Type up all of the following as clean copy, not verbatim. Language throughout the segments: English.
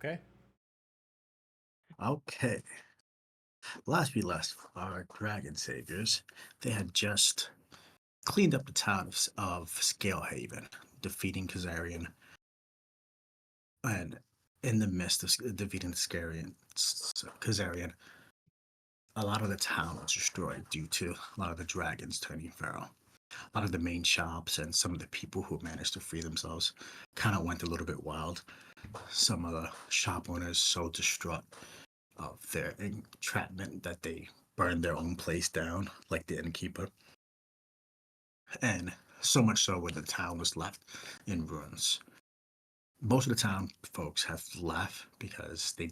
Okay. Okay. Last we left our dragon saviors, they had just cleaned up the town of Scalehaven, defeating Kazarian, and in the midst of defeating Kazarian, a lot of the town was destroyed due to a lot of the dragons turning feral. A lot of the main shops and some of the people who managed to free themselves kind of went a little bit wild. Some of the shop owners so distraught of their entrapment that they burned their own place down, like the innkeeper. And so much so where the town was left in ruins. Most of the town folks have left because they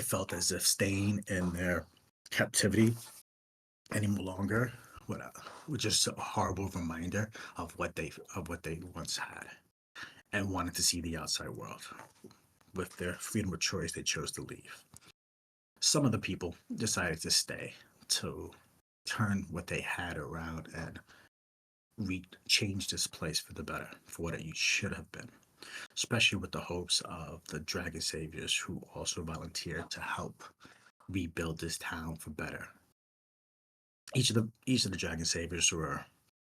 felt as if staying in their captivity any longer would, was just a horrible reminder of what they once had and wanted to see the outside world. With their freedom of choice, they chose to leave. Some of the people decided to stay to turn what they had around and change this place for the better, for what it should have been. Especially with the hopes of the dragon saviors who also volunteered to help rebuild this town for better. Each of the dragon saviors were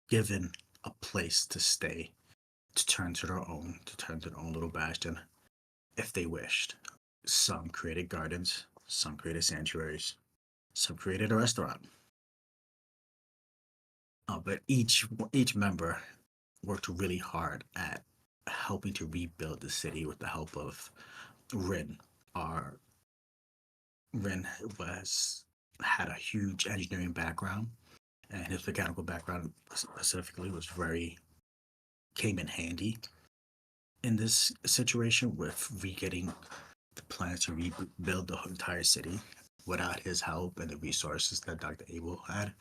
given a place to stay, to turn to their own little bastion, if they wished. Some created gardens, some created sanctuaries, some created a restaurant. But each member worked really hard at helping to rebuild the city with the help of Rin. Our Rin was had a huge engineering background, and his mechanical background specifically was very came in handy in this situation with getting the plans to rebuild the entire city. Without his help and the resources that Dr. Abel had,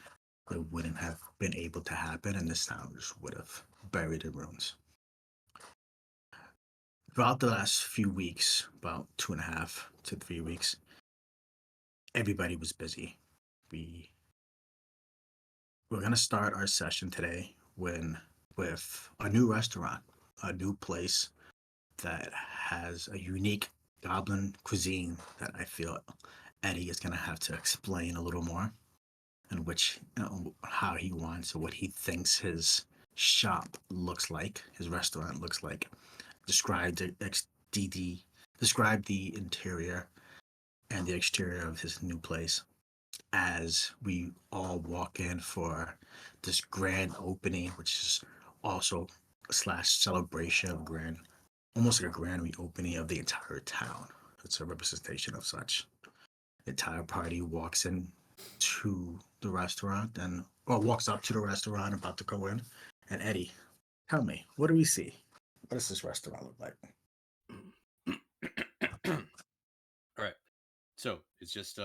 it wouldn't have been able to happen, and this town just would have buried in ruins. Throughout the last few weeks, about 2.5 to 3 weeks, everybody was busy. We we're gonna start our session today with a new restaurant, a new place that has a unique goblin cuisine that I feel Eddie is gonna have to explain a little more, in which how he wants or what he thinks his shop looks like, his restaurant looks like. Describe the XDD, describe the interior and the exterior of his new place as we all walk in for this grand opening, which is also slash celebration of grand, almost like a grand reopening of the entire town. It's a representation of such. The entire party walks in to the restaurant and or walks up to the restaurant about to go in. And Eddie, tell me, what do we see? What does this restaurant look like? All right. So it's just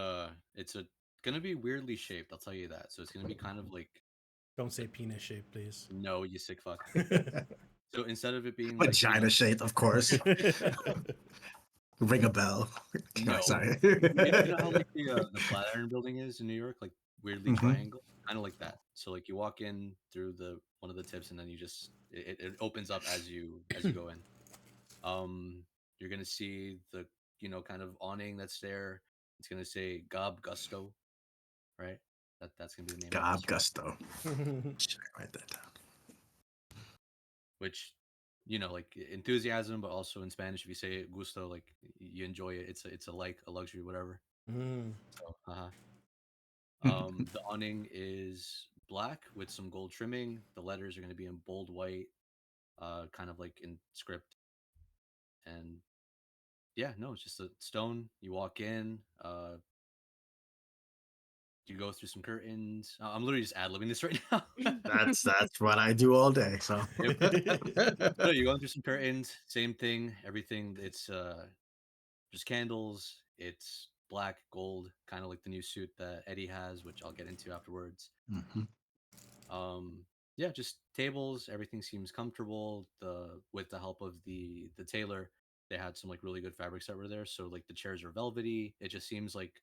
it's a gonna be weirdly shaped. I'll tell you that. So it's gonna be kind of like Don't say penis shape, please. no, you sick fuck. So instead of it being like Vagina shaped, of course. Ring a bell. No, no, sorry. you know how like the Flatiron Building is in New York, like weirdly Hmm. triangle, kind of like that. So like you walk in through the one of the tips, and then you just it opens up as you go in. You're gonna see the kind of awning that's there. It's gonna say Gob Gusto, right? That's gonna be the name of the Gob restaurant. Gusto. Should I write that down? Which like enthusiasm, but also in Spanish, if you say it gusto, like you enjoy it. It's a like a luxury, whatever. Mm. So, the awning is black with some gold trimming. The letters are going to be in bold white, kind of like in script. And yeah, no, it's just a stone. You walk in, you go through some curtains. I'm literally just ad libbing this right now. That's what I do all day. So Yep. No, you go through some curtains. Same thing. Everything. It's just candles. It's black, gold, kind of like the new suit that Eddie has, which I'll get into afterwards. mhm. Um, yeah, just tables. Everything seems comfortable. The with the help of the tailor, they had some like really good fabrics that were there. So like the chairs are velvety. It just seems like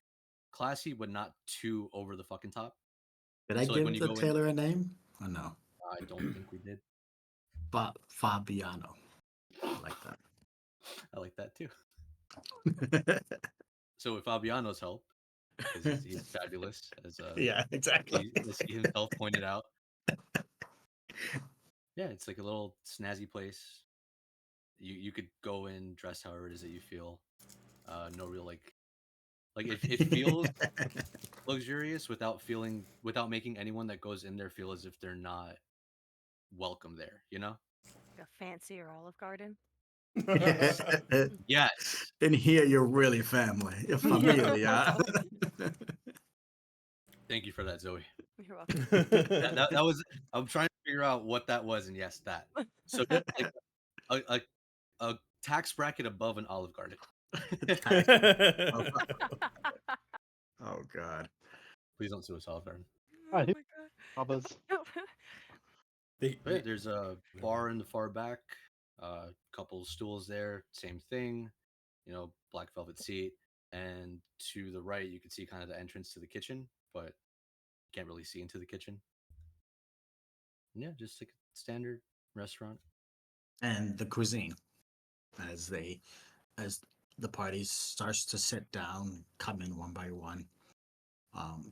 classy, but not too over the fucking top. Did I So like when give you the go in, tailor a name? Oh no, I don't think we did. Fabiano. I like that. that too. So with Fabiano's help, because he's fabulous, Yeah, exactly. as he himself pointed out. Yeah, it's like a little snazzy place. You could go in, dress however it is that you feel. No real like it feels luxurious without making anyone that goes in there feel as if they're not welcome there, you know? A fancier Olive Garden. Yes. Yes. In here, you're really family. You're familia. Thank you for that, Zoe. You're welcome. That was I'm trying to figure out what that was, and yes, that. So just like a tax bracket above an Olive Garden. oh, oh, God. Please don't sue us, Olive Garden. Oh Right. my Others. god. They- But yeah, there's a bar in the far back, couple stools there, same thing, black velvet seat, and to the right you can see kind of the entrance to the kitchen, but you can't really see into the kitchen. And yeah, just like a standard restaurant. And the cuisine, as the party starts to sit down, come in one by one.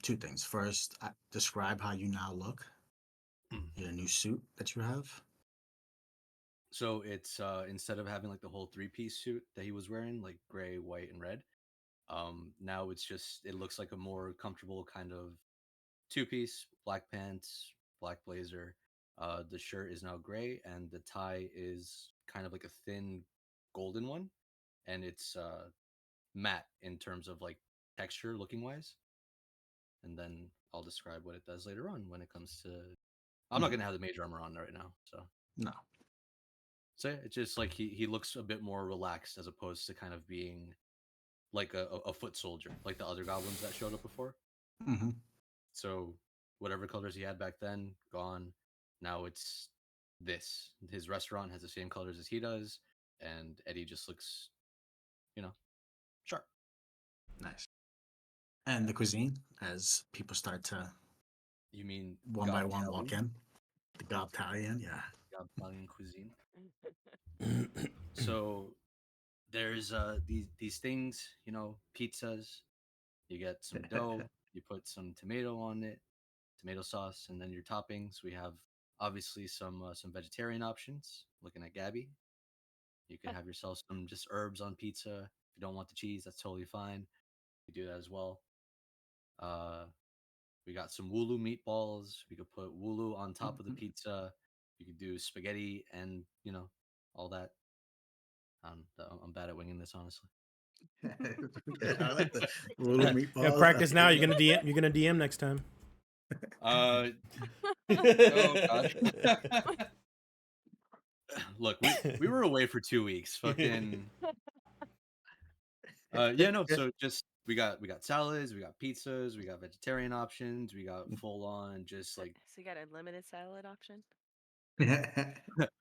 Two things. First, describe how you now look. Your new suit that you have. So it's instead of having like the whole three-piece suit that he was wearing, like gray, white, and red, now it looks like a more comfortable kind of two-piece, black pants, black blazer. The shirt is now gray, and the tie is kind of like a thin golden one, and it's matte in terms of like texture looking wise. And then I'll describe what it does later on when it comes to. I'm not gonna have the major armor on right now, so. No. So yeah, it's just like he looks a bit more relaxed as opposed to kind of being like a foot soldier, like the other goblins that showed up before. Mm-hmm. So whatever colors he had back then, gone. Now it's this. His restaurant has the same colors as he does, and Eddie just looks, sharp. Nice. And the cuisine, as people start to You mean one by one walk Gobtalian? in. The Gobtalian, yeah. Gobtalian cuisine. So there's these things, pizzas. You get some dough, you put some tomato on it, tomato sauce, and then your toppings. We have obviously some vegetarian options. Looking at Gabby, you could have yourself some just herbs on pizza. If you don't want the cheese, that's totally fine. You do that as well. Uh, we got some wooloo meatballs. We could put wooloo on top of the pizza. You could do spaghetti and all that. I'm bad at winging this, honestly. I like the little yeah, meatballs. practice now. You're gonna DM. You're gonna DM next time. Oh gosh. Look, we were away for 2 weeks. Fucking. Yeah, no. So just we got salads, we got pizzas, we got vegetarian options, we got full on just like So you got a limited salad option?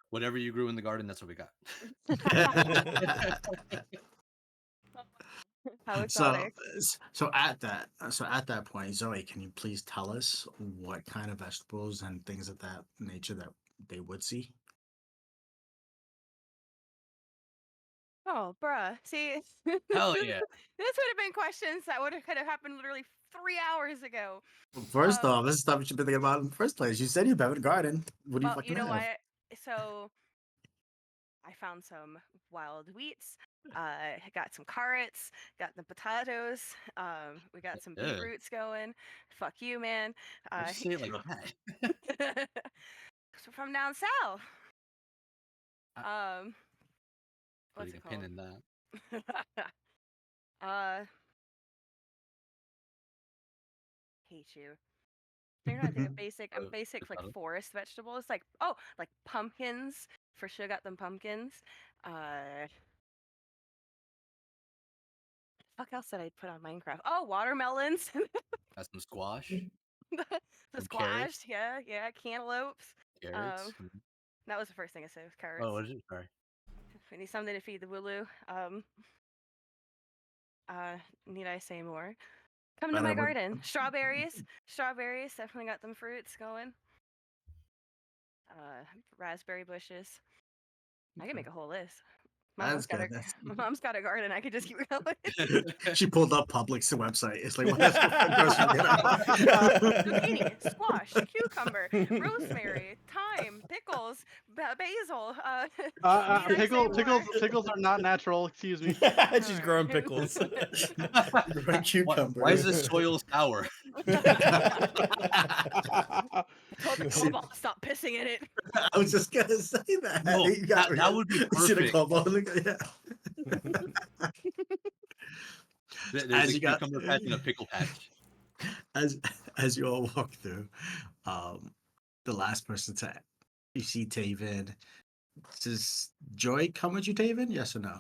whatever you grew in the garden. That's what we got. How so exotic. so at that point, Zoe, can you please tell us what kind of vegetables and things of that nature that they would see? Oh, bruh. See, Hell yeah. This would have been questions that could have happened literally 3 hours ago. First off, this is stuff you should be thinking about in the first place. You said you have a garden. What do you Well, fucking you know have? what? So I found some wild wheats. Got some carrots. Got the potatoes. We got some Yeah. beetroots going. Fuck you, man. Why'd you say it like that? So from down south. What's Putting a it pin called? in that. Hate you. They're not thinking basic. I'm basic like Potato. forest vegetables, like like pumpkins. For sure, got them pumpkins. Fuck else did I put on Minecraft? Oh, watermelons. Got some squash, the some squash. carrots. Yeah, cantaloupes. Carrots. That was the first thing I said was carrots. Oh, what is it? Sorry. We need something to feed the wooloo. Need I say more? Come to my garden. Strawberries. Strawberries. Definitely got them fruits going. Raspberry bushes. I can make a whole list. That's good. That's... My mom's got a garden. I could just keep going. She pulled up Publix website. It's like, what else grocery get out? Zucchini, squash, cucumber, rosemary, thyme, pickles, basil. Need I say more? Pickles are not natural. Excuse me. She's growing pickles. Right cucumber. Why is the soil sour? I told the See- cobalt to stop pissing in it. I was just gonna say that. No, You got that would be you see the perfect. cobalt? Yeah. There's As a you got- cucumber patch and a pickle patch. As you all walk through, the last person to you see Taven. Does Joy come with you, Taven? Yes or no?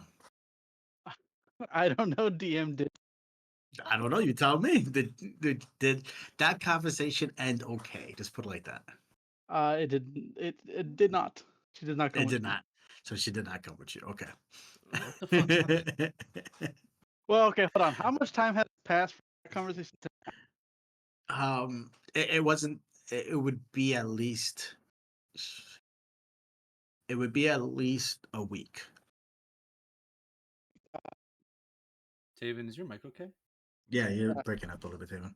I don't know. DM did. I don't know. You tell me. Did that conversation end okay? Just put it like that. It did. It did not. She did not come. It with did me. not. So she did not come with you. Okay. What the fuck? Well, okay. Hold on. How much time has passed for that conversation? It wasn't. It would be at least. It would be at least a week. Taven, is your mic okay? Yeah, you're breaking up a little bit, Taven.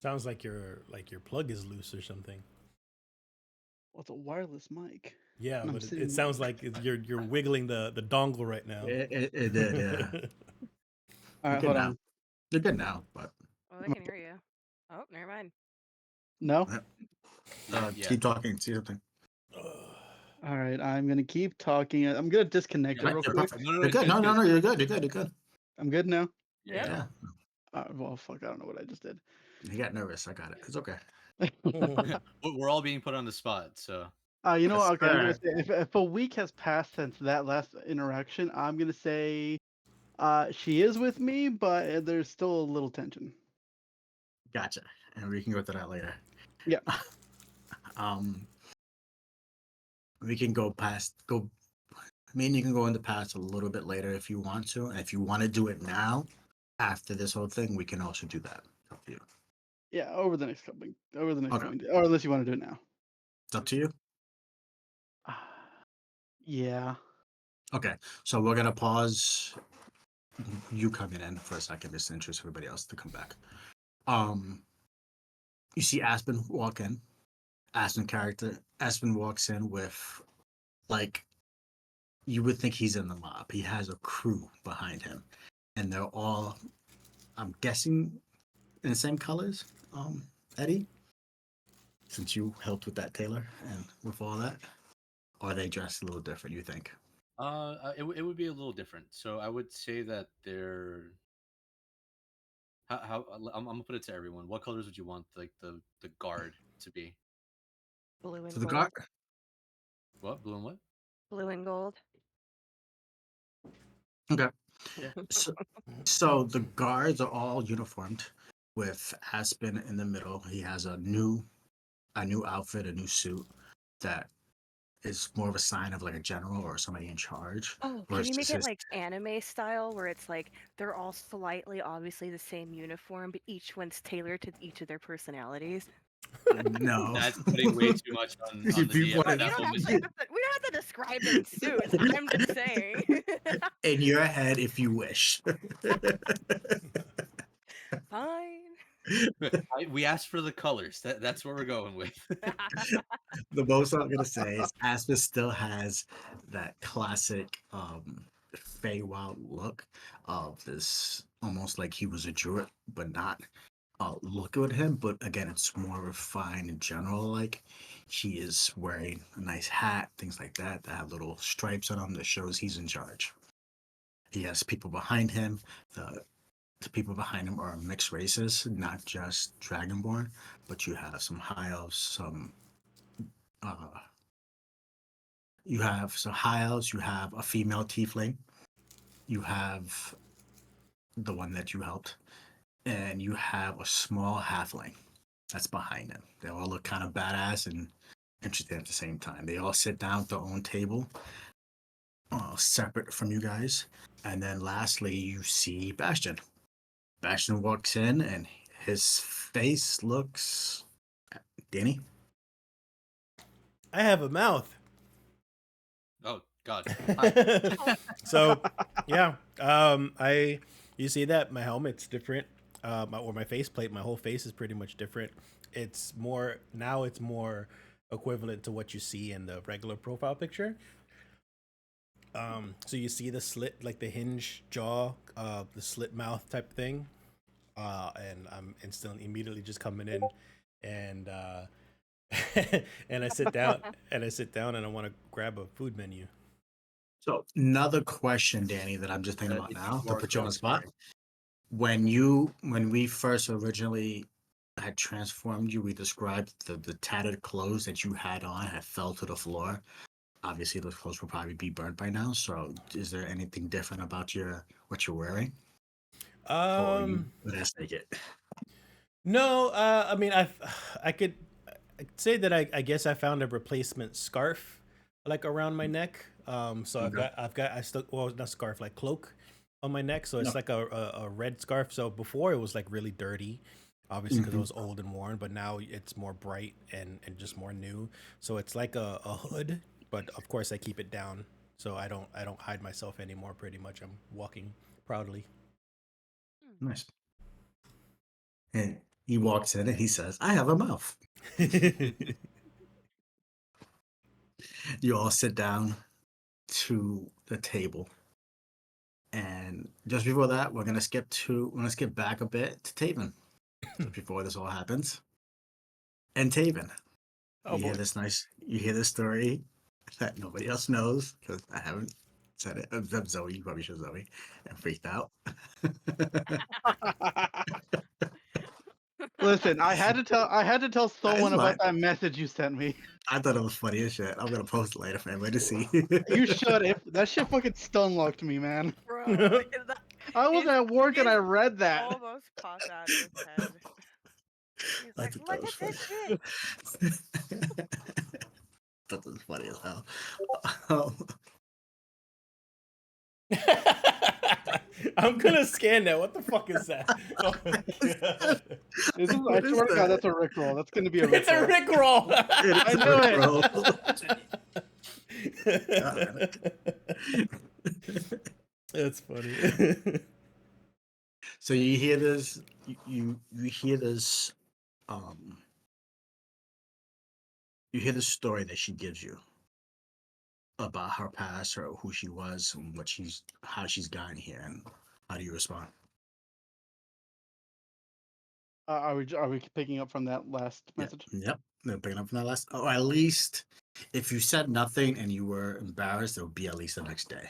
Sounds like your plug is loose or something. Well, it's a wireless mic. Yeah, I'm but sitting- it sounds like you're wiggling the dongle right now. It did, yeah. All right, good hold now. on. They're good now, but Oh, I can hear you. Oh, never mind. No. Yeah. keep talking. See something. All right. I'm gonna keep talking. I'm gonna disconnect it Yeah, real You're quick. perfect. No, no, You're it's good. good, No, it's you're good. You're good. You're good. I'm good now. Yeah. Yeah. Well, fuck. I don't know what I just did. You got nervous. I got it. It's okay. We're all being put on the spot, so You know what? Okay, I'm gonna Yes, say if a week has passed since that last interaction, I'm gonna say, she is with me, but there's still a little tension. Gotcha. And we can go to that later. Yeah. We can go. I mean, you can go in the past a little bit later if you want to, and if you want to do it now, after this whole thing, we can also do that. It's up to you. Yeah, over the next Okay. coming day, or unless you want to do it now. It's up to you. Yeah. Okay, so we're gonna pause. You coming in for a second, just to interest everybody else to come back. You see Aspen walk in. Aspen walks in with, like, you would think he's in the mob. He has a crew behind him, and they're all, I'm guessing, in the same colors. Eddie, since you helped with that, Taylor, and with all that, or are they dressed a little different? You think? it would be a little different. So I would say that they're how I'm gonna put it to everyone. What colors would you want like the guard to be? Blue and So the gold. guard. What blue and what? Blue and gold. Okay. Yeah. So the guards are all uniformed, with Aspen in the middle. He has a new outfit, a new suit that is more of a sign of like a general or somebody in charge. Oh, can Whereas you make this it is- like anime style where it's like they're all slightly obviously the same uniform, but each one's tailored to each of their personalities? No, That's putting way too much on the If you DM. wanna- at You that don't moment. actually have to, we don't have to describe them in suits. I'm just saying. in your head if you wish. Fine. We asked for the colors. That's what we're going with. The most I'm gonna say is Aspen still has that classic Feywild look of this, almost like he was a druid, but not look at him. But again, it's more refined in general. Like he is wearing a nice hat, things like that have little stripes on them that shows he's in charge. He has people behind him. The people behind him are mixed races, not just Dragonborn, but you have some high elves, some you have some high elves, you have a female tiefling, you have the one that you helped, and you have a small halfling that's behind him. They all look kind of badass and interesting at the same time. They all sit down at their own table, separate from you guys. And then lastly, you see Bastion. Bastion walks in and his face looks... Danny? I have a mouth. Oh God. So, yeah. You see that my helmet's different, or my faceplate. My whole face is pretty much different. It's more now. It's more equivalent to what you see in the regular profile picture. So you see the slit, like the hinge jaw, the slit mouth type thing, and I'm instantly immediately just coming in, and and I sit down, and I want to grab a food menu. So another question, Danny, that I'm just thinking about It's now to more put you on the credit spot. scoring. When we first originally had transformed you, we described the tattered clothes that you had on had fell to the floor. Obviously, those clothes will probably be burnt by now. So, is there anything different about your what you're wearing, or you Um, let's take it? no, I mean, I could I'd say that I guess I found a replacement scarf like around my neck. So Okay. I still, well, not scarf, like cloak on my neck. So it's No. like a red scarf. So before it was like really dirty, obviously because it Mhm. was old and worn. But now it's more bright and just more new. So it's like a hood, but of course I keep it down. So I don't hide myself anymore. Pretty much, I'm walking proudly. Nice. And he walks in and he says, "I have a mouth." You all sit down to the table, and just before that, we're gonna skip back a bit to Taven. Just before this all happens, and Taven, Oh boy. you hear this story that nobody else knows because I haven't said it. Except Zoe, you probably should Zoe, and freaked out. Listen, I had to tell It's someone fine. about that message you sent me. I thought it was funny as shit. I'm gonna post it later for everybody to see. You should. If that shit fucking stun locked me, man. Bro, I was his at work and I his read that. almost popped out of his head. He's I like, thought that look was at this funny. shit. Thought that was funny as hell. Um, I'm gonna scan that. What the fuck is that? Oh, God. I what is swear to God, that? that's a Rickroll. That's gonna be a It's a Rickroll. Rickroll. It I is a knew it. Rickroll. God. That's funny. So you hear this, you hear this, um, you hear the story that she gives you about her past, or who she was, and how she's gotten here, and how do you respond? Are we picking up from that last Yep, message? yep. They're picking up from that last. Or at least, if you said nothing and you were embarrassed, it would be at least the next day.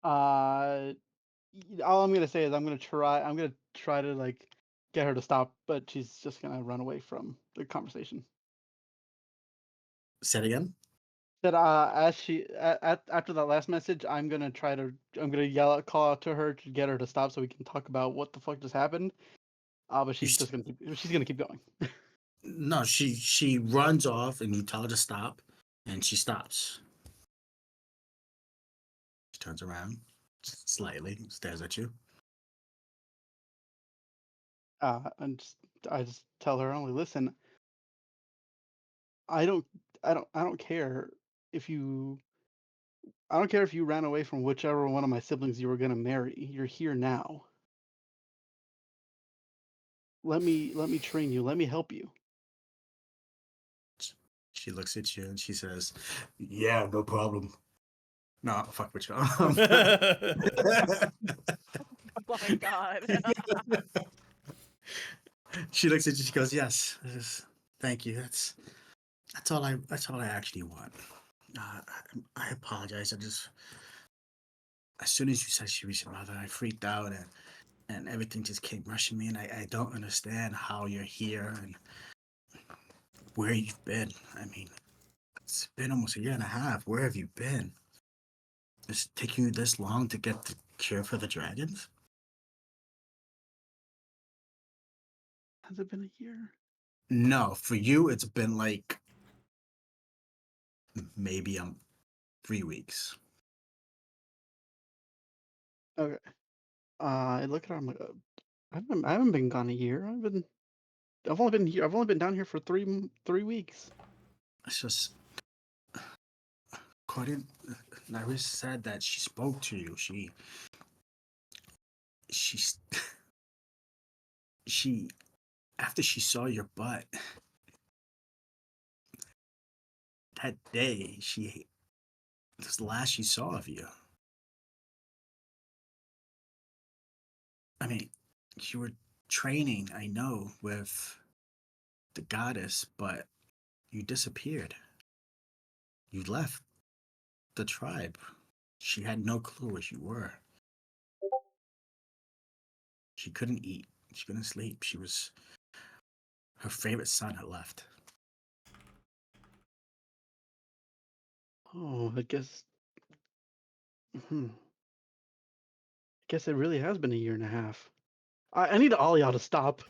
All I'm gonna say is I'm gonna try to like get her to stop, but she's just gonna run away from the conversation. Say it again. That as she after that last message, I'm gonna call out to her to get her to stop so we can talk about what the fuck just happened. But You she's gonna keep going. No, she runs off, and you tell her to stop, and she stops. She turns around slightly, stares at you. And I just tell her only, listen, I don't I don't care if you I don't care if you ran away from whichever one of my siblings you were gonna marry. You're here now. Let me train you. Let me help you. She looks at you and she says, "Yeah, no problem." No, fuck with you. Oh my god. She looks at you. She goes, "Yes, thank you. That's all I actually want." I apologize. As soon as you said she was your mother, I freaked out, and everything just came rushing me, and I don't understand how you're here and where you've been. I mean, it's been almost a year and a half. Where have you been? It's taking you this long to get the cure for the dragons? Has it been a year? No, for you, it's been like maybe 3 weeks. Okay. I look at her. I'm like, I haven't been gone a year. I've only been here. I've only been down here for 3 weeks. It's just according. Naris said that she spoke to you. She she after she saw your butt that day, this was the last she saw of you. I mean, you were training, I know, with the goddess, but you disappeared. You left the tribe. She had no clue where you were. She couldn't eat. She couldn't sleep. Her favorite son had left. Oh, I guess. I guess it really has been a year and a half. I need all y'all to stop.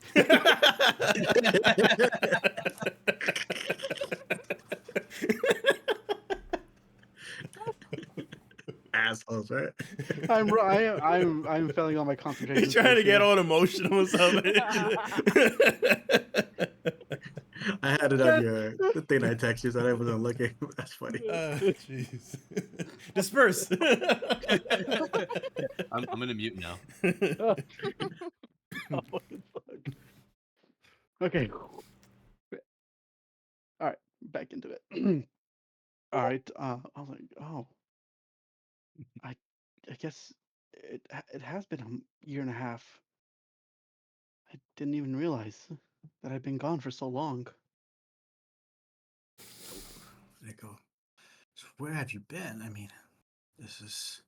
Assholes, right? I'm failing all my concentration. He's trying to skills get here. all emotional or something. I had it on the thing I texted you, so I wasn't looking. That's funny. Jeez. Disperse. I'm gonna mute now. Oh, fucking fuck. Okay. All right, back into it. All right. I was like, oh, I guess it has been a year and a half. I didn't even realize that I'd been gone for so long. They go, so where have you been? I mean, this is.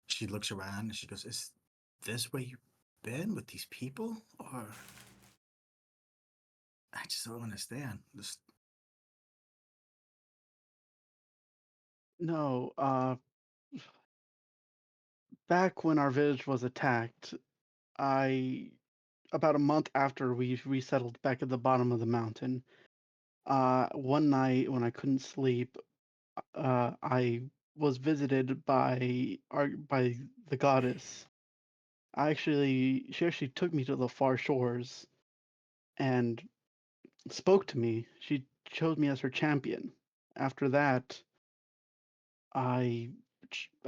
She looks around and she goes, "Is this where you've been with these people, or?" I just don't understand. This. No, back when our village was attacked, about a month after we resettled back at the bottom of the mountain, one night when I couldn't sleep, I was visited by the goddess. She actually took me to the far shores and spoke to me. She chose me as her champion. After that, I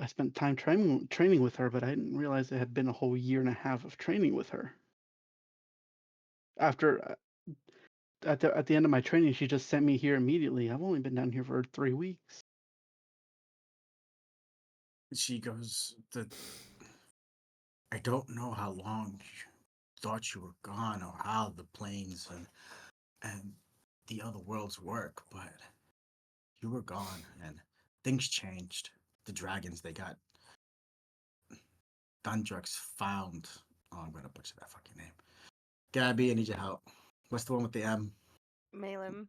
I spent time training with her, but I didn't realize it had been a whole year and a half of training with her. After at the end of my training, she just sent me here immediately. I've only been down here for 3 weeks. She goes, I don't know how long you thought you were gone or how the planes and the other worlds work, but you were gone and things changed. The dragons, they got Dundrux found. Oh, I'm gonna butcher that fucking name. Gabby, I need your help. What's the one with the M? Malem.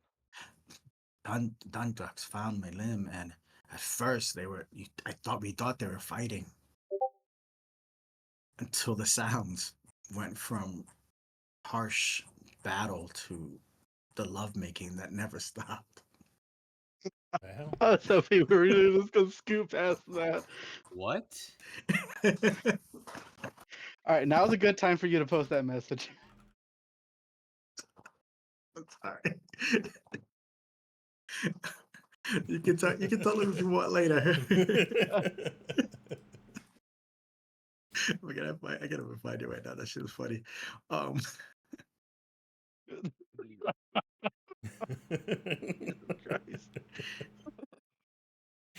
Dundrux found my limb, and at first we thought they were fighting until the sounds went from harsh battle to the lovemaking that never stopped. So we were really just gonna scoop past that. What? All right, now's a good time for you to post that message. Sorry. You can tell him if you want later. I gotta find it right now. That shit was funny. Christ.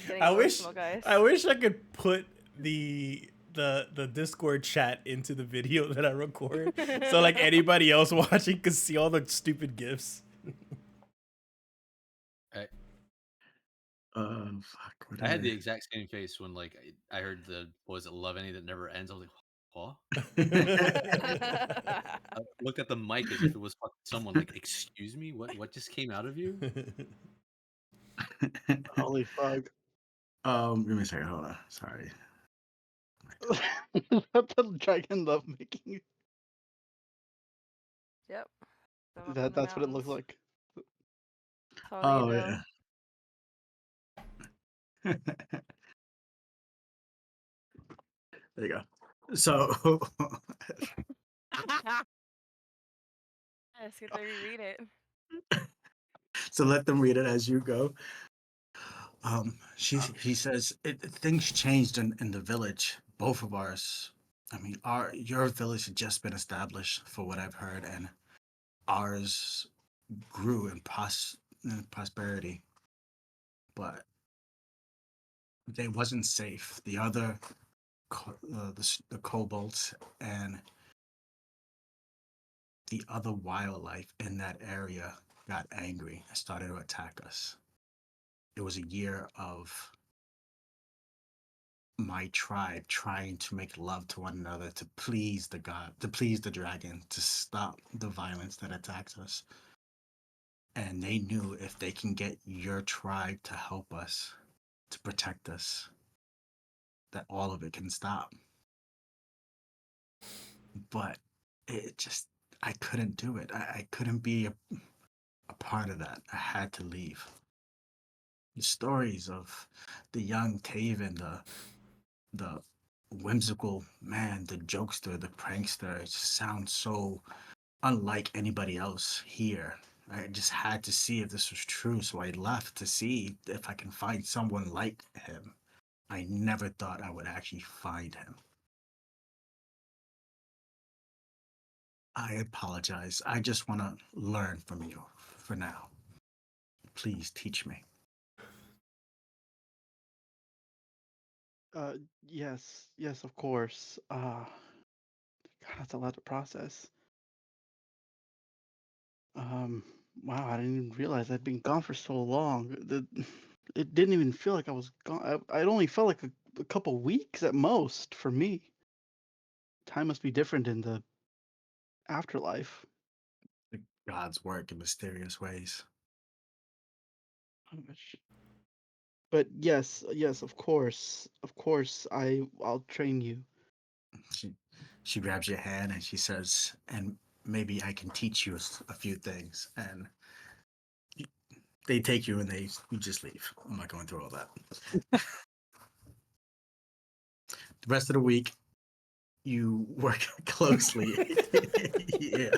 Getting I wish emotional, guys. I could put the Discord chat into the video that I record, so like anybody else watching could see all the stupid gifs. Fuck. What I had is the it? exact same face when like I heard the what was it Love Any That Never Ends. I was like, what? I looked at the mic as if it was fucking someone. Like, excuse me, what just came out of you? Holy fuck. Give me a second. Hold on. Sorry. That's the dragon love making. Yep. Them up in the That's what it looks mountains. like. That's all Oh you know. yeah. There you go. So Yes, could let me read it. So let them read it as you go. She says things changed in the village. Both of ours. I mean, your village had just been established, for what I've heard, and ours grew in prosperity, but they wasn't safe. The other, the kobolds and the other wildlife in that area got angry and started to attack us. It was a year of my tribe trying to make love to one another to please the god, to please the dragon, to stop the violence that attacks us. And they knew if they can get your tribe to help us, to protect us, that all of it can stop. But it just, I couldn't do it. I couldn't be a part of that. I had to leave. The stories of the young Taven, the whimsical man, the jokester, the prankster, it just sounds so unlike anybody else here. I just had to see if this was true, so I left to see if I can find someone like him. I never thought I would actually find him. I apologize. I just want to learn from you for now. Please teach me. Yes, of course. God, that's a lot to process. Um, wow, I didn't even realize I'd been gone for so long. It didn't even feel like I was gone. It only felt like a couple weeks at most for me. Time must be different in the afterlife. The gods work in mysterious ways. Oh, but yes, of course, I'll train you. She, she grabs your hand and she says, and maybe I can teach you a few things. And they take you and you just leave. I'm not going through all that. The rest of the week, you work closely. Yeah.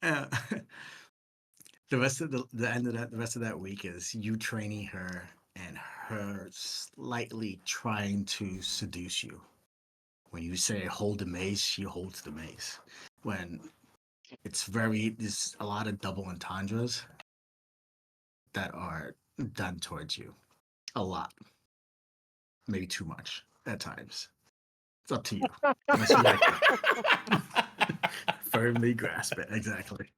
Uh, the rest of that week is you training her and her slightly trying to seduce you. When you say hold the mace, she holds the mace. When there's a lot of double entendres that are done towards you. A lot. Maybe too much at times. It's up to you. Unless you like it. Firmly grasp it. Exactly.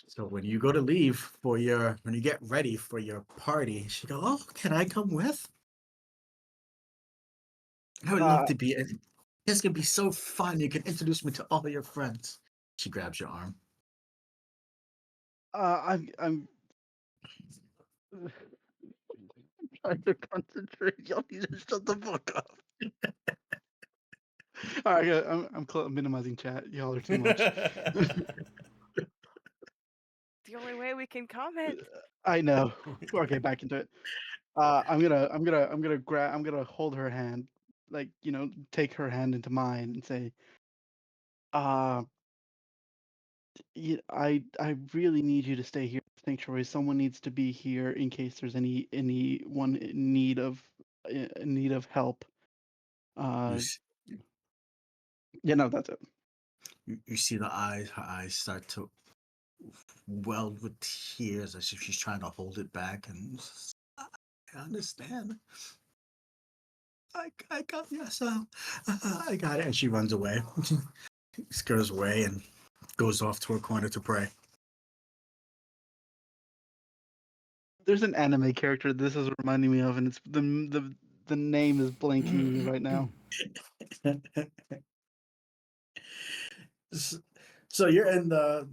So when you go to leave when you get ready for your party, she goes, "Oh, can I come with? I would love uh, to be. It's gonna be so fun. You can introduce me to all your friends." She grabs your arm. I'm trying to concentrate. Y'all need to shut the fuck up. All right, yeah, I'm minimizing chat. Y'all are too much. The only way we can comment. I know. Okay, back into it. I'm gonna hold her hand, like take her hand into mine and say, uh, I really need you to stay here, Sanctuary. Someone needs to be here in case there's anyone in need of help. You, Uh, s- yeah, no, that's it. you see her eyes start to welled with tears as if she's trying to hold it back. And I understand. I got yes, I got it. And she runs away. Scurs away and goes off to a corner to pray. There's an anime character this is reminding me of, and it's the name is blanking me right now. So you're in the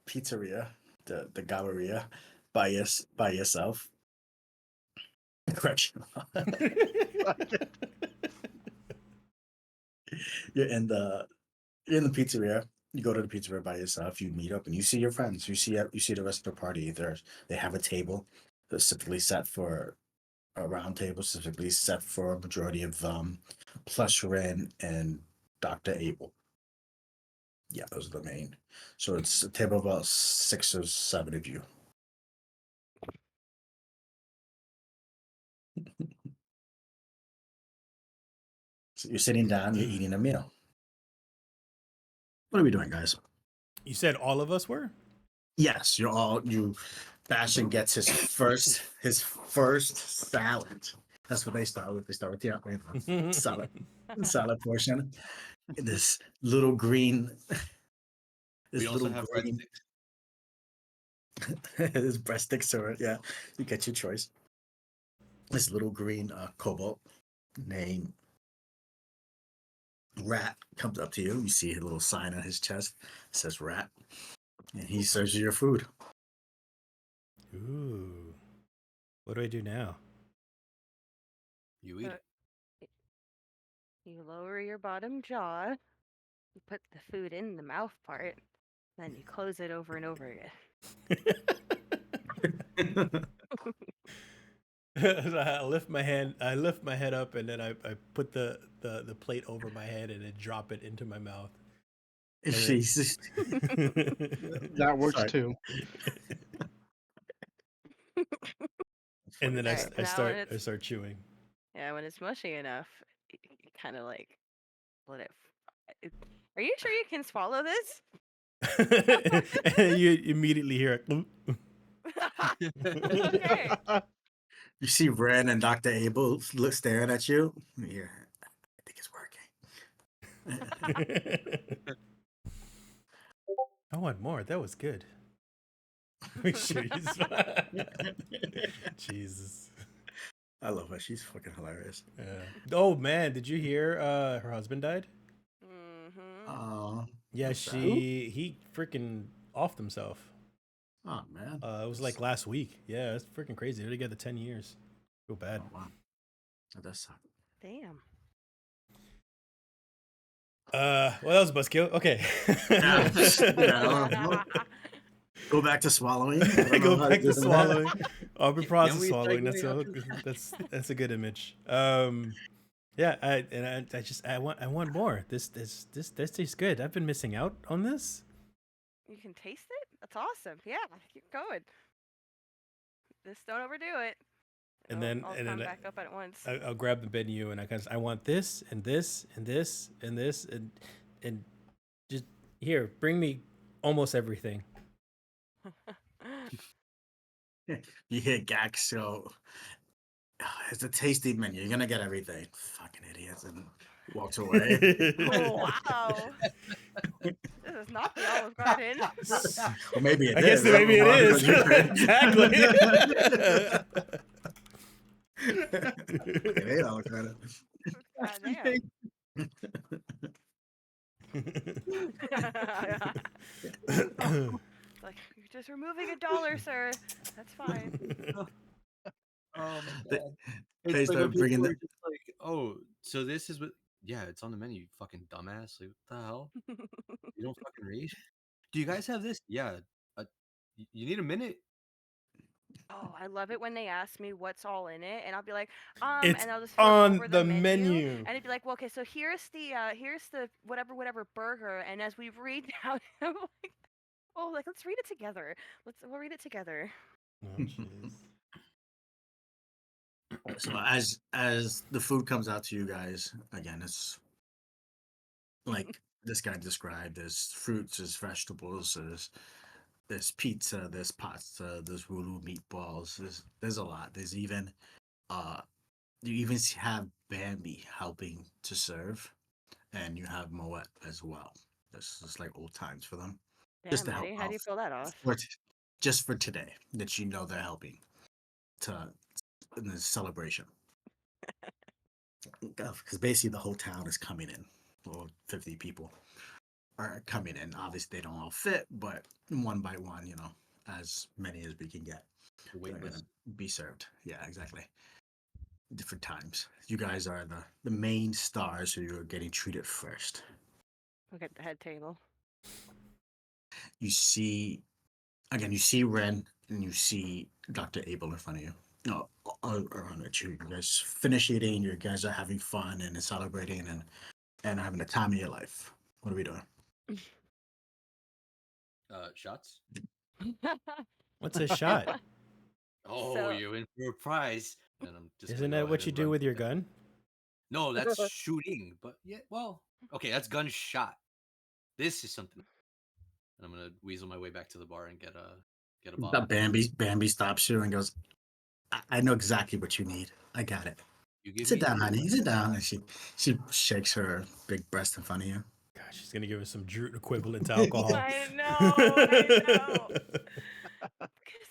pizzeria, the galleria, by yourself. Correction. you're in the you're in the pizzeria. You go to the pizzeria by yourself. You meet up and you see your friends. You see the rest of the party. They have a table that's specifically set for a round table specifically set for a majority of plus Ren and Dr. Abel. Yeah, those are the main. So it's a table of about 6 or 7 of you. So you're sitting down, you're eating a meal. What are we doing, guys? You said all of us were? Yes, you're all you. Bastion gets his first salad. That's what they start with. They start with the salad portion. This little green. We This also little have green. breadsticks. This breadsticks, or yeah, you get your choice. This little green cobalt named Rat comes up to you. You see a little sign on his chest. It says Rat, and he serves you your food. Ooh. What do I do now? You eat Uh, it. You lower your bottom jaw, you put the food in the mouth part, then you close it over and over again. I lift my hand. I lift my head up, and then I put the plate over my head, and then drop it into my mouth. And Jesus. That works Sorry. too. and then Alright, I now start when I it's start chewing. yeah, when it's mushy enough, you kind of like let it. Are you sure you can swallow this? And you immediately hear it. Okay. You see Ren and Dr. Abel staring at you. Yeah, I think it's working. I want more. That was good. Make sure you Jesus. I love her. She's fucking hilarious. Yeah. Oh man, did you hear her husband died? Mm-hmm. Yeah, What's that? he freaking offed himself. Oh man. It was like last week. Yeah, it's freaking crazy. They're together 10 years. Feel bad. Oh wow. That does suck. Damn. Well, that was a buzzkill. Okay. Yeah. Go back to swallowing. I don't know Go how back to do that. swallowing. I'll be Can process we swallowing. segue after That's a good image. Yeah, I want more. This tastes good. I've been missing out on this. You can taste it? That's awesome. Yeah, keep going. Just don't overdo it. And then I'll and come then back up at once. I'll grab the menu and I want this and this and this and this and just here, bring me almost everything. You hit Gax, so it's a tasty menu. You're gonna get everything. Fucking idiots, and walks away. Oh, wow. This is not the Olive Garden. Or maybe it I is. guess maybe it is. You could. Exactly. Fucking hate Olive Garden. Goddamn. Like, you're just removing $1, sir. That's fine. Oh my They- god! they It's like when start bringing people the- are just like, "Oh, so this is what?" Yeah, it's on the menu. You fucking dumbass! Like, what the hell? You don't fucking read? Do you guys have this? Yeah. You need a minute? Oh, I love it when they ask me what's all in it, and I'll be like, It's and I'll just flip on over the the menu, menu. and it'd be like, well, okay, so here's the whatever burger, and as we read down, I'm like, oh, like let's read it together. We'll read it together. Oh jeez. So as the food comes out to you guys, again, it's like this guy described. There's fruits, there's vegetables, there's pizza, there's pasta, there's Wulu meatballs. There's a lot. There's even you even have Bambi helping to serve, and you have Moet as well. This is like old times for them, just Damn, to help Eddie, how out do you pull that off? just for today that you know they're helping to in the celebration. Because basically the whole town is coming in, or 50 people are coming in. Obviously, they don't all fit, but one by one, as many as we can get, The they're wait gonna list. be served. Yeah, exactly. Different times. You guys are the main stars, so you're getting treated first. Look at the head table. You see, again, you see Ren and you see Dr. Abel in front of you. around at you. You guys finish eating. You guys are having fun and celebrating and having the time of your life. What are we doing? Shots. What's a shot? Oh, So- you're in for a prize. And I'm just Isn't gonna go that what ahead you and do run with your it. gun? No, that's shooting. But yeah, well, okay, that's gunshot. This is something. And I'm gonna weasel my way back to the bar and get a bottle. Bambi stops you and goes, I know exactly what you need. I got it. You give Sit me down, two. honey. Sit down. And she shakes her big breast in front of you. Gosh, she's gonna give us some Droot equivalent to alcohol. I know.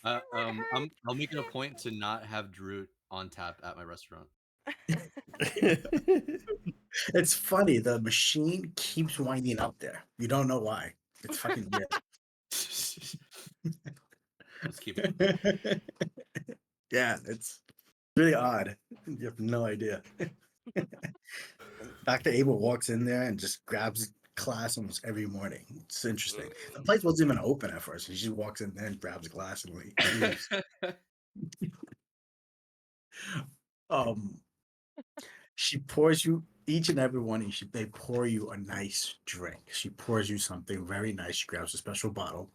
I'll make it a point to not have Droot on tap at my restaurant. It's funny. The machine keeps winding up there. You don't know why. It's fucking weird. Let's keep it. Yeah, it's really odd. You have no idea. Dr. Abel walks in there and just grabs class almost every morning. It's interesting. The place wasn't even open at first. He just walks in there and grabs glass and leaves. She pours you each and every one. They pour you a nice drink. She pours you something very nice. She grabs a special bottle.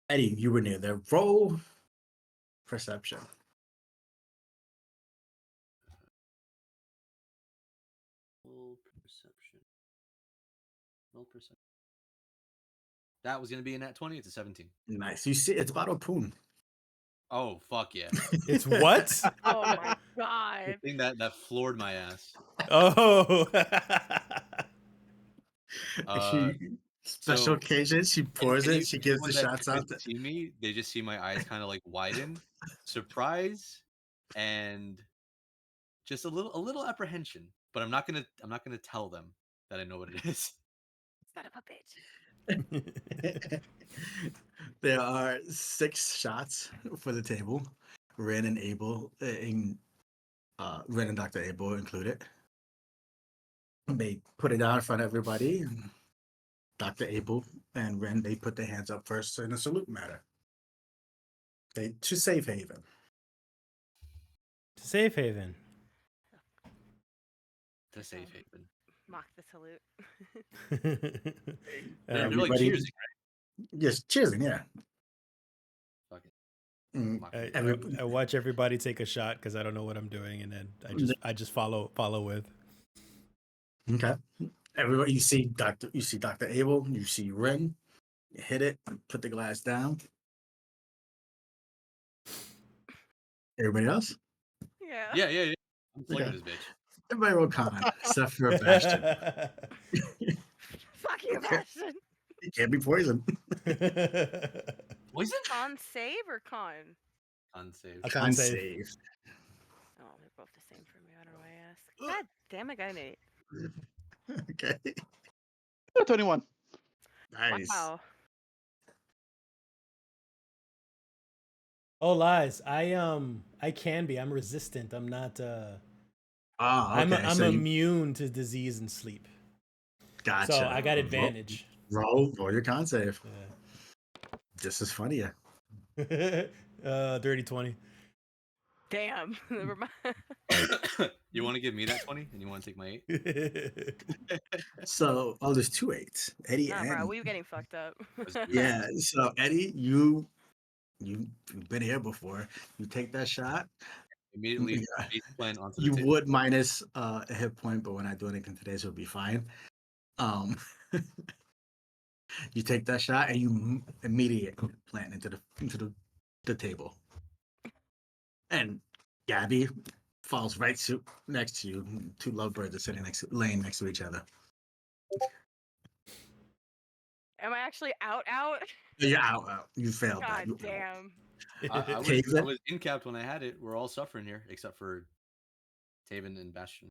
Eddie, you were near there. Roll perception. Roll perception. Roll perception. That was gonna be a nat 20. It's a 17. Nice. You see, it's about a poon. Oh fuck yeah! It's what? Oh my god. The thing that floored my ass. Oh. Special So- occasion. She pours it. She gives the anyone that shots out. doesn't see me, they just see my eyes kind of like widen, surprise, and just a little apprehension. But I'm not gonna tell them that I know what it is. Son of a bitch. There are 6 shots for the table. Ren and Ren and Dr. Abel included. They put it down in front of everybody. And Dr. Abel and Ren, they put their hands up first in a salute matter. To safe haven. Safe haven. To safe haven. Mock the salute. They're like Everybody- cheers. Yes, cheersing, yeah. Fuck it. Mm, Mock I, it. I watch everybody take a shot because I don't know what I'm doing, and then I just follow with. Okay. Everybody, you see Dr. Abel, you see Ren, you hit it, put the glass down. Everybody else? Yeah. Yeah. I'm flicking Okay. this bitch. Everybody roll con, except for Bastion. Fuck you, Okay. Bastion. He can't be poisoned. Poison? Con save or con? On save. A Con con save. save. Oh, they're both the same for me. What do I ask? God damn, I got an 8. Okay. 21. Nice. Wow. Oh, lies. I can be. I'm resistant. I'm not. Okay. I'm so you immune to disease and sleep. gotcha. So I got advantage. Roll your con save. Yeah. This is funny. Dirty 20. Damn. Never mind. You want to give me that 20 and you want to take my 8? So, there's 2 8s. Eddie Nah, and bro, we were getting fucked up. yeah. So Eddie, you've been here before. You take that shot. Immediately Yeah. face plant onto the You table. would minus a hit point, but we're not doing anything today, so it'll be fine. You take that shot and you immediately plant into the table. And Gabby falls right next to you. 2 lovebirds are sitting laying next to each other. Am I actually out? You're out. You failed that. God You out. damn. I Taven? was in capped when I had it. We're all suffering here, except for Taven and Bastion.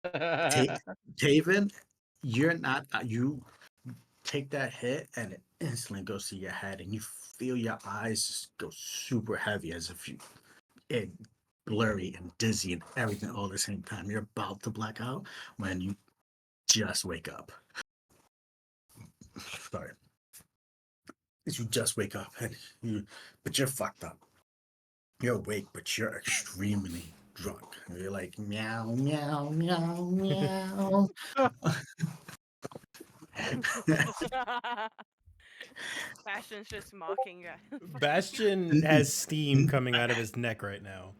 Taven, you're not. You take that hit and it instantly goes to your head, and you feel your eyes just go super heavy, as if it blurry and dizzy and everything all at the same time. You're about to black out when you just wake up. Sorry. You just wake up but you're fucked up. You're awake, but you're extremely drunk. You're like meow, meow, meow, meow. Bastion's just mocking you. Bastion has steam coming out of his neck right now.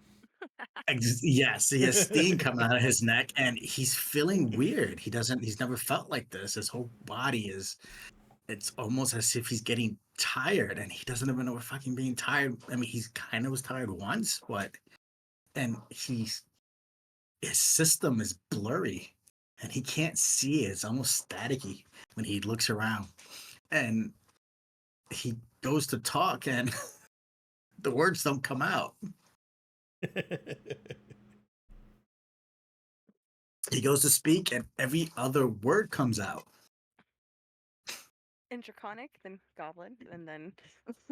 Yes, he has steam coming out of his neck, and he's feeling weird. He's never felt like this. His whole body is, it's almost as if he's getting tired, and he doesn't even know we're fucking being tired. I mean, he's kind of was tired once, but, and his system is blurry, and he can't see it. It's almost staticky when he looks around, and he goes to talk, and the words don't come out. He goes to speak, and every other word comes out. Intraconic, then goblin, and then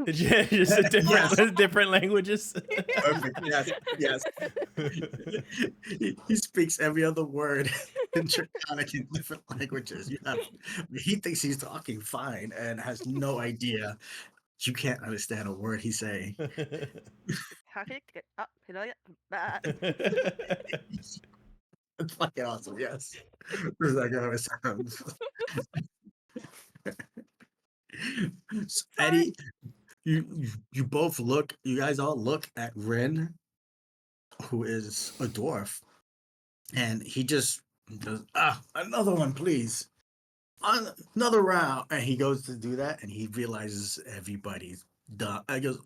Just a different languages. Perfect. Yes, yes. He speaks every other word in Draconic in different languages. He thinks he's talking fine and has no idea. You can't understand a word he's saying. how can it get up? It's fucking awesome. Yes. This is like how it sounds. So, Eddie, you both look. You guys all look at Rin, who is a dwarf, and he just goes, another one, please. Another round. And he goes to do that, and he realizes everybody's done. I goes,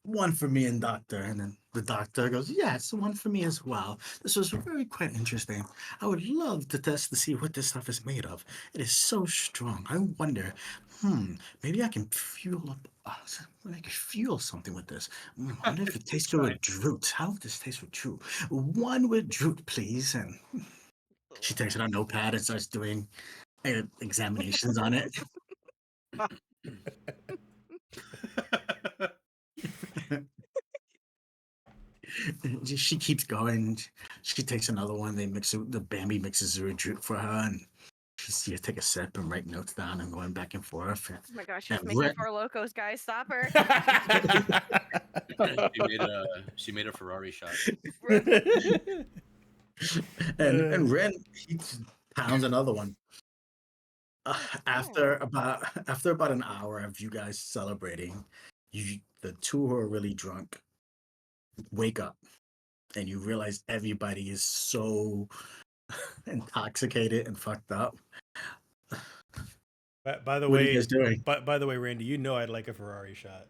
one for me and Doctor. And then the Doctor goes, yes, one for me as well. This was very quite interesting. I would love to test to see what this stuff is made of. It is so strong. I wonder, maybe I can fuel up. I can fuel something with this. I wonder if it tastes good with Droot. How would this taste with Droot? One with Droot, please. And she takes it on notepad and starts doing examinations on it. She keeps going. She takes another one. They mix it. The Bambi mixes it with Droot for her, and she sees her take a sip and write notes down and going back and forth. Oh my gosh, she's And making four locos, guys. Stop her. She made a Ferrari shot. and Ren, he pounds another one. After about an hour of you guys celebrating, the two who are really drunk wake up, and you realize everybody is so intoxicated and fucked up. By the What are way, you guys doing? by the way, Randy, you know I'd like a Ferrari shot.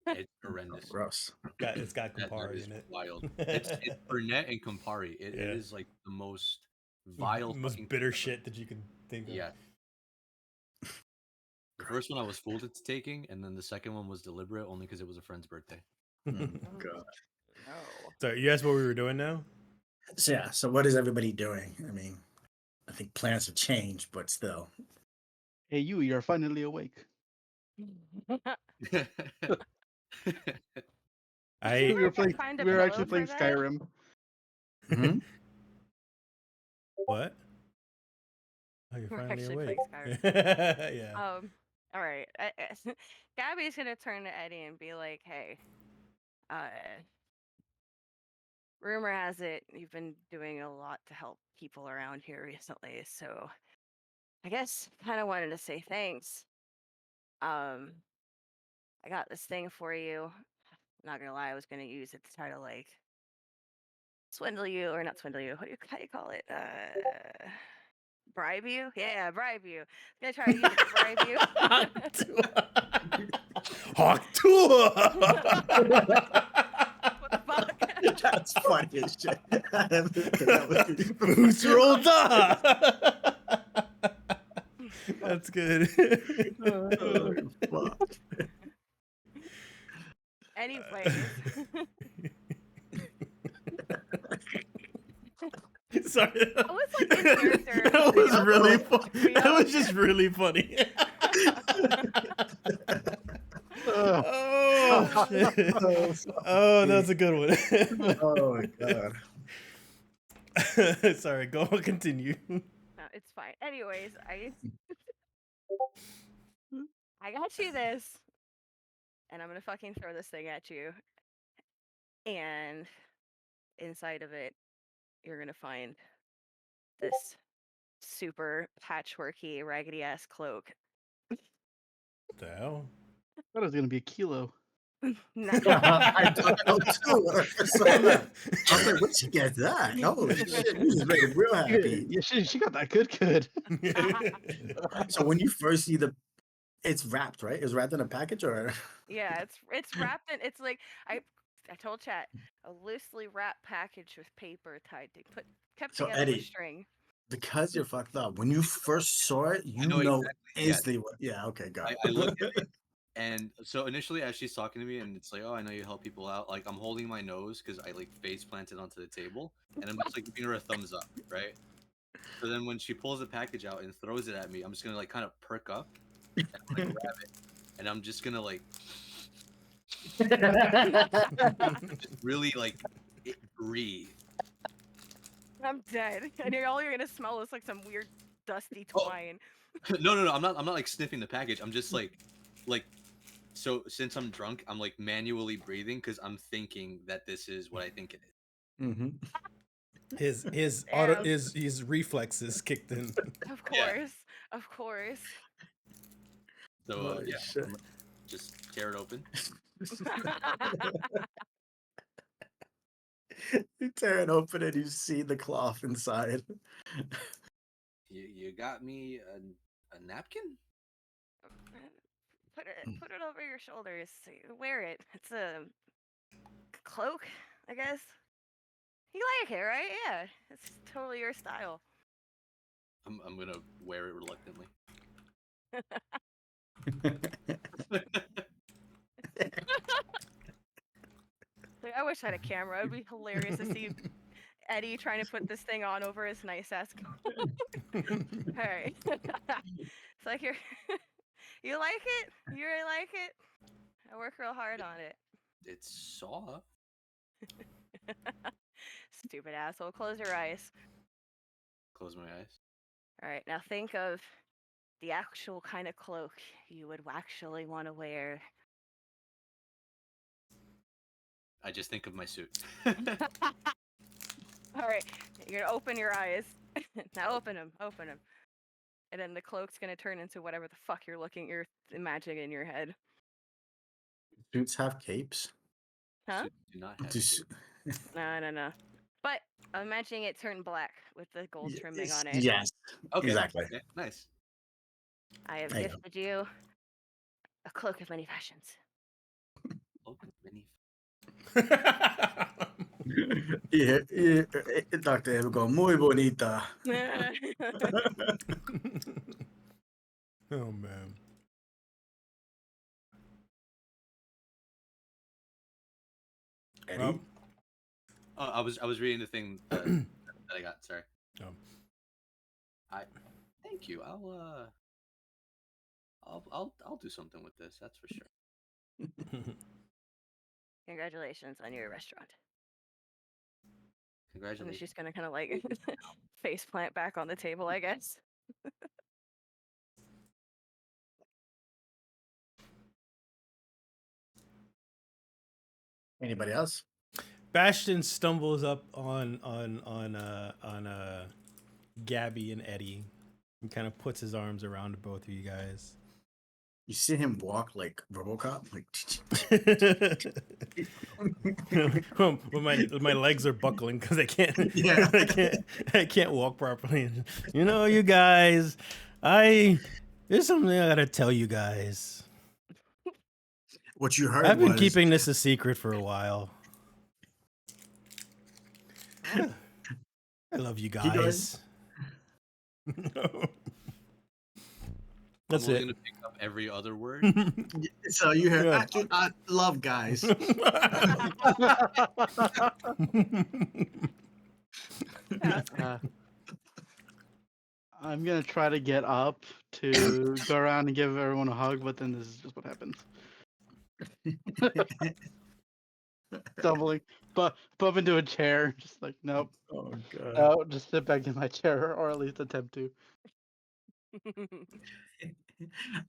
It's horrendous. Gross. It's got That Campari is in it. wild. It's Burnett and Campari. It is like the most vile, most fucking bitter thing shit that you can think of. Yeah. The first one I was fooled into taking, and then the second one was deliberate only because it was a friend's birthday. God. No. So you asked what we were doing now? So yeah, so what is everybody doing? I mean, I think plans have changed, but still. Hey, you're finally awake. I We were playing. Find a We were pillow actually for playing that? Skyrim. Mhm. What? Oh, you're We're finally actually awake. playing Yeah. All right. Gabby's gonna turn to Eddie and be like, "Hey, rumor has it you've been doing a lot to help people around here recently, so I guess kind of wanted to say thanks. I got this thing for you. Not gonna lie, I was gonna use it to try to like swindle you, or not swindle you. How do you call it? Bribe you? Yeah, bribe you. I'm gonna try to use it to bribe you. Hawk tour. What the fuck? That's funny as shit. Boots rolled up. That's good. Oh, fuck. Anyways. Sorry. I was like in character. That was really funny. Me That up. was just really funny. Oh, shit. Oh, that's a good one. Oh my god. Sorry, go on, continue. No, it's fine. Anyways, I got you this, and I'm gonna fucking throw this thing at you. And inside of it, you're gonna find this super patchworky, raggedy ass cloak. What the hell? I thought it was gonna be a kilo. Not I thought so too. When I first saw that, I was like, "Where'd you get that? Holy shit! You just made it real happy." Yeah, she got that good. So when you first see it's wrapped, right? It's wrapped in a package, or Yeah, it's wrapped in. It's like I told chat, a loosely wrapped package with paper tied to kept so together with Eddie, string. because you're fucked up. When you first saw it, I you know know exactly. Yeah, instantly what. Yeah, okay, got I it. look at it, and so initially, as she's talking to me, and it's like, "Oh, I know you help people out." Like I'm holding my nose because I like face planted onto the table, and I'm just like giving her a thumbs up, right? So then when she pulls the package out and throws it at me, I'm just gonna like kind of perk up, and I'm gonna grab it, and I'm just gonna like really like breathe. I'm dead, and all you're gonna smell is like some weird dusty Oh. twine. No. I'm not like sniffing the package. I'm just like. So since I'm drunk, I'm like manually breathing because I'm thinking that this is what I think it is. Mm-hmm. Damn. His reflexes kicked in. Of Yeah. course, of course. So Holy yeah, shit. I'm gonna just tear it open. You tear it open and you see the cloth inside. You got me a napkin? Put it over your shoulders. So you wear it. It's a cloak, I guess. You like it, right? Yeah, it's totally your style. I'm gonna wear it reluctantly. Like, I wish I had a camera. It'd be hilarious to see Eddie trying to put this thing on over his nice ass. All right. It's like you like it? You really like it? I work real hard on it. It's soft. Stupid asshole. Close your eyes. Close my eyes. All right. Now think of the actual kind of cloak you would actually want to wear. I just think of my suit. All right. You're gonna open your eyes. Now open them. Open them. And then the cloak's gonna turn into whatever the fuck you're imagining in your head. Suits have capes. Huh? Suits do not have. Just- No. But I'm imagining it turned black with the gold trimming on it. Yes, Okay. exactly. Okay, nice. I have There you go. gifted you a cloak of many fashions. Oh, many. Dr. Evico, muy bonita. Oh man. Eddie? Well, Oh, I was reading the thing that I got. Sorry. Oh. Thank you. I'll do something with this. That's for sure. Congratulations on your restaurant. And Congratulations. she's gonna kind of like face plant back on the table, I guess. Anybody else? Bastion stumbles up on Gabby and Eddie and kind of puts his arms around both of you guys. You see him walk like RoboCop, like. Well, my legs are buckling because I can't. Yeah. I can't walk properly. You know, you guys, there's something I gotta tell you guys. What you heard I've been was keeping this a secret for a while. I love you Keep going. guys. That's I'm only it. gonna pick up every other word. So you heard Yeah. I love guys. I'm gonna try to get up to go around and give everyone a hug, but then this is just what happens. Stumbling, bump into a chair, just like nope, Oh god. no, just sit back in my chair, or at least attempt to.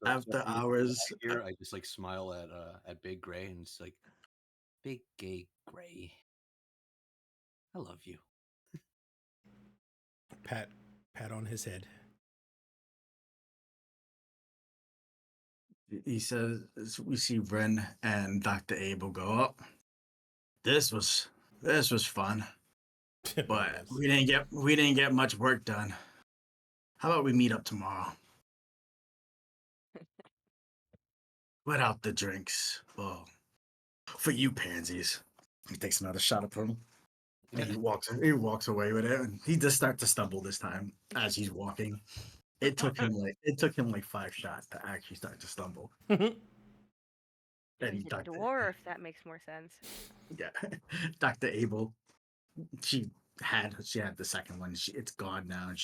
After when hours. here, I just like smile at Big Gray and it's like, big gay gray. I love you. Pat on his head. He says, we see Ren and Dr. Abel go up. This was fun, but Yes. we didn't get much work done. How about we meet up tomorrow? Without the drinks. Well, for you pansies. He takes another shot of him. And he walks away with it. And he just starts to stumble this time as he's walking. It took him like 5 shots to actually start to stumble. And He's a dwarf. That makes more sense. Yeah. Dr. Abel, she had the second one. It's gone now, and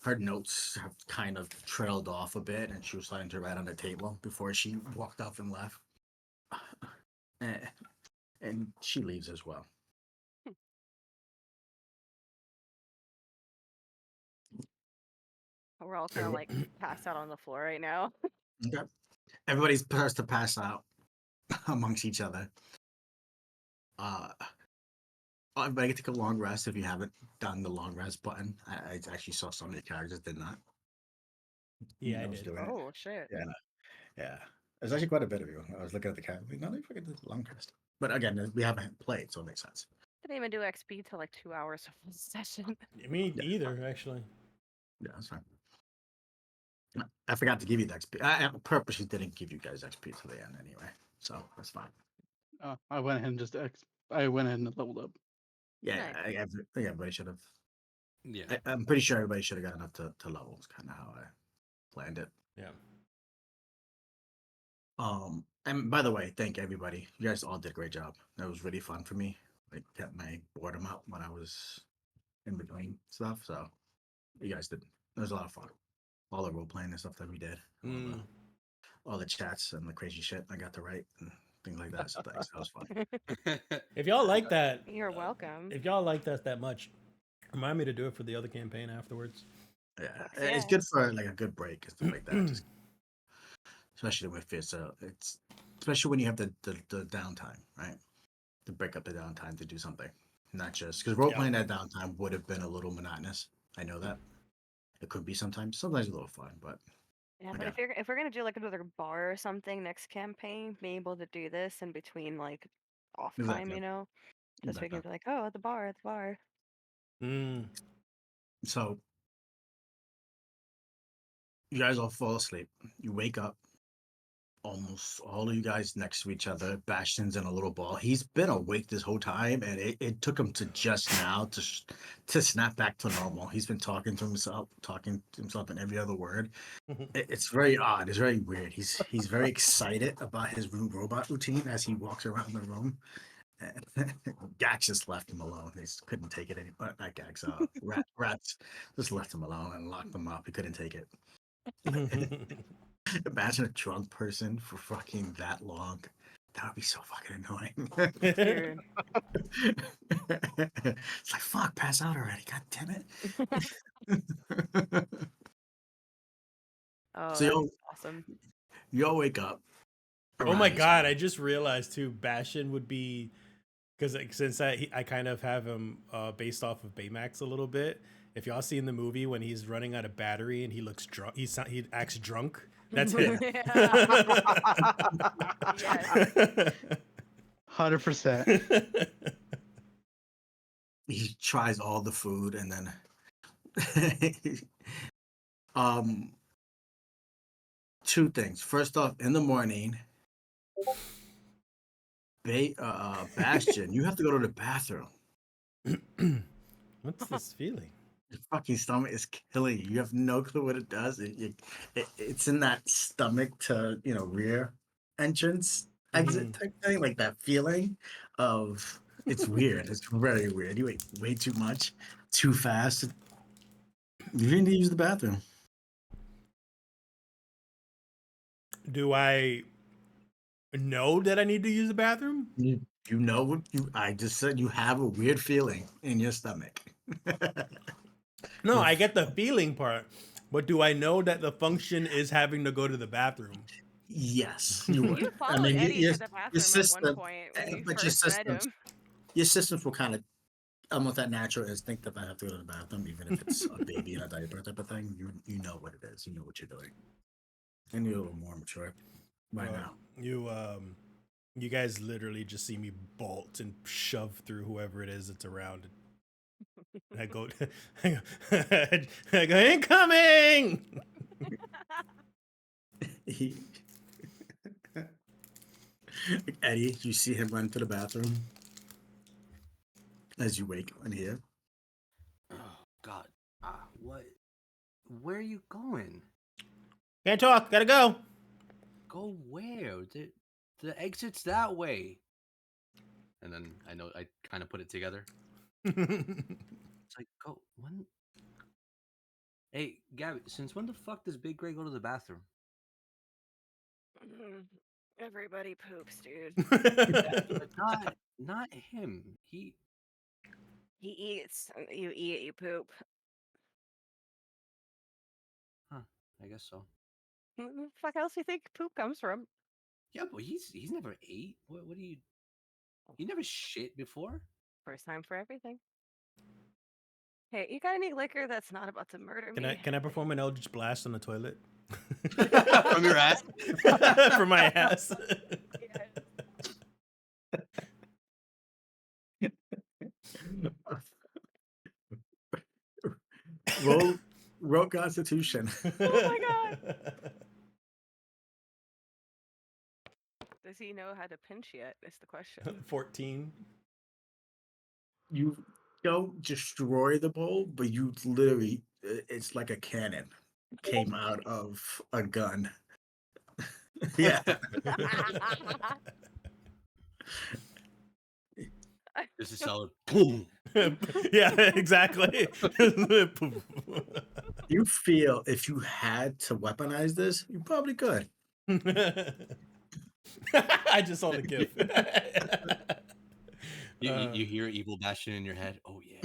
her notes have kind of trailed off a bit, and she was starting to write on the table before she walked off and left. And she leaves as well. We're all kind of like passed out on the floor right now. Okay. Everybody starts to pass out amongst each other. Everybody can take a long rest if you haven't done the long rest button. I actually saw some of the characters did not. Yeah, I was did. doing it. Oh shit. Yeah. There's actually quite a bit of you. I was looking at the cat. Like, no, they forget the long rest. But again, we haven't played, so it makes sense. Didn't even do XP till like 2 hours of the session. Me Yeah. either, actually. Yeah, that's fine. I forgot to give you the XP. I purposely didn't give you guys XP to the end anyway, so that's fine. I went ahead and I went ahead and leveled up. Yeah, Nice. I think everybody should have. Yeah. I'm pretty sure everybody should have gotten up to level. It's kind of how I planned it. Yeah. And by the way, thank everybody. You guys all did a great job. That was really fun for me. Like, kept my boredom out when I was in between stuff. So you guys did. It was a lot of fun. All the role playing and stuff that we did. All the chats and the crazy shit I got to write and things like that. So thanks. That was fun. If y'all like that, You're welcome. if y'all like that much, remind me to do it for the other campaign afterwards. Yeah, Fucks it's yeah. good for like a good break and stuff like that. Just, especially with it, so it's especially when you have the downtime, right? To break up the downtime to do something, not just because role playing that downtime would have been a little monotonous. I know that it could be sometimes a little fun, but Yeah, but okay. if we're gonna do like another bar or something next campaign, being able to do this in between like off time, Exactly. just so we Exactly. can be like, oh, at the bar, at the bar. So you guys all fall asleep. You wake up. Almost all of you guys next to each other. Bastion's in a little ball. He's been awake this whole time, and it took him to just now to snap back to normal. He's been talking to himself in every other word. It's very odd. It's very weird. He's very excited about his new robot routine as he walks around the room. Gax just left him alone. He just couldn't take it anymore. Not Gax. Rats just left him alone and locked him up. He couldn't take it. Imagine a drunk person for fucking that long. That would be so fucking annoying. Dude. It's like, fuck, pass out already. God damn it. Oh, So that's awesome. you all wake up. Oh my arise. god! I just realized too. Bastion would be because since I kind of have him based off of Baymax a little bit. If y'all seen the movie when he's running out of battery and he looks drunk, he acts drunk. That's him. Yes. 100%. He tries all the food and then two things. First off, in the morning, Bastion, you have to go to the bathroom. What's this feeling? Your fucking stomach is killing you. You have no clue what it does. It's in that stomach to rear entrance exit type thing, like that feeling of it's weird. It's very weird. You ate way too much, too fast. You need to use the bathroom. Do I know that I need to use the bathroom? You know what I just said. You have a weird feeling in your stomach. No, I get the feeling part, but do I know that the function is having to go to the bathroom? Yes, you would. You I followed mean, Eddie to the your bathroom at one system, point when you but first met him. your systems will kind of almost that natural instinct that I have to go to the bathroom, even if it's a baby in a diaper type of thing. You know what it is. You know what you're doing, and you're a little more mature right Well, now. you guys literally just see me bolt and shove through whoever it is that's around. And I go, I go incoming. He, Eddie, you see him run to the bathroom as you wake in here. Oh God. What? Where are you going? Can't talk. Gotta go. Go where? The exit's that way. And then I know I kind of put it together. It's like, go when? Hey, Gabby, since when the fuck does Big Gray go to the bathroom? Everybody poops, dude. But not him. He He eats. You eat. You poop. Huh, I guess so. Where the fuck else do you think poop comes from? Yeah, but he's never ate. What do you? You never shit before? First time for everything. Hey, you got any liquor that's not about to murder me? Can I perform an Eldritch Blast on the toilet? From your ass? For my ass. Roll Constitution. Oh my god! Does he know how to pinch yet? Is the question. 14. You don't destroy the bowl, but you literally, it's like a cannon came out of a gun. Yeah. Just a solid boom. Yeah, exactly. You feel if you had to weaponize this, you probably could. I just saw the gif. You hear Evil Bastion in your head. Oh yeah.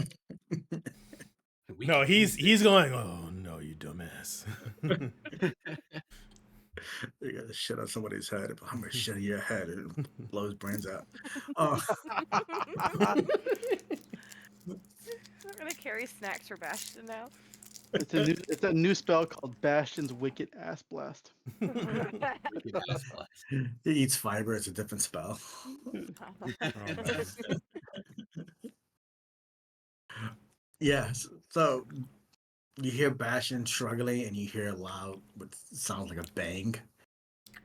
No, he's going. Oh no, you dumbass. You got to shit on somebody's head. I'm gonna shit in your head and blow his brains out. Oh, I'm gonna carry snacks for Bastion now. It's a new spell called Bastion's Wicked Ass Blast. he eats fiber. It's a different spell. Yes. So you hear Bastion struggling, and you hear a loud, what sounds like a bang,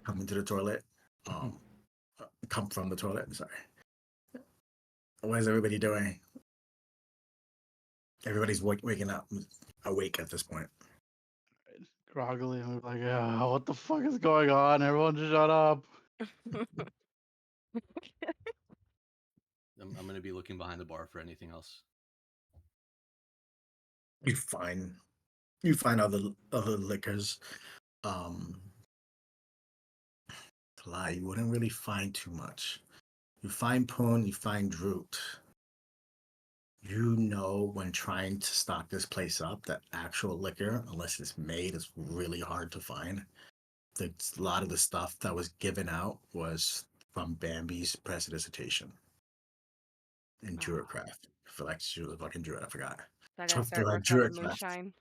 coming to the toilet. Come from the toilet. Sorry. What is everybody doing? Everybody's waking up, awake at this point. Groggily, I'm like, oh, what the fuck is going on? Everyone shut up. I'm gonna be looking behind the bar for anything else. You find other liquors. To lie, you wouldn't really find too much. You find Poon, you find Droot. You know when trying to stock this place up that actual liquor, unless it's made, is really hard to find. A lot of the stuff that was given out was from Bambi's press dissertation in Druidcraft. I feel like she was a fucking druid. I forgot. I gotta start working on the moonshine.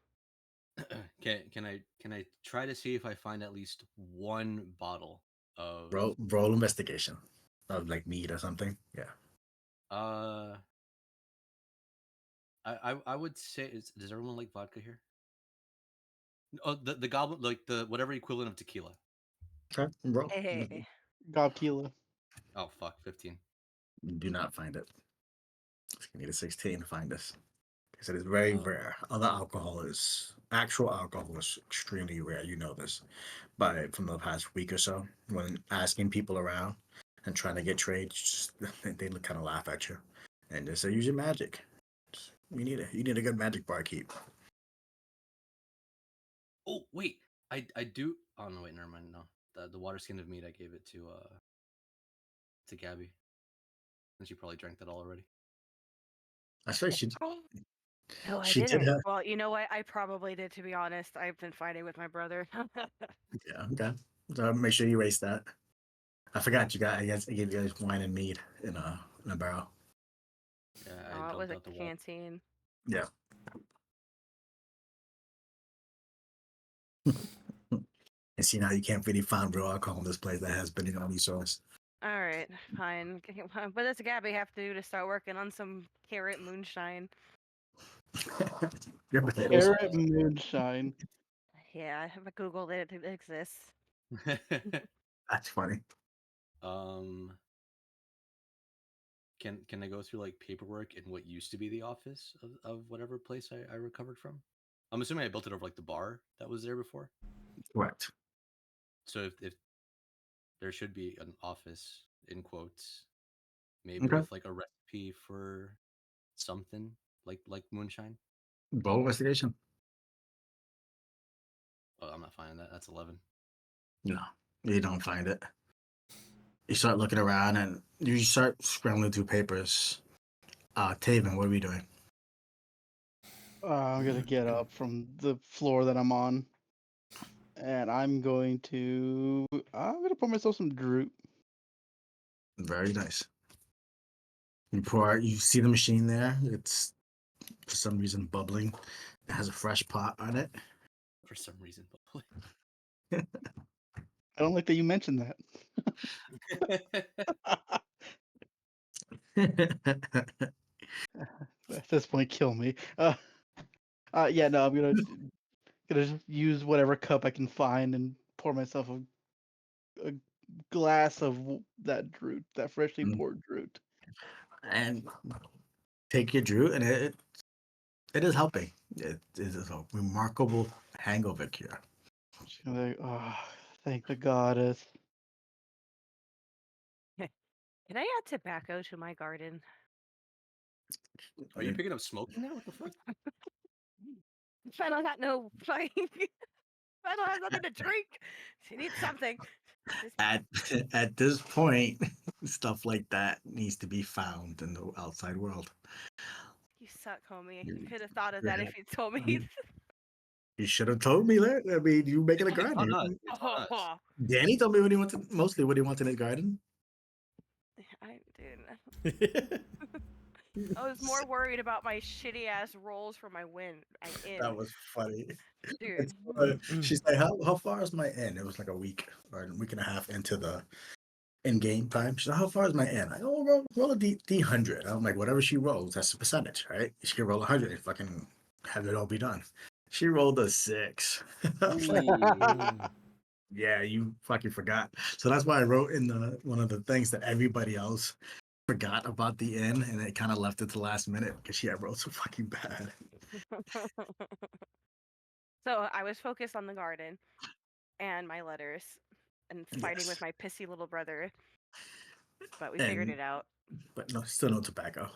Can I try to see if I find at least one bottle of roll investigation of like mead or something? Yeah. I would say does everyone like vodka here? Oh, the goblin, like the whatever equivalent of tequila. Okay, roll. Hey. Gobkila. Oh fuck, 15. Do not find it. You need a 16 to find this. Because it is very rare. Actual alcohol is extremely rare. You know this. But from the past week or so, when asking people around and trying to get trades, they kind of laugh at you. And they say, use your magic. You need a good magic barkeep. Oh wait, I do. Oh no, wait, never mind. No, the water skin of meat, I gave it to Gabby, and she probably drank that all already. That's right. No, I She did didn't. have. Well, you know what? I probably did, to be honest. I've been fighting with my brother. Yeah. Okay. So make sure you erase that. I forgot you got. I guess I gave you guys wine and mead in a barrel. Yeah, I Oh, it was dumped a out the water. canteen. Yeah. And see now you can't really find real alcohol in this place that has been in any source. All right, fine. What does Gabby have to do to start working on some carrot moonshine? Your potatoes. Carrot moonshine. Yeah, I googled it. It exists. That's funny. Can I go through like paperwork in what used to be the office of whatever place I recovered from? I'm assuming I built it over like the bar that was there before. Correct. So if there should be an office in quotes, maybe Okay. with like a recipe for something like moonshine. Roll investigation. Oh, I'm not finding that. That's 11. No, you don't find it. You start looking around and you start scrambling through papers. Taven, what are we doing? I'm gonna get up from the floor that I'm on, and I'm gonna pour myself some droop. Very nice. You pour. You see the machine there. It's for some reason bubbling. It has a fresh pot on it. For some reason. I don't like that you mentioned that. At this point, kill me. Yeah, no, I'm gonna just use whatever cup I can find and pour myself a glass of that droot, that freshly poured droot. And take your drew, and it is helping. It is a remarkable hangover cure. She's gonna be like, oh, thank the goddess. Can I add tobacco to my garden? Are you picking up smoking now? What the fuck? Fennel got no fucking. Fennel has nothing to drink. She needs something. Just at at this point, stuff like that needs to be found in the outside world. you suck, homie. You You, could have thought of you that if you told me. you should have told me that. I mean, you making a It's on garden. us. It's on us. Danny told me what he wanted. Mostly what he wanted in his garden. Dude, I was more worried about my shitty ass rolls for my win. That was funny. Dude. She's like, how far is my end? It was like a week or a week and a half into the in game time. She's like, how far is my end? I go, roll a D100. I'm like, whatever she rolls, that's the percentage, right? She can roll 100 and fucking have it all be done. She rolled a 6. I was like, yeah, you fucking forgot. So that's why I wrote in the one of the things that everybody else forgot about the end, and it kind of left it to the last minute because she had rolled so fucking bad. So I was focused on the garden and my letters and fighting with Yes, my pissy little brother, but we figured and it out. but no, still no tobacco.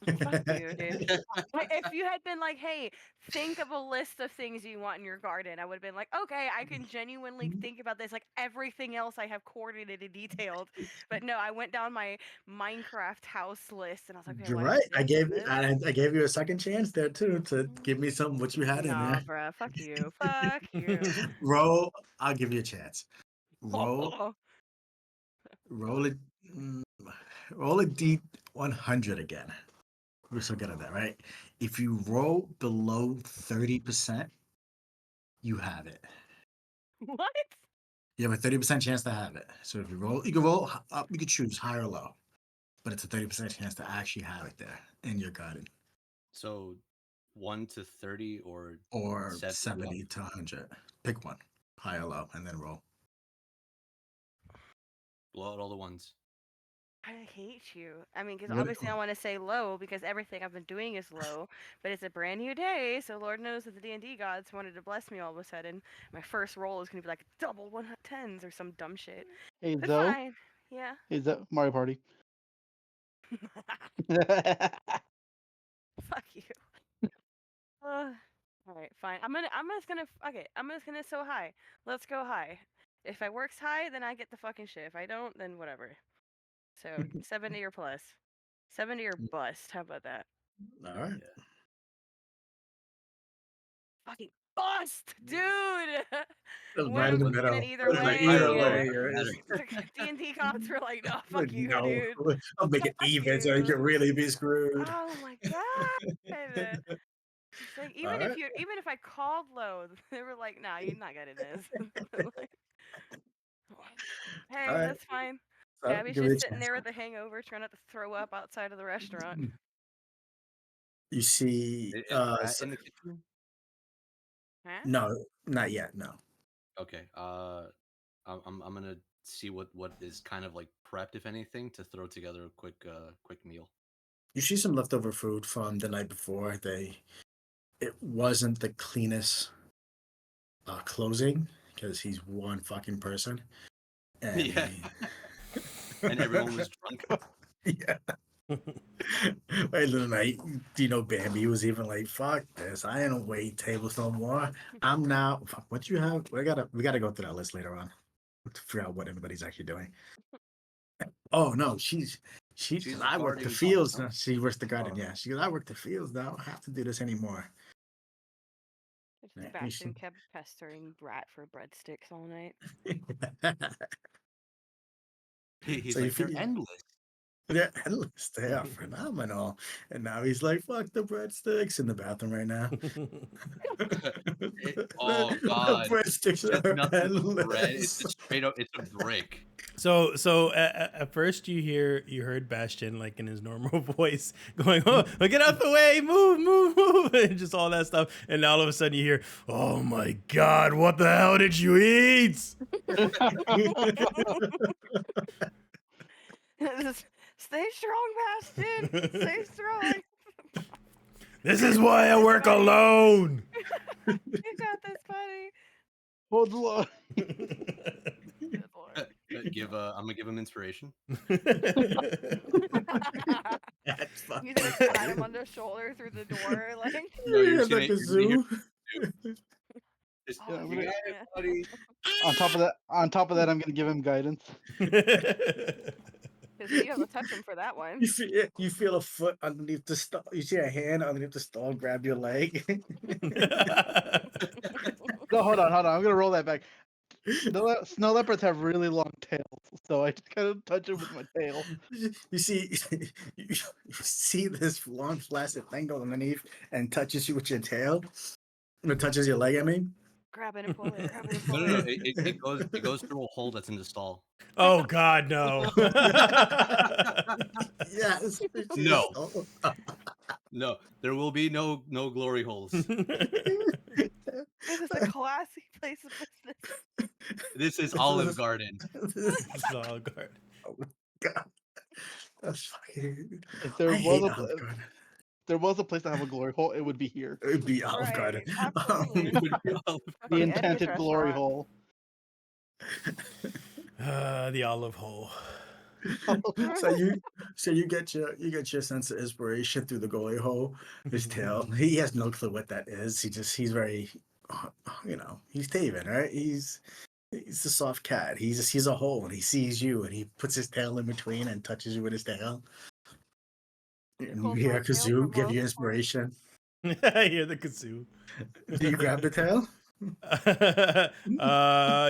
Fuck you, dude. If you had been like, hey, think of a list of things you want in your garden, I would have been like, okay, I can genuinely think about this. Like everything else I have coordinated and detailed. But no, I went down my Minecraft house list and I was like, okay, You're what is right. this and this? I gave you a second chance there too to give me some what you had in Nah, there. bruh. Fuck you. Fuck you. Roll. I'll give you a chance. Roll. Oh, Roll it. Roll a D100 again. We're so good at that, right? If you roll below 30%, you have it. what? You have a 30% chance to have it. So if you roll, you can roll up, you can choose high or low, but it's a 30% chance to actually have it there in your garden, So 1 to 30 or or 70 to 70 100. to 100. Pick one, high or low, and then roll. Blow out all the ones. I hate you. I mean, because What? obviously I want to say low because everything I've been doing is low, but it's a brand new day, so Lord knows that the D&D gods wanted to bless me all of a sudden. My first roll is gonna be like double 110s or some dumb shit. Hey But Zoe, fine. Yeah. hey Zoe, Mario Party. Fuck you. All right, fine. I'm just gonna so high. Let's go high. If I works high, then I get the fucking shit. If I don't, then whatever. So 70 or plus. 70 or bust. How about that? All right. Yeah. Fucking bust, dude. Right in the Wouldn't middle. it either It was like Either either way, way. way. D&D gods were like, no, Like, fuck you, no, dude. I'll make it Fuck even so you you. can really be screwed. Oh my god. It's like All right. even if I called low, they were like, nah, you're not getting this. Like, All hey, right. that's fine. So Gabby's give me a just sitting chance. there with a hangover trying not to throw up outside of the restaurant. You see, Is Brett in the kitchen? Huh? no, not yet. No. Okay. I'm gonna see what is kind of like prepped, if anything, to throw together a quick meal. You see some leftover food from the night before. It wasn't the cleanest closing because he's one fucking person, and Yeah. And everyone was drunk. yeah. Right in the night, Bambi was even like, "Fuck this! I don't wait tables no more. I'm now." Fuck, what you have? We gotta go through that list later on to figure out what everybody's actually doing. Oh no, she's She's I work the guarding fields no? now. She works the garden. Oh. Yeah, she goes. I work the fields now. I don't have to do this anymore. Right, you Sebastian kept pestering Brat for breadsticks all night. He's So you like, they're feel endless. they're endless. They are phenomenal. And now he's like, "Fuck the breadsticks" in the bathroom right now. Oh The God. breadsticks Just are nothing but bread. It's endless. just straight up. It's a brick. So at first you heard Bastion like in his normal voice going, "Oh, get out the way, move," and just all that stuff. And all of a sudden you hear, "Oh my God, what the hell did you eat?" Stay strong, Bastion. Stay strong. This is why I work Buddy. alone. You got this, buddy. Hold on. Good Lord. I'm gonna give him inspiration. That's You fucking gonna pat him on the shoulder through the door, like, No, you're You're just like gonna a hear zoo. just, Yeah, I'm you gonna- got it, buddy. on top of that, I'm gonna give him guidance. because you have to touch him for that one. You feel a foot underneath the stall. You see a hand underneath the stall grab your leg. No, hold on. I'm gonna roll that back. Snow leopards have really long tails, so I just kind of touch it with my tail. You see, you see this long flaccid thing go underneath and touches you with your tail. It touches your leg. I mean, Grab it and pull it. Grab it and No, pull no, no. it. It goes through a hole that's in the stall. Oh God, no. yes. No. No, there will be no glory holes. This is a classy place of business. This is Olive Garden. This It's all guard. oh my God. That's fucking. If there I was hate a Olive Garden. there was a place to have a glory hole, it would be here. It would be Olive Garden. Right, absolutely. It would be Olive The Fucking Eddie's enchanted glory restaurant. hole. The olive hole. so you get your sense of inspiration through the goalie hole. His tail. He has no clue what that is. He's very, he's Taven, right? He's a soft cat. He's a hole, and he sees you, and he puts his tail in between and touches you with his tail. And you Hold hear my tail for Kazoo give most you part. inspiration. I hear the kazoo. Do you grab the tail?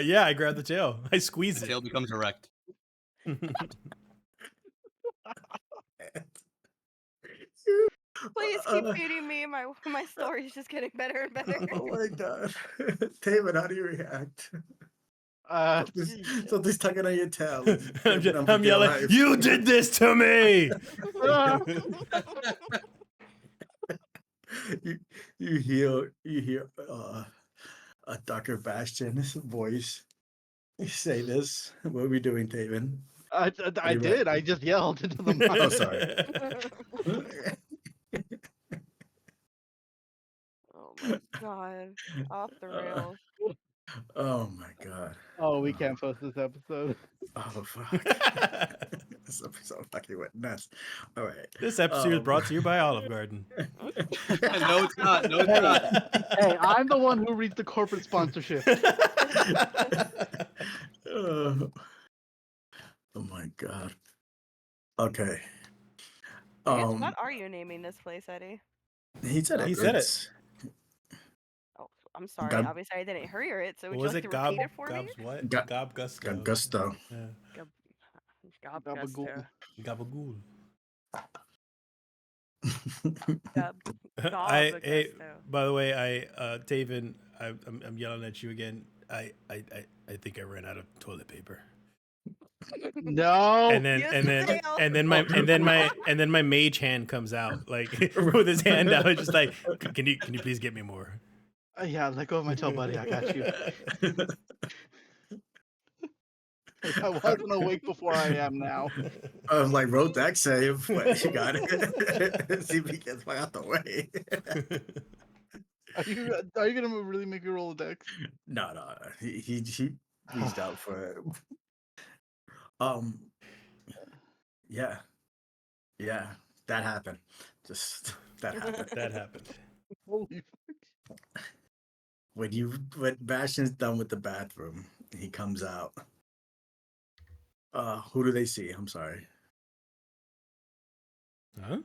Yeah, I grab the tail. I squeeze The it. tail becomes erect. Please keep feeding me. My story is just getting better and better. Oh my God, Taven, how do you react? Something's tugging on your tail. I'm yelling, "You did this to me!" you hear a Dr. Bastion's voice. You say this. What are we doing, Taven? I did. I just yelled into the mic. Oh, sorry. Oh my god. Off the rails. Oh my God. Oh, we can't post this episode. Oh fuck. This episode fucking went nuts. All right. This episode is brought to you by Olive Garden. No, it's not. No, it's not. Hey, I'm the one who reads the corporate sponsorship. Oh my God. Okay. I guess, what are you naming this place, Eddie? He said it. He said it. It's- Oh, I'm sorry. Gab, Obviously, I didn't hear it. So What would you was like it? to repeat it for me? Gob's what? Ga- Gob gusto. Gusto. Yeah. Gab, Gob Gabagool. gusto. Gabagool. Gob, Gob Hey, gusto. by the way, Taven, I'm yelling at you again. I think I ran out of toilet paper. No. And then Use and the then tail. and then my and then my mage hand comes out like with his hand out, just like, can you please get me more? Yeah, let go of my tail, buddy. I got you. I wasn't awake before I am now. I was like, roll deck save, but you got it. See if he gets out the way. Are you gonna really make me roll a dex? No. He reached out for it. Yeah. That happened. Just that happened. That happened. Holy When Bastion's done with the bathroom, he comes out. Who do they see? I'm sorry. Huh?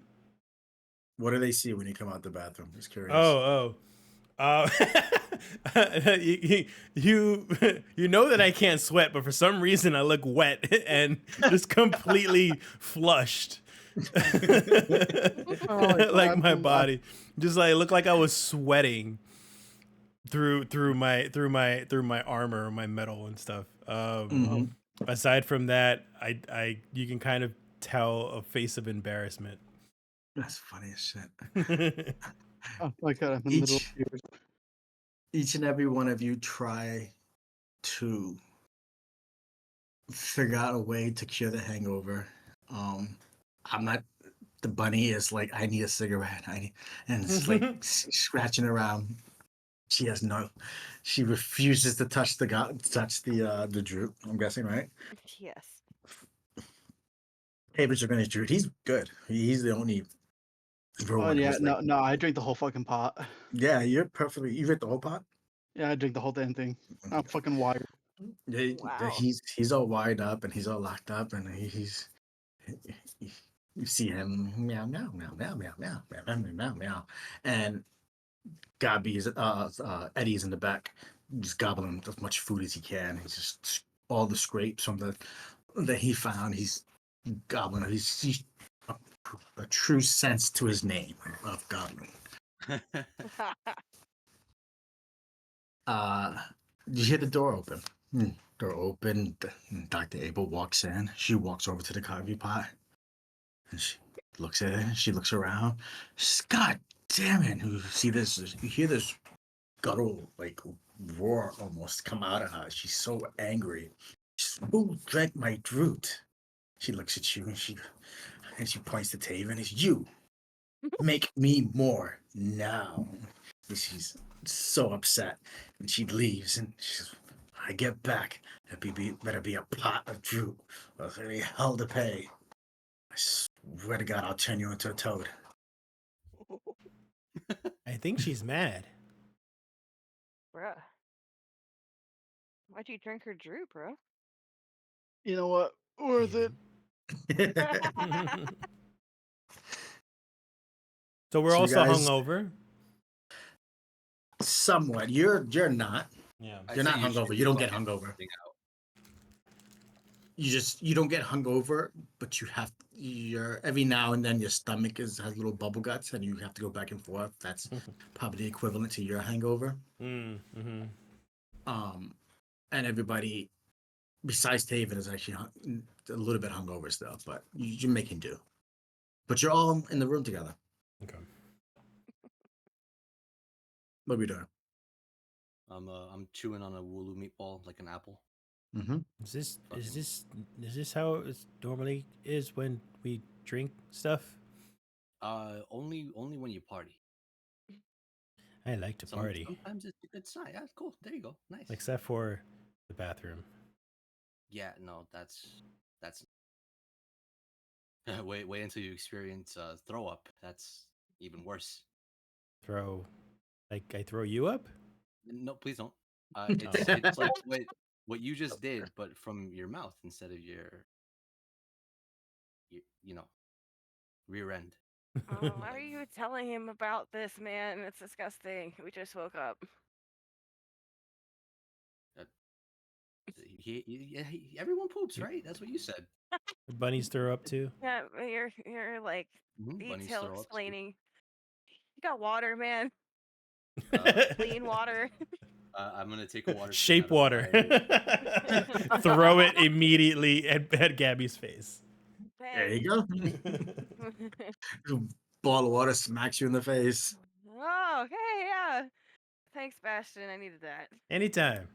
What do they see when you come out the bathroom? Just curious. Oh. You know that I can't sweat, but for some reason I look wet and just completely flushed. Like my body, just like looked like I was sweating through my armor, my metal and stuff. Mhm. Aside from that, I you can kind of tell a face of embarrassment. That's funny as shit. Oh my god, I'm in the middle of Each tears. each and every one of you try to figure out a way to cure the hangover. I'm not. The bunny is like, I need a cigarette. And it's like scratching around. She has no. She refuses to touch the droop. I'm guessing, right? Yes. Haven's are gonna Druid. He's good. He's the only Oh one yeah, who's like, no, I drink the whole fucking pot. yeah, you're perfectly. You hit the whole pot. Yeah, I drink the whole damn thing. I'm fucking wired. Yeah, Wow. he's all wired up and he's all locked up and he's you see him meow meow meow meow meow meow meow meow meow meow, and Gabby's Eddie's in the back, just gobbling as much food as he can. He's just all the scrapes from the that he found. He's gobbling. He's a true sense to his name of gobbling. You hear the door open. Door open. Dr. Abel walks in. She walks over to the coffee pot. And she looks at it. She looks around. God damn it! You see this? You hear this guttural like roar almost come out of her. She's so angry. Who drank my droot? She looks at you and she points to Taven. It's you. Make me more now. She's so upset, and she leaves. And I get back. Better be a pot of droop. Or there'll be hell to pay. I swear to God, I'll turn you into a toad. I think she's mad. Bruh. Why'd you drink her drew, bro? You know what? Worth it. So we're So you also guys- hungover. Somewhat. You're not. Yeah. You're not hungover. You don't get hungover. You don't get hungover, but you're every now and then your stomach has little bubble guts and you have to go back and forth. That's probably the equivalent to your hangover. Mm-hmm. And everybody besides Taven is actually a little bit hungover still, but you're making do. But you're all in the room together. Okay. What are we doing? I'm chewing on a Wooloo meatball like an apple. Mm-hmm. Is this how it normally is when we drink stuff? Only when you party. I like to party, Sometimes it's a good sign. Yeah, cool. There you go. Nice. except for the bathroom. Yeah, no, that's wait until you experience throw up. That's even worse. I throw you up? No, please don't. It's like what you just did, but from your mouth instead of your you know rear end. Oh, why are you telling him about this, man? It's disgusting. We just woke up. Everyone poops, right? That's what you said. The bunnies throw up too. Yeah, you're like Bunnies detail throw up too. explaining. You got water, man. Uh, Clean water. I'm gonna take a water skin Shape out of water. my. Throw it immediately at Gabby's face. There Thanks. you go. Ball of water smacks you in the face. Oh, okay, yeah. Thanks, Bastion. I needed that. Anytime.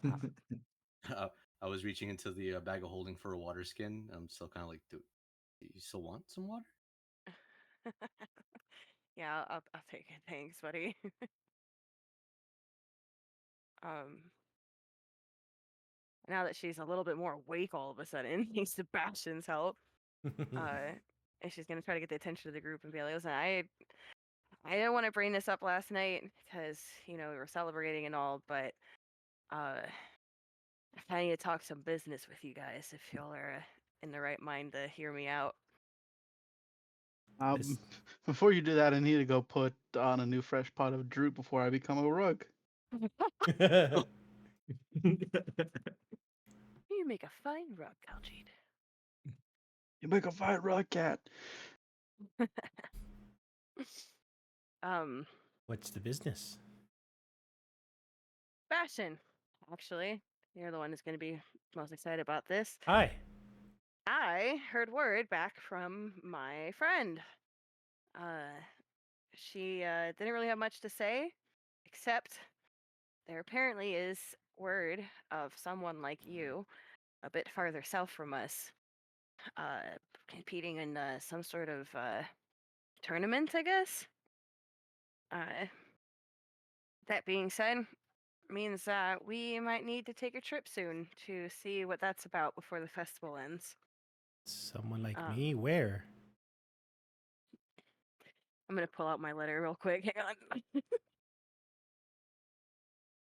Oh. I was reaching into the bag of holding for a water skin. I'm still kind of like, dude, you still want some water? Yeah, I'll take it. Thanks, buddy. um, now that she's a little bit more awake all of a sudden, thanks to Bastion's help, and she's gonna try to get the attention of the group and be like, "Listen, I didn't want to bring this up last night because we were celebrating and all, but I need to talk some business with you guys if y'all are in the right mind to hear me out." Um, before you do that, I need to go put on a new fresh pot of droop before I become a rug. You make a fine rug, Aljeed. You make a fine rug, cat. um, What's the business? Bastion, actually, you're the one who's going to be most excited about this. Hi. I heard word back from my friend. She didn't really have much to say, except there apparently is word of someone like you a bit farther south from us, uh, competing in some sort of tournament, I guess. That being said, means that we might need to take a trip soon to see what that's about before the festival ends. Someone like Um, me? Where? I'm gonna pull out my letter real quick. Hang on.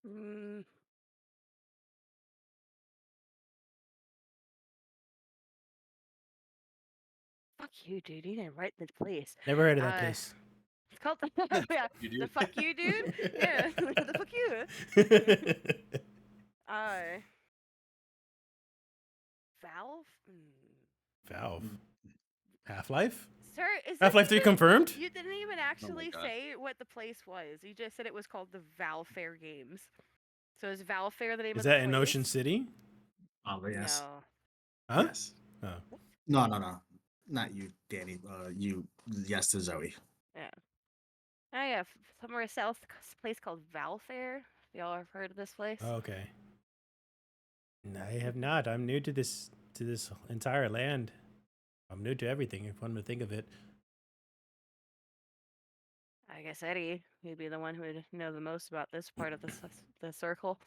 Mm, fuck you, dude. You didn't write the place. Never heard of that Uh, place. it's called the yeah, You the do. fuck you, dude. Yeah, the fuck you. Uh, Valve. Valve. Half-Life? Sir, is this Half-Life 3 even? confirmed? You didn't even Oh my actually god. say what the place was. You just said it was called the Valfair Games. So is Valfair the name Is of the that in Ocean place? City? Oh, yes. No. Huh? Yes. Oh. No, no, no. Not you, Danny. You. Yes to Zoe. Yeah. Oh yeah, somewhere south, a place called Valfair. Y'all have heard of this place? Okay. No, I have not. I'm new to this entire land. I'm new to everything, if one would think of it. I guess Eddie, he'd be the one who would know the most about this part of the circle.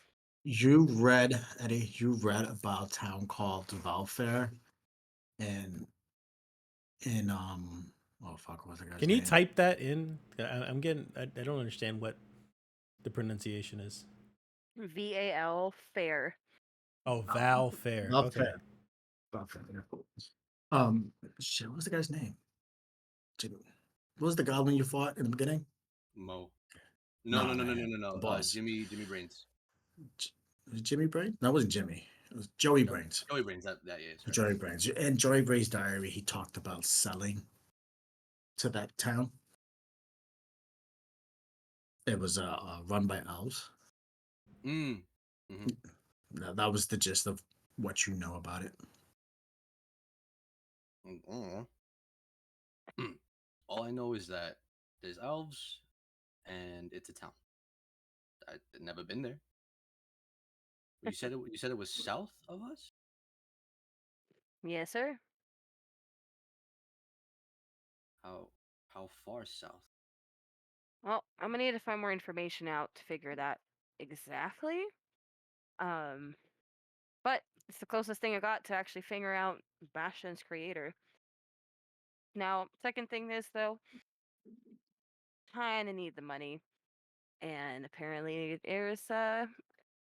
You read, Eddie. You read about a town called Valfair, and oh fuck, what's the guy's Can you name? type that in? I'm getting. I don't understand what the pronunciation is. VAL Fair. Oh, Val Fair. Okay. Valfair. Valfair. Yeah. Shit. What was the guy's name? What was the goblin you fought in the beginning? Mo. No, No, no, no, no, no, man. no, no. The boss. Jimmy Brains. Was it Jimmy Brains? No, it wasn't Jimmy. It was Joey No, Brains. Joey Brains. That is right. Joey Brains. In Joey Brains' diary, he talked about selling to that town. It was run by elves. Mm. Mm-hmm. That was the gist of what you know about it. All I know is that there's elves and it's a town. I've never been there. You said it. You said it was south of us. Yes, sir. How far south? Well, I'm gonna need to find more information out to figure that exactly. Um, but it's the closest thing I got to actually figure out Bastion's creator. Now, second thing is though, kind of need the money, and apparently there's kind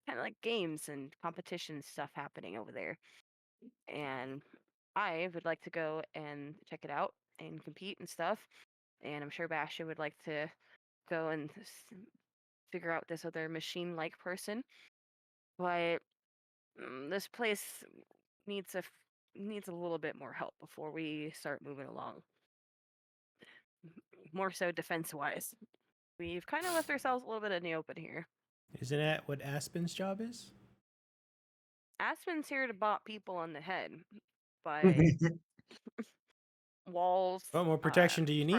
of like games and competition stuff happening over there, and I would like to go and check it out and compete and stuff. And I'm sure Bastion would like to go and figure out this other machine-like person. but this place needs needs a little bit more help before we start moving along. More so defense wise. We've kind of left ourselves a little bit in the open here. Isn't that what Aspen's job is? Aspen's here to bop people on the head, but walls, What more protection do you need?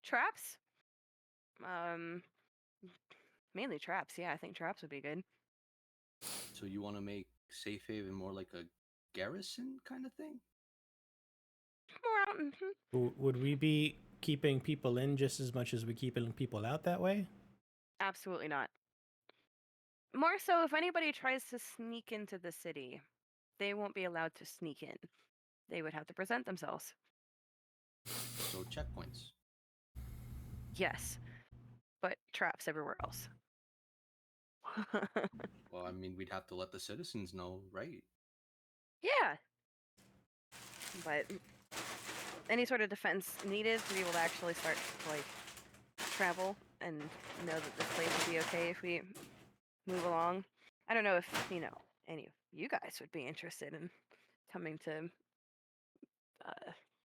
traps. Um, Mainly traps. Yeah, I think traps would be good. So you want to make Safe Haven more like a garrison kind of thing? More out. Would we be keeping people in just as much as we keeping people out that way? Absolutely not. More so, if anybody tries to sneak into the city, they won't be allowed to sneak in. They would have to present themselves. So checkpoints. Yes, but traps everywhere else. Well, I mean, we'd have to let the citizens know, right? Yeah, but any sort of defense needed to be able to actually start to like travel and know that this place would be okay if we move along. I don't know if any of you guys would be interested in coming to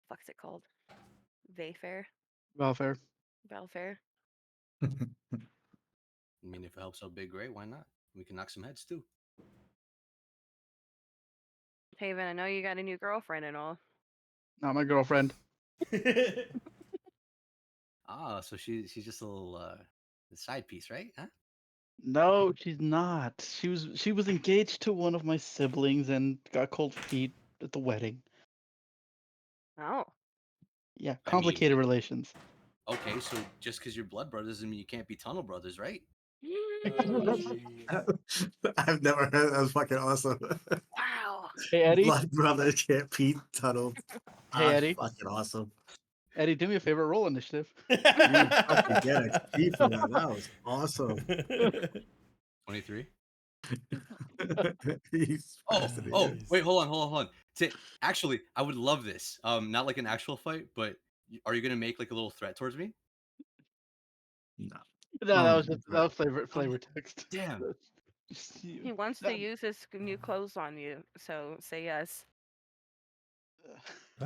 fuck's it called? Vayfair? Welfare. Valfair? I mean, if it helps out Big Gray, why not? We can knock some heads too. Haven, I know you got a new girlfriend and all. Not my girlfriend. Ah, so she's just a little side piece, right? Huh? No, she's not. She was engaged to one of my siblings and got cold feet at the wedding. Oh. Yeah, I mean, complicated relations. okay, so just because you're blood brothers doesn't mean you can't be tunnel brothers, right? Oh, jeez. I've never heard that. Was fucking awesome. Wow. Hey Eddie. Blood brother can't be tunnel. Hey Eddie. Fucking awesome. Eddie, do me a favor. Roll initiative. You fucking get a key for that. That was awesome. 23. He's Oh, fascinating. Jeez. wait, hold on. Actually, I would love this. Not like an actual fight, but are you gonna make like a little threat towards me? No. No, that was flavor text. Damn. He wants to use his new clothes on you, so say yes.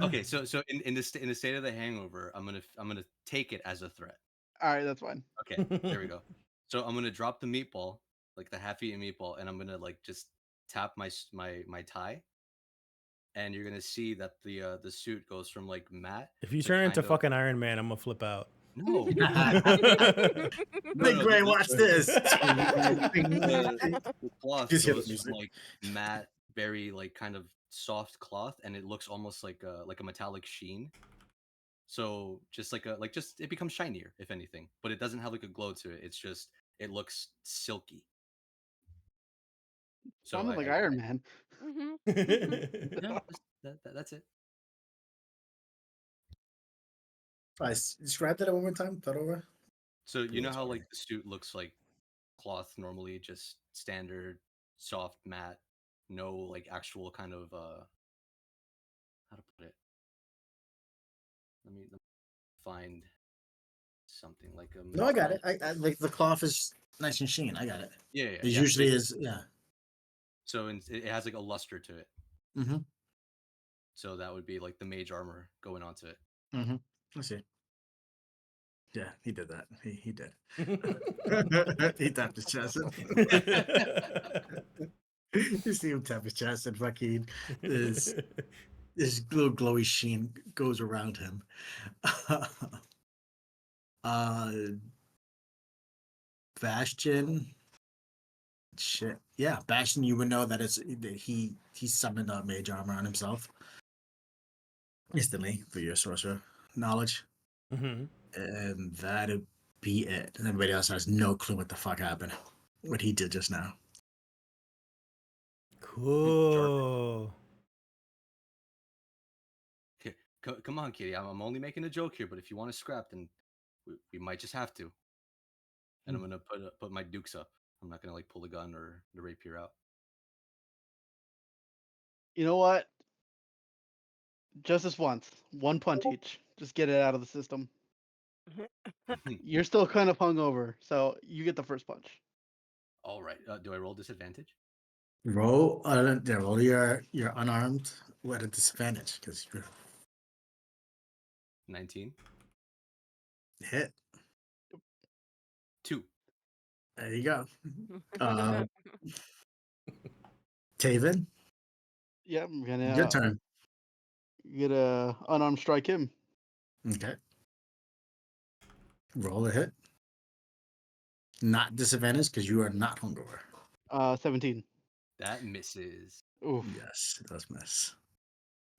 Okay, so in the state of the hangover, I'm gonna take it as a threat. All right, that's fine. Okay, there we go. So I'm gonna drop the meatball, like the half-eaten meatball, and I'm gonna like just tap my tie, and you're gonna see that the suit goes from like matte If you to turn into kind of fucking Iron Man, I'm gonna flip out. no, Big no. Gray, watch this. The cloth Just hear the goes from music. like matte, very like kind of soft cloth, and it looks almost like a metallic sheen. So just just it becomes shinier, if anything, but it doesn't have like a glow to it. It's just it looks silky. So Sounded like I Iron Man. Mhm. no, that's it. Describe that one more time. Thought over. So you know how Sorry. like the suit looks like cloth normally, just standard, soft, matte, no like actual kind of how to put it. Let me find something like a No, I got it. metal. I like the cloth is nice and sheen. I got it. Yeah, It usually is. Yeah. So it has like a luster to it. Mm-hmm. So that would be like the mage armor going onto it. Mm-hmm. I see. Yeah, he did that. He did. He tapped his chest. You see him tap his chest and fucking this little glowy sheen goes around him. uh Bastion. Shit. Yeah, Bastion, you would know that that he summoned a mage armor on himself instantly through your sorcerer knowledge. Mhm. And that'd be it. And everybody else has no clue what the fuck happened. What he did just now. Cool. Okay, come on, Kitty. I'm only making a joke here, but if you want to scrap, then we might just have to. And I'm gonna put my dukes up. I'm not gonna like pull a gun or the rapier out. You know what? Just this once. One punch each. Just get it out of the system. You're still kind of hungover, so you get the first punch. All right. Do I roll disadvantage? Roll your unarmed with a disadvantage because you're 19. hit. 2. There you go. Uh, Taven, Yeah, I'm your gonna turn. get a unarmed strike him. Okay. Roll a hit. Not disadvantage because you are not hungover. 17. That misses. Oof. Yes, it does miss.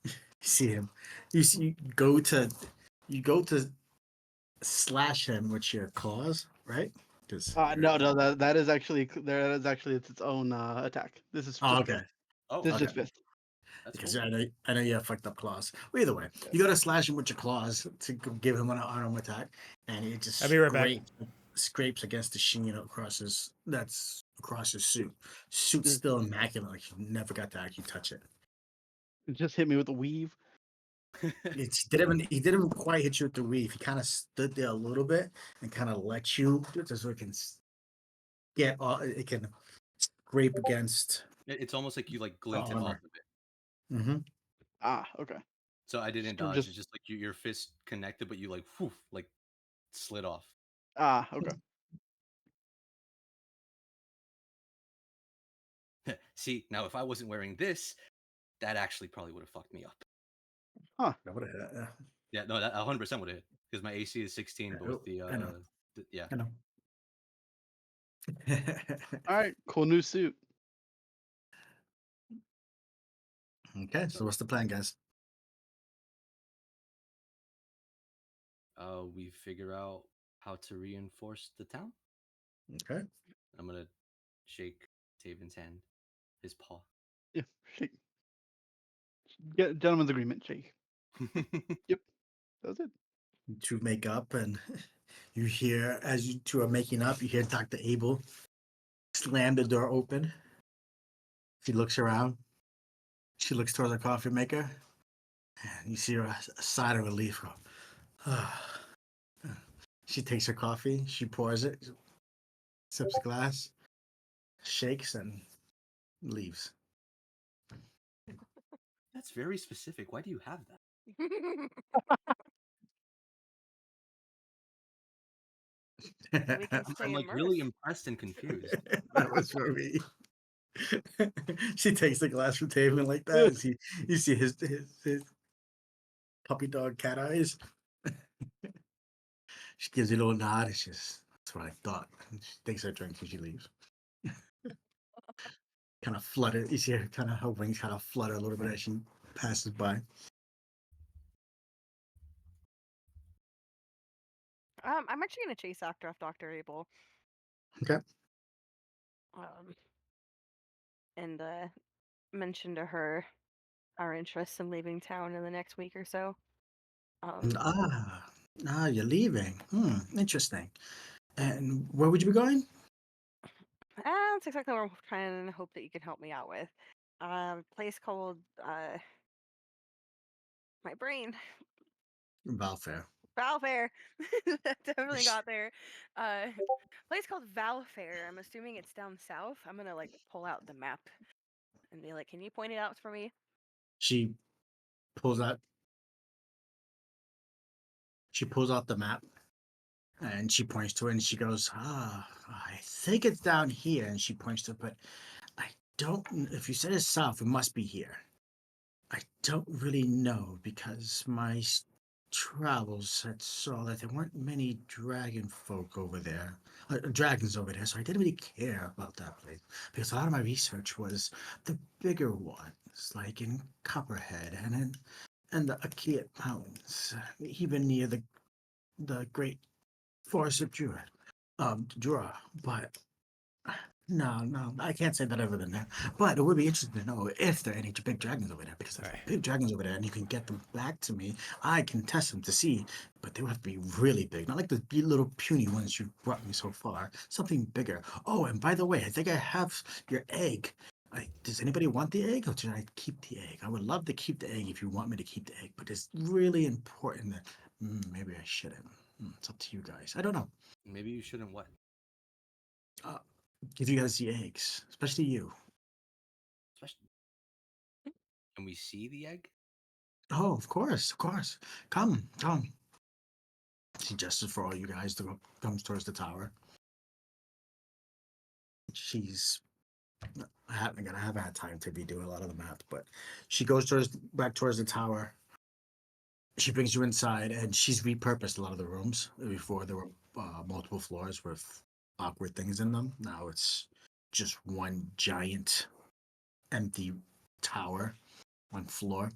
You see him. You go to slash him with your claws, right? Because No, that is actually its own attack. This is oh, just okay, fist. Oh, This is okay. just fist. that's Because cool. I know you have fucked up claws. Well, either way, Yeah. you go to slash him with your claws to give him an arm attack, and it just I'll be right back. scrapes against the sheen across his suit. Suit's Just, still immaculate, like you never got to actually touch it. just hit me with a weave. He didn't even quite hit you with the weave. He kind of stood there a little bit and kind of let you just so it can get all it can scrape against It's almost like you like the glinted off armor. of it. Mm-hmm. Okay. So I didn't Screw- dodge. Just It's just like your fist connected, but you like whew, like slid off. okay. See, now if I wasn't wearing this, that actually probably would have fucked me up. That would have. Yeah, no, that 100% would have hit because my AC is 16, but with the I know. yeah. I know. All right. Cool new suit. Okay, so what's the plan, guys? We figure out how to reinforce the town. Okay. I'm gonna shake Taven's hand, his paw. Yeah. Shake. Gentleman's agreement. Shake. Yep. That was it. To make up, and you hear as you two are making up, you hear Dr. Abel slam the door open. She looks around. She looks towards the coffee maker, and you see her a sigh of relief. Go, "Ah." She takes her coffee. She pours it, sips a glass, shakes, and leaves. That's very specific. Why do you have that? We can I'm stay like really immersed. impressed and confused. That was for me. She takes the glass from table like that. And you see his puppy dog cat eyes. She gives you a little nod. It's just that's what I thought. And she takes her drink and she leaves. Kind of flutter. You see her kind of her wings kind of flutter a little bit as she passes by. I'm actually gonna chase after Dr. Abel. Okay. Um, and mention to her our interests in leaving town in the next week or so. Ah, you're leaving. Interesting. And where would you be going? That's exactly what I'm trying to hope that you can help me out with. A place called my brain. Valfair. Valfair. Definitely got there. Place called Valfair. I'm assuming it's down south. I'm gonna like pull out the map and be like, "Can you point it out for me?" She pulls out. She pulls out the map and she points to it and she goes, I think it's down here. And she points to it, but I don't. If you said it's south, it must be here. I don't really know because my travels had saw that there weren't many dragon folk over there, dragons over there. So I didn't really care about that place because a lot of my research was the bigger ones, like in Copperhead and the Achaean Mountains, even near the great forest of Jura. But no, I can't say that other than that. But it would be interesting to know if there are any big dragons over there, because if All there are right. big dragons over there and you can get them back to me, I can test them to see. But they would have to be really big, not like the little puny ones you brought me so far. Something bigger. Oh, and by the way, I think I have your egg. Does anybody want the egg, or should I keep the egg? I would love to keep the egg if you want me to keep the egg, but it's really important that maybe I shouldn't. It's up to you guys. I don't know. Maybe you shouldn't what? Uh, give you guys the eggs, especially you. Especially, can we see the egg? Oh, of course, of course. Come, come. She gestures for all you guys to go, comes towards the tower. She's I haven't had time to be doing a lot of the math, but she goes back towards the tower. She brings you inside, and she's repurposed a lot of the rooms. Before there were multiple floors with awkward things in them. Now it's just one giant empty tower, one floor.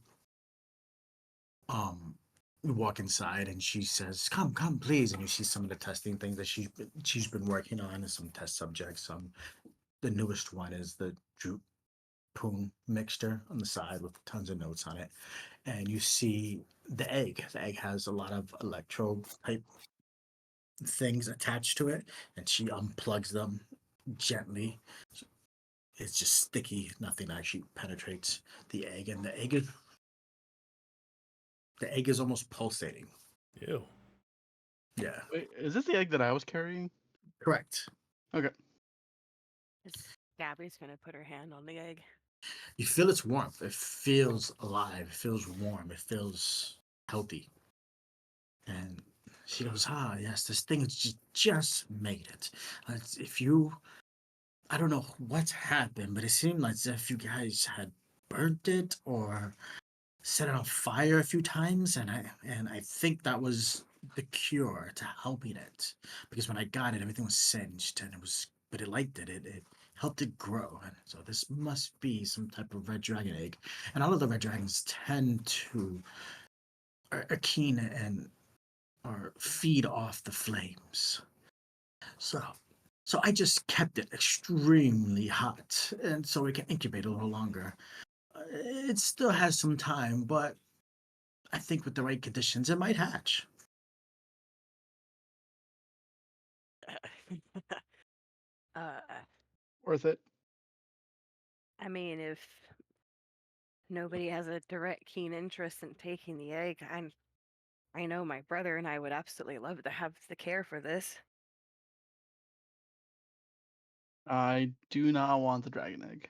You walk inside, and she says, "Come, come, please." And you see some of the testing things that she's been working on, and some test subjects. The newest one is the jute poon mixture on the side with tons of notes on it. And you see the egg. The egg has a lot of electrode type things attached to it, and she unplugs them gently. It's just sticky. Nothing actually penetrates the egg, and the egg is almost pulsating. Ew. Yeah, Wait, is this the egg that I was carrying? correct. Okay. Gabby's gonna put her hand on the egg. You feel its warmth. It feels alive. It feels warm. It feels healthy. And she goes, "Ah, yes, this thing just made it. If you, I don't know what's happened, but it seemed like as if you guys had burnt it or set it on fire a few times, and I think that was the cure to helping it. Because when I got it, everything was singed, and but it liked it. It helped it grow, and so this must be some type of red dragon egg. And all of the red dragons tend to are keen and or feed off the flames. So I just kept it extremely hot, and so it can incubate a little longer. It still has some time, but I think with the right conditions, it might hatch." uh, Worth it. I mean, if nobody has a direct keen interest in taking the egg, I know my brother and I would absolutely love to have the care for this. I do not want the dragon egg.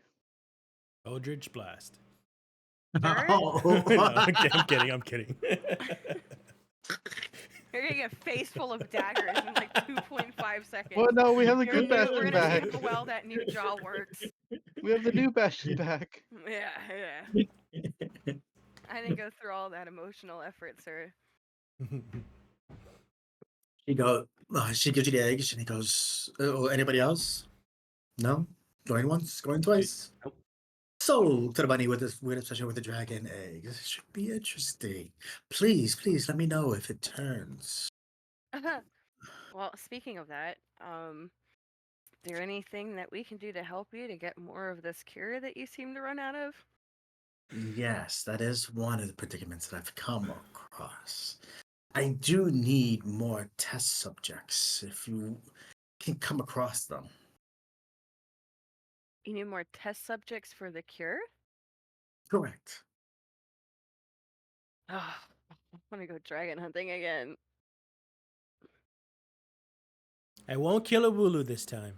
Eldritch blast. Sure. No, Oh, I'm kidding. I'm kidding. You're getting a face full of daggers in like 2.5 seconds. Well, no, we have the We're good gonna, we're bastion gonna see back. how well that new jaw works. We have the new bastion back. Yeah, yeah. I didn't go through all that emotional effort, sir. she gives you the eggs, and he goes, "Oh, anybody else? No, going once, going twice." Nope. So to the bunny with this weird obsession with the dragon egg. This should be interesting. Please, please let me know if it turns. Well, speaking of that, is there anything that we can do to help you to get more of this cure that you seem to run out of? Yes, that is one of the predicaments that I've come across. I do need more test subjects if you can come across them. You need more test subjects for the cure? Correct. Oh, I want to go dragon hunting again. I won't kill a Wooloo this time.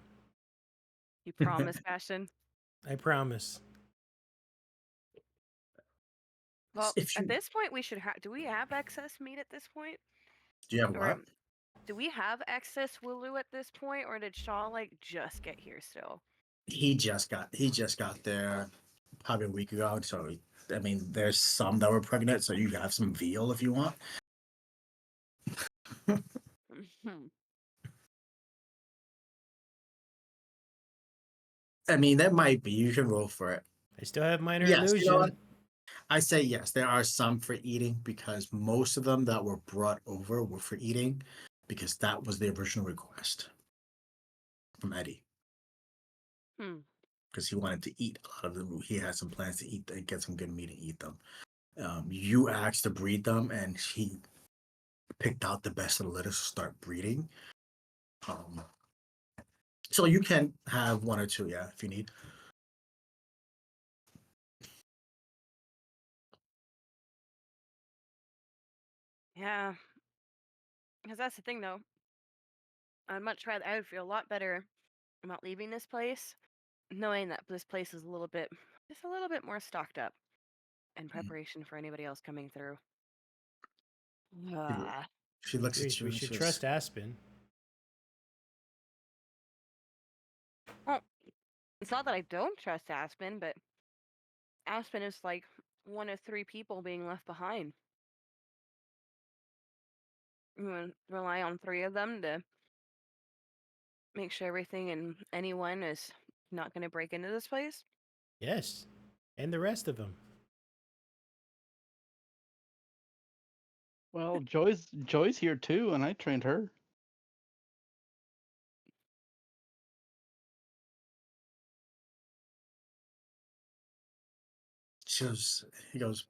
You promise, Bastion? I promise. Well, If at you this point, we should have. Do we have excess meat at this point? do you have Or what? do we have excess Wooloo at this point, or did Shaw like just get here still? He just got there probably a week ago. So I mean, there's some that were pregnant, so you have some veal if you want. Hmm. I mean, that might be. You can roll for it. I still have minor Yes, you know what? illusion. I say yes. There are some for eating because most of them that were brought over were for eating because that was the original request from Eddie Hmm. because he wanted to eat a lot of them. He had some plans to eat and get some good meat and eat them. You asked to breed them, and he picked out the best of the litter to start breeding. Um, so you can have one or two, yeah, if you need. Yeah, because that's the thing, though. I'd much rather. I would feel a lot better about leaving this place, knowing that this place is just a little bit more stocked up in preparation for anybody else coming through. She, Ah, she looks at you We and should she goes, trust Aspen. well, it's not that I don't trust Aspen, but Aspen is like one of three people being left behind. You wanna rely on three of them to make sure everything and anyone is not going to break into this place. Yes, and the rest of them. Well, Joy's here too, and I trained her. he goes,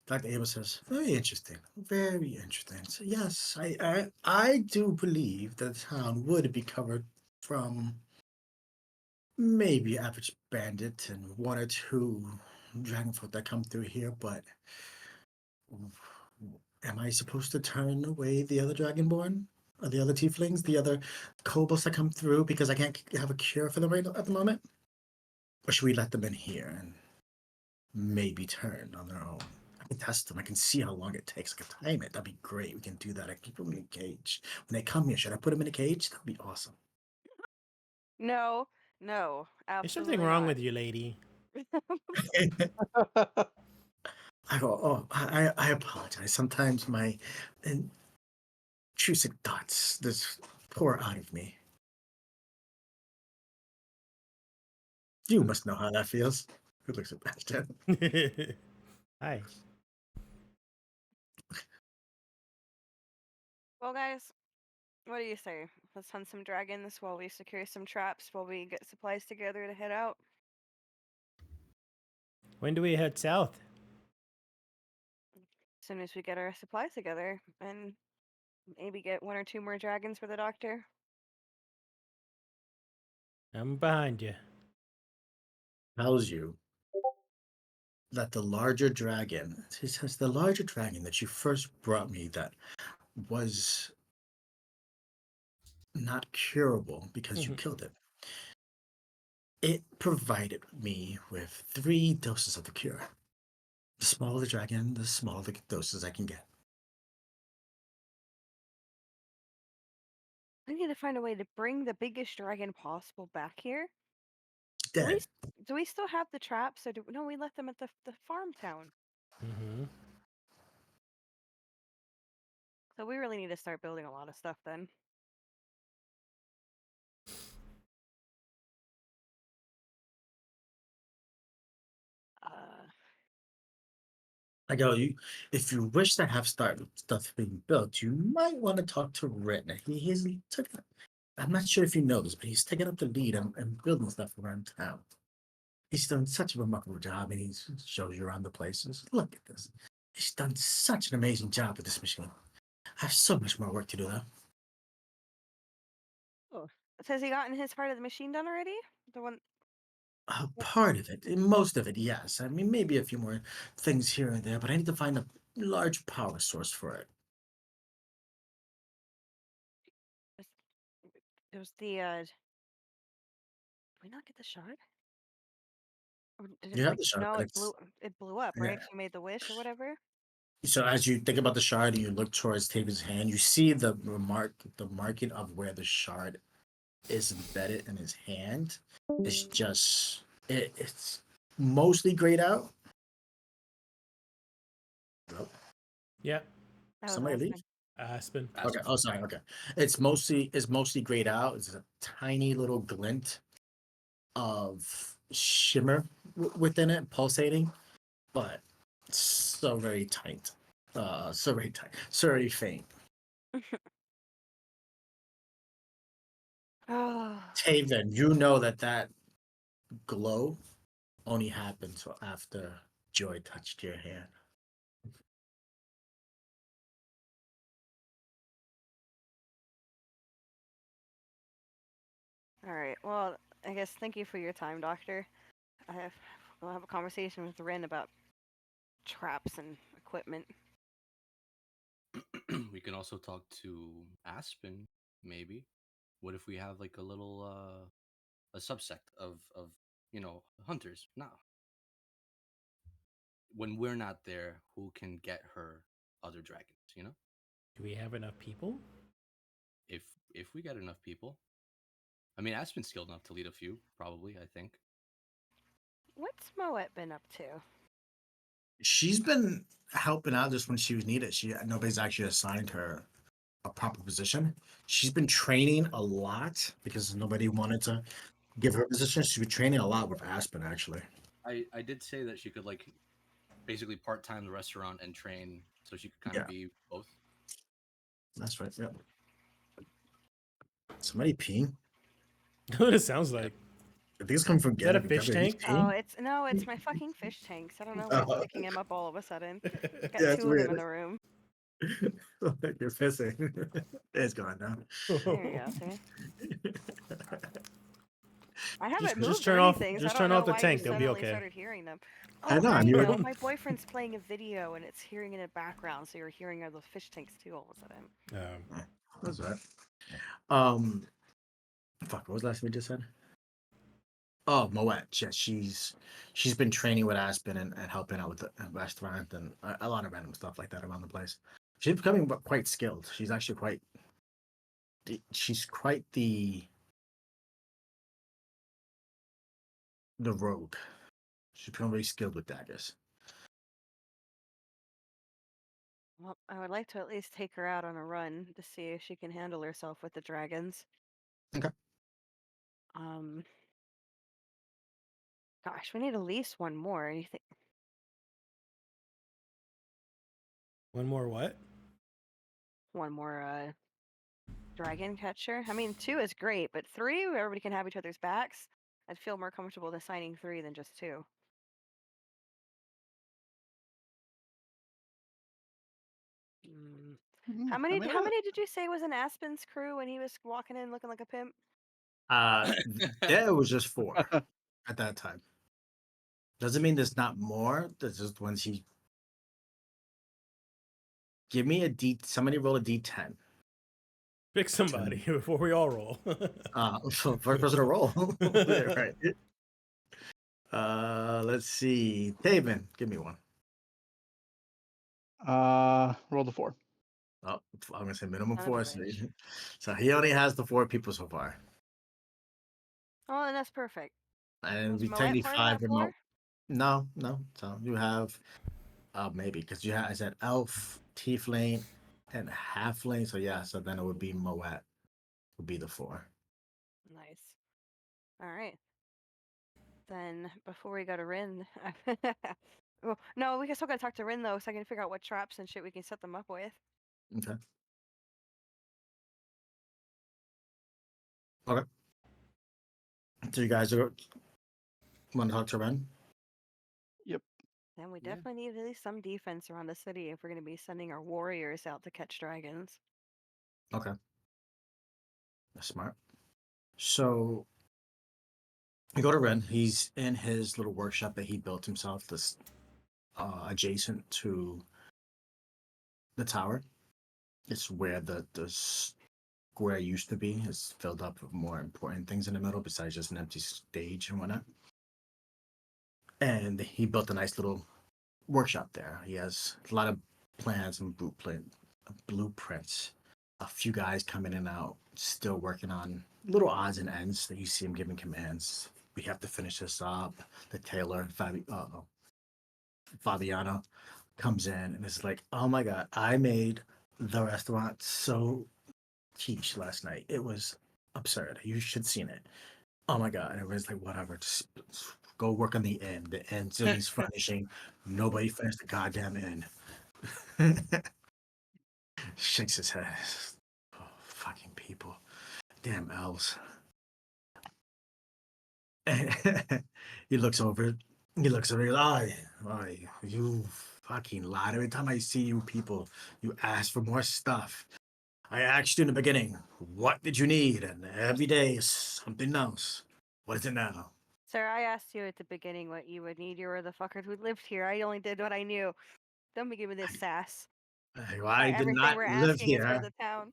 Dr. Abel says, very interesting, very interesting. So yes, I do believe that the town would be covered from maybe average bandit and one or two dragonfolk that come through here, but am I supposed to turn away the other dragonborn? Or the other tieflings, the other kobolds that come through because I can't have a cure for them right at the moment? Or should we let them in here and maybe turn on their own? I can test them. I can see how long it takes. I can time it. That'd be great. We can do that. I can put them in a cage. When they come here, should I put them in a cage? That'd be awesome. No, no, There's something absolutely wrong not. with you, lady. I go, oh, I apologize. Sometimes my intrusive thoughts just pour out of me. You must know how that feels. Who looks at Bastion? Hi. Well, guys, what do you say? Let's hunt some dragons while we secure some traps while we get supplies together to head out. When do we head south? As soon as we get our supplies together and maybe get one or two more dragons for the doctor. I'm behind you. Tells you that the larger dragon, he says, the larger dragon that you first brought me that was not curable because you killed it, it provided me with 3 doses of the cure. The smaller the dragon, the smaller the doses I can get. I need to find a way to bring the biggest dragon possible back here. Do we Dead. do we still have the traps? Or no, we left them at the farm town. Mm-hmm. So we really need to start building a lot of stuff then. Uh, I go, you if you wish to have stuff being built, you might want to talk to Ren. He's took I'm not sure if you know this, but he's taken up the lead and building stuff around town. He's done such a remarkable job, and he shows you around the places. Look at this. He's done such an amazing job with this machine. I have so much more work to do, though. oh, has he gotten his part of the machine done already? The one. A part of it, most of it, yes. I mean, maybe a few more things here and there, but I need to find a large power source for it. It was the. Did we not get the shard? Or did it You have like the shard, no? but It blew. It blew up, yeah. right? She made the wish or whatever. So as you think about the shard and you look towards Taven's hand, you see the marking of where the shard is embedded in his hand. It's just it's mostly grayed out. Oh, Yep. That was somebody leave? Aspen. Aspen. Okay. Aspen. Oh, sorry. Okay. It's mostly grayed out. It's a tiny little glint of shimmer within it, pulsating, but so very tight. So very tight. So very faint. Oh, Taven, you know that glow only happened so after Joy touched your hand. all right. Well, I guess thank you for your time, Doctor. We'll have a conversation with Ren about traps and equipment. We can also talk to Aspen, maybe. What if we have like a little a subsect of hunters? No, when we're not there, who can get her other dragons? Do we have enough people? If if we get enough people, I mean, Aspen's skilled enough to lead a few, probably. I think. What's Moet been up to? She's been helping out just when she was needed. Nobody's actually assigned her a proper position. She's been training a lot because nobody wanted to give her a position. She's been training a lot with Aspen, actually. I did say that she could like basically part time the restaurant and train, so she could kind Yeah. of be both. That's right. Yep. Somebody peeing. What it sounds like. I think it's coming from Is that a Gabby. fish Gabby, are you tank? Oh, it's peeing? my fucking fish tanks. I don't know why it's Oh, picking him up all of a sudden. Got yeah, it's two of them in weird. the room. You're pissing. It's gone now. There you go. See, I haven't Just moved or turn off. anything, so I Just don't turn know off the why you tank. It'll be suddenly okay. started hearing them. I Oh, know. I And you were know. My boyfriend's playing a video and it's hearing in the background, so you're hearing the fish tanks too all of a sudden. That's right. Um, fuck. What was the last thing we just said? Oh, Moet. Yeah, she's been training with Aspen and helping out with the restaurant and a lot of random stuff like that around the place. She's becoming quite skilled. She's actually she's quite the rogue. She's become very skilled with daggers. Well, I would like to at least take her out on a run to see if she can handle herself with the dragons. Okay. Um, gosh, we need at least one more. You think One more what? one more dragon catcher? I mean, two is great, but three, everybody can have each other's backs. I'd feel more comfortable assigning three than just two. Mm. How I many? mean, How many did you say was in Aspen's crew when he was walking in looking like a pimp? There was just 4 at that time. Doesn't mean there's not more. There's just ones he. Give me a D. Somebody roll a D10. Pick somebody before we all roll. First person to roll. Right. Let's see. Taven, give me one. roll the 4. Oh, I'm gonna say minimum None of 4. So, which. so he only has the 4 people so far, Oh, and that's perfect. and Was we Moet technically part of 5 that floor? remote. No. So you have, maybe because you have I said elf, tiefling, and halfling. So yeah. So then it would be Moet. Would be the 4. Nice. All right. Then before we go to Rin, well, no, we can still gotta talk to Rin though, so I can figure out what traps and shit we can set them up with. Okay. Okay. So you guys want to talk to Ren? Yep. Then we Yeah. definitely need at least some defense around the city if we're gonna be sending our warriors out to catch dragons. Okay. That's smart. So you go to Ren. He's in his little workshop that he built himself, this adjacent to the tower. It's where the square used to be. It's filled up with more important things in the middle besides just an empty stage and whatnot. And he built a nice little workshop there. He has a lot of plans and blueprints. A few guys coming in and out, still working on little odds and ends that you see him giving commands. We have to finish this up. The tailor, Fabiano, comes in and is like, "Oh my god, I made the restaurant so quiche last night. It was absurd. You should seen it. Oh my god!" And everybody's like, "Whatever, just go work on the inn. The inn still needs furnishing. Nobody finished the goddamn inn." Shakes his head. Oh, fucking people. Damn elves. he looks over. He looks over. He goes, "Aye, you fucking lad. Every time I see you people, you ask for more stuff. I asked you in the beginning, what did you need? And every day is something else. What is it now?" Sir, I asked you at the beginning what you would need. You were the fucker who lived here. I only did what I knew. Don't be giving this sass. I did Everything not we're live asking is for here. the town.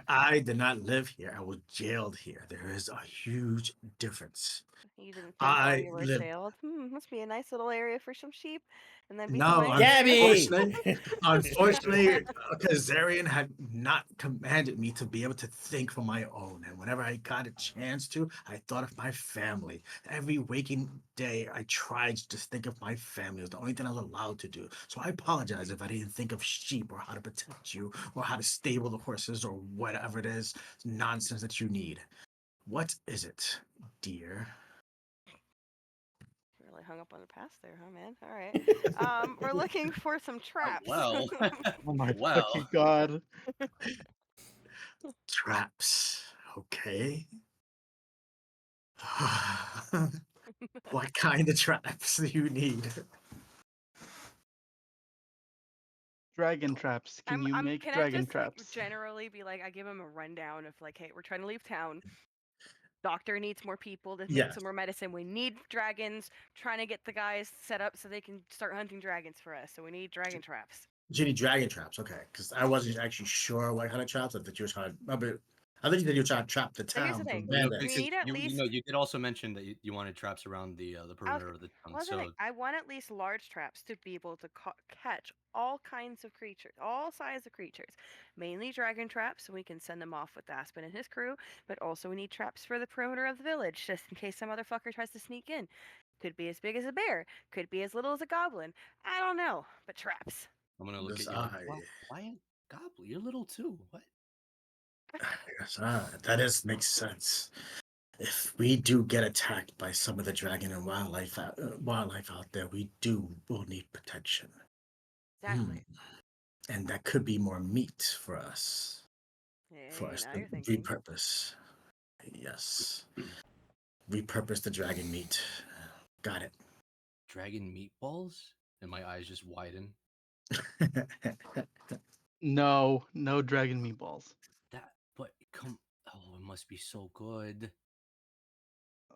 I did not live here. I was jailed here. There is a huge difference. You didn't think while I you were lived. jailed, must be a nice little area for some sheep, and then be some No, nice area. Gabby. unfortunately, Kazarian had not commanded me to be able to think for my own. And whenever I got a chance to, I thought of my family. Every waking day, I tried to think of my family. It was the only thing I was allowed to do. So I apologize if I didn't think of sheep or how to protect you or how to stable the horses or whatever it is nonsense that you need. What is it, dear? Really hung up on the past there, huh, man? All right. We're looking for some traps. Well, Oh my well. fucking god. Traps. Okay. What kind of traps do you need? Dragon traps. Can you make Can I dragon just like traps? generally be like, I give him a rundown of like, hey, we're trying to leave town. Doctor needs more people to make Yes. some more medicine. We need dragons. Trying to get the guys set up so they can start hunting dragons for us. So we need dragon traps. Ginny dragon traps, okay. Because I wasn't actually sure what kind of traps. I thought you were trying. I think that you were trying to trap the So here's the town from thing: You know, we bandits. because need at you least. know, you did also mention that you wanted traps around the I was. perimeter of the town. Well, that's the thing. So I want at least large traps to be able to catch all kinds of creatures, all sizes of creatures. Mainly dragon traps, so we can send them off with Aspen and his crew. But also, we need traps for the perimeter of the village, just in case some motherfucker tries to sneak in. Could be as big as a bear. Could be as little as a goblin. I don't know, but traps. I'm gonna look This at you like, I why a goblin? You're little too. What? yes, that is makes sense. If we do get attacked by some of the dragon and wildlife out there, will need protection. Exactly. And that could be more meat for us Hey, now to you're thinking. repurpose. Yes, repurpose the dragon meat. Got it. Dragon meatballs? And my eyes just widen. No, no dragon meatballs. But come. Oh, it must be so good.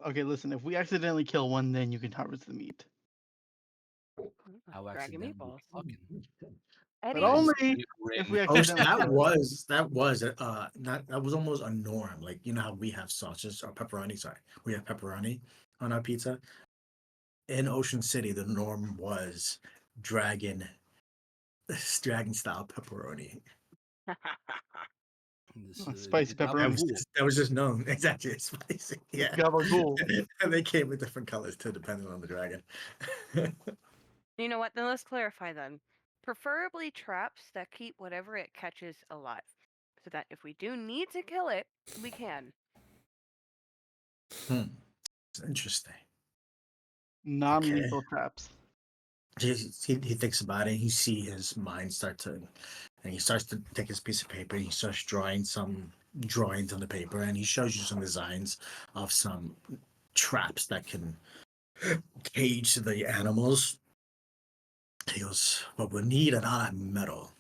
Okay, listen, if we accidentally kill one, then you can harvest the meat. How Dragon accidentally meatballs. fucking. But Eddie, only You if grin. we Oh, accidentally kill it. that was almost a norm. Like you know how we have sausages or pepperoni. Sorry, we have pepperoni on our pizza. In Ocean City, the norm was dragon, dragon style pepperoni. This, Spicy pepperoni. That was just known exactly. It's spicy. Yeah, Gabagool. and they came with different colors too, depending on the dragon. you know what? Then let's clarify then. Preferably traps that keep whatever it catches alive. So that if we do need to kill it, we can. It's interesting. Non-lethal traps. He thinks about it. You see his mind start to, and he starts to take his piece of paper. And he starts drawing some drawings on the paper, and he shows you some designs of some traps that can cage the animals. He goes, "But we need a lot of metal.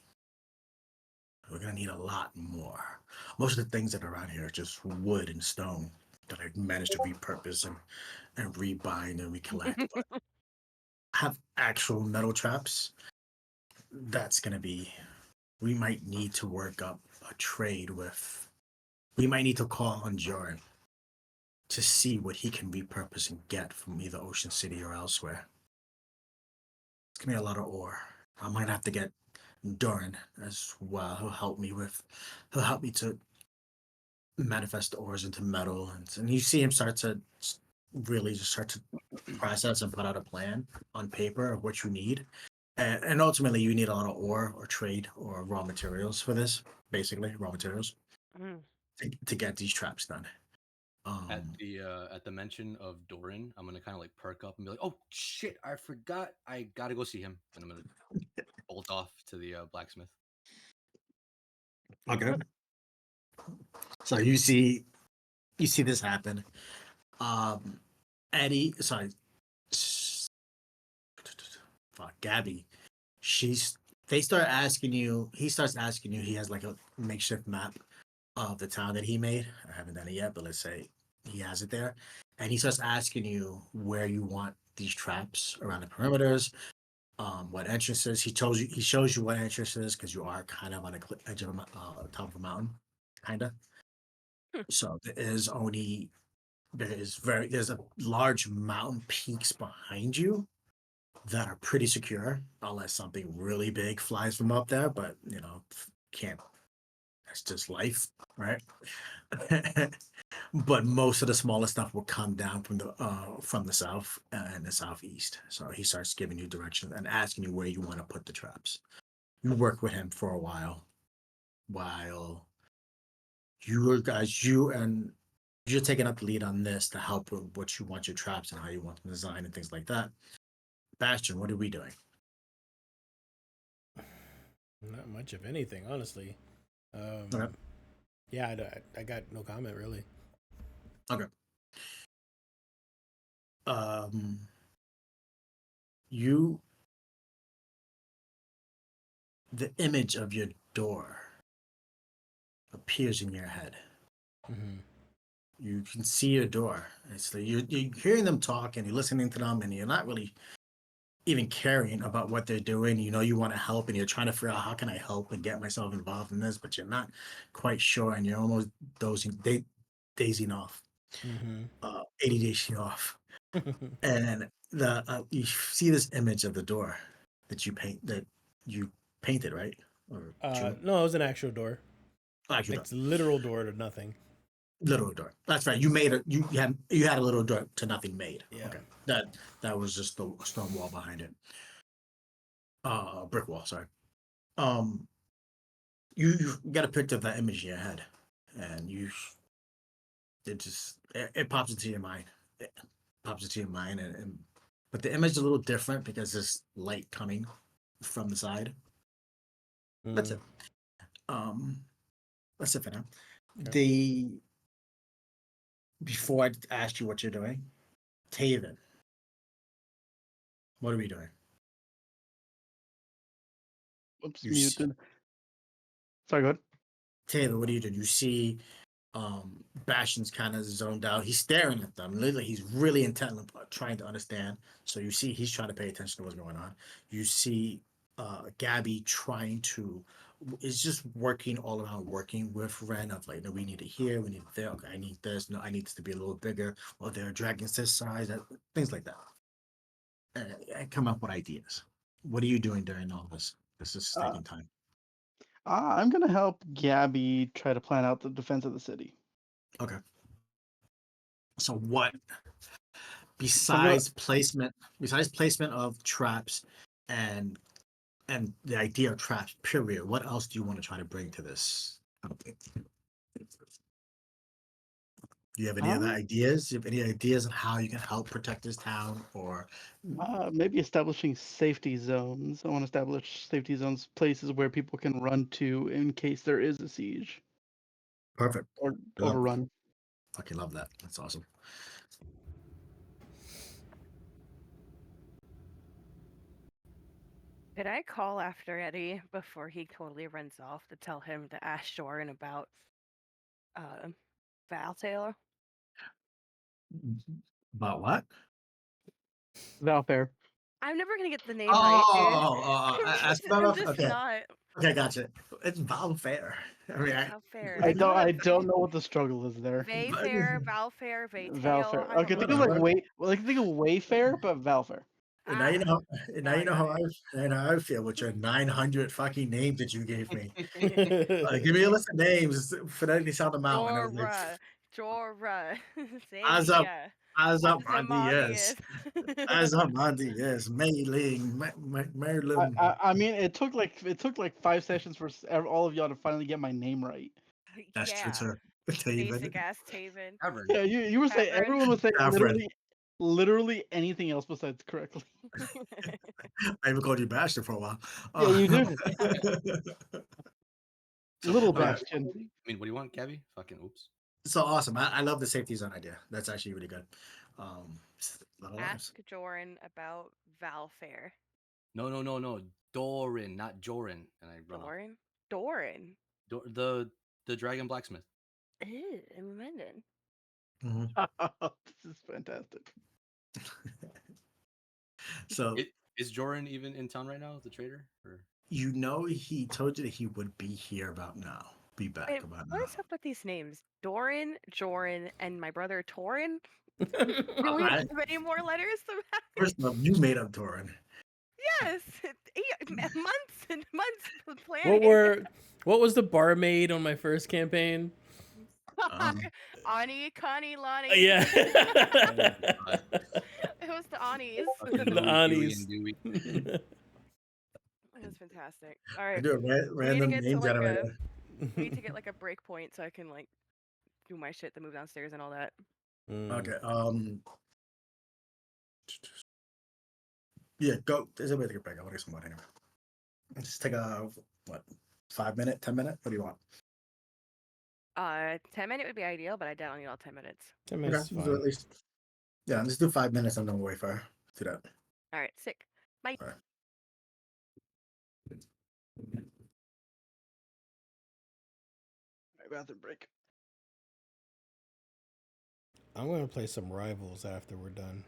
We're gonna need a lot more. Most of the things that are around here are just wood and stone that I managed to repurpose and rebind and recollect. But have actual metal traps. That's gonna be. We might need to work up a trade with. We might need to call on Joran to see what he can repurpose and get from either Ocean City or elsewhere. It's gonna be a lot of ore. I might have to get Doran as well. He'll help me to manifest the ores into metal, and you see him start to really just start to process and put out a plan on paper of what you need. And ultimately, you need a lot of ore or trade or raw materials for this. Basically, raw materials Mm. to get these traps done. At the mention of Doran, I'm gonna kind of like perk up and be like, "Oh shit, I forgot. I gotta go see him." And I'm gonna bolt off to the blacksmith. Okay. So you see this happen. Eddie, sorry, fuck, Gabby. She's they start asking you. He starts asking you. He has like a makeshift map of the town that he made. I haven't done it yet, but let's say he has it there, and he starts asking you where you want these traps around the perimeters. what entrance is. He shows you what entrance is because you are kind of on the edge of top of a mountain, kind of. Hmm. So there's a large mountain peaks behind you that are pretty secure, unless something really big flies from up there. But can't. That's just life, right? But most of the smaller stuff will come down from the south and the southeast. So he starts giving you directions and asking you where you want to put the traps. You work with him for a while you and you're taking up the lead on this to help with what you want your traps and how you want them designed and things like that. Bastion, what are we doing? Not much of anything, honestly. Okay. Yeah, I got no comment really. Okay. Um, you the image of your door appears in your head. Mm-hmm. You can see your door. It's like you're hearing them talk and you're listening to them and you're not really even caring about what they're doing. You want to help and you're trying to figure out how can I help and get myself involved in this, but you're not quite sure and you're almost dazing off, Mm-hmm. 80 dazing off. And you see this image of the door that you painted, right? Or drew? No, it was an actual door. Actually, It's literal door to nothing. little door. That's right. You made it. You had a little door to nothing made. Yeah. Okay. That was just the stone wall behind it. Brick wall. Sorry. Um, you got a picture of that image in your head, and it pops into your mind. It pops into your mind, and but the image is a little different because there's light coming from the side. That's Mm, it. Um, that's it for now. okay. The Before I ask you what you're doing, Taven, what are we doing? Oops, You see, muted. Sorry, go ahead. Taylor, what are you doing? You see Bastion's kind of zoned out. He's staring at them. Literally, he's really intent on trying to understand. So you see he's trying to pay attention to what's going on. You see Gabby trying to is just working all around working with Ren of like, no, we need it here, we need it there. Okay, I need this. No, I need this to be a little bigger. Well, there are dragons this size, things like that. And come up with ideas. What are you doing during all this? This is Uh, taking time. I'm gonna help Gabby try to plan out the defense of the city. Okay. So what So I'm gonna besides placement of traps and the idea of traps, period, what else do you want to try to bring to this? Do you have any other um, ideas? Do you have any ideas on how you can help protect this town or maybe establishing safety zones. I want to establish safety zones, places where people can run to in case there is a siege perfect. or Love that. overrun. Fucking love that. That's awesome. Could I call after Eddie before he totally runs off to tell him to ask Jordan about uh, Val Taylor? About what? Valfair. I'm never gonna get the Oh, name right, dude. I spelled I'm off. just Okay, not. okay, gotcha. It's Val Fair. I mean, Val Fair. I I know don't. what I don't know what the struggle is there. Vayfair, Valfair, Vaytail. Valfair. I don't Okay, know think what of the like whatever. way. Well, I can think of Wayfair, but Valfair. And now you ah. know. And now Now I you know got how I feel with your 900 fucking names that you gave me. mm-hmm. Give me a list of names. Phonetically sound them out, and I was like, Jorah, Jorah, Azap, Xandia, Azap Ozymandias. Ozymandias, Mei Ling, Marilyn. I mean, it took like 5 sessions for all of y'all to finally get my name right. That's true Yeah, too. David, basic ass Taven. Tavern. Yeah, you were saying Tavern. everyone was saying Alfred. literally anything else besides correctly. I even called you Bastard for a while. Yeah, you do. So Little All right. Bastion. I mean, what do you want, Gabby? Fucking oops. So awesome. I love the safety zone idea. That's actually really good. A lot of lives. Ask Joran about Valfair. No, no, no, no. Doran, not Joran. And I run off. Doran? Doran. The dragon blacksmith. Ew, I'm offended. Mhm. This is fantastic. So It Is Joran even in town right now, the trader? Or You know, he told you that he would be here about now. Be back Wait, about what now. is up with these names? Doran, Joran, and my brother Torin? Do we I, have any more letters to that? first off, you made up Torin. Yes, months and months of What planning. was the barmaid on my first campaign? Ani, Connie, Lonnie. Yeah. God, It was the Anis. fucking The Louis, Huey, Anis. and Dewey. It was fantastic. All I right, do a we need to random get to name like a generator. we need to get like a break point so I can like do my shit to move downstairs and all that. Okay. Yeah, go. There's a way to get back. I want to get some water anyway. Just take a what? 5 minute, 10 minute. What do you want? 10-minute would be ideal, but I doubt I'll need all 10 minutes. 10 Okay, minutes is let's do at fine. least. Yeah, let's do 5 minutes. I'm gonna wait for her. Do that. All right, sick. Bye. All right. Bathroom break. I'm gonna play some Rivals after we're done.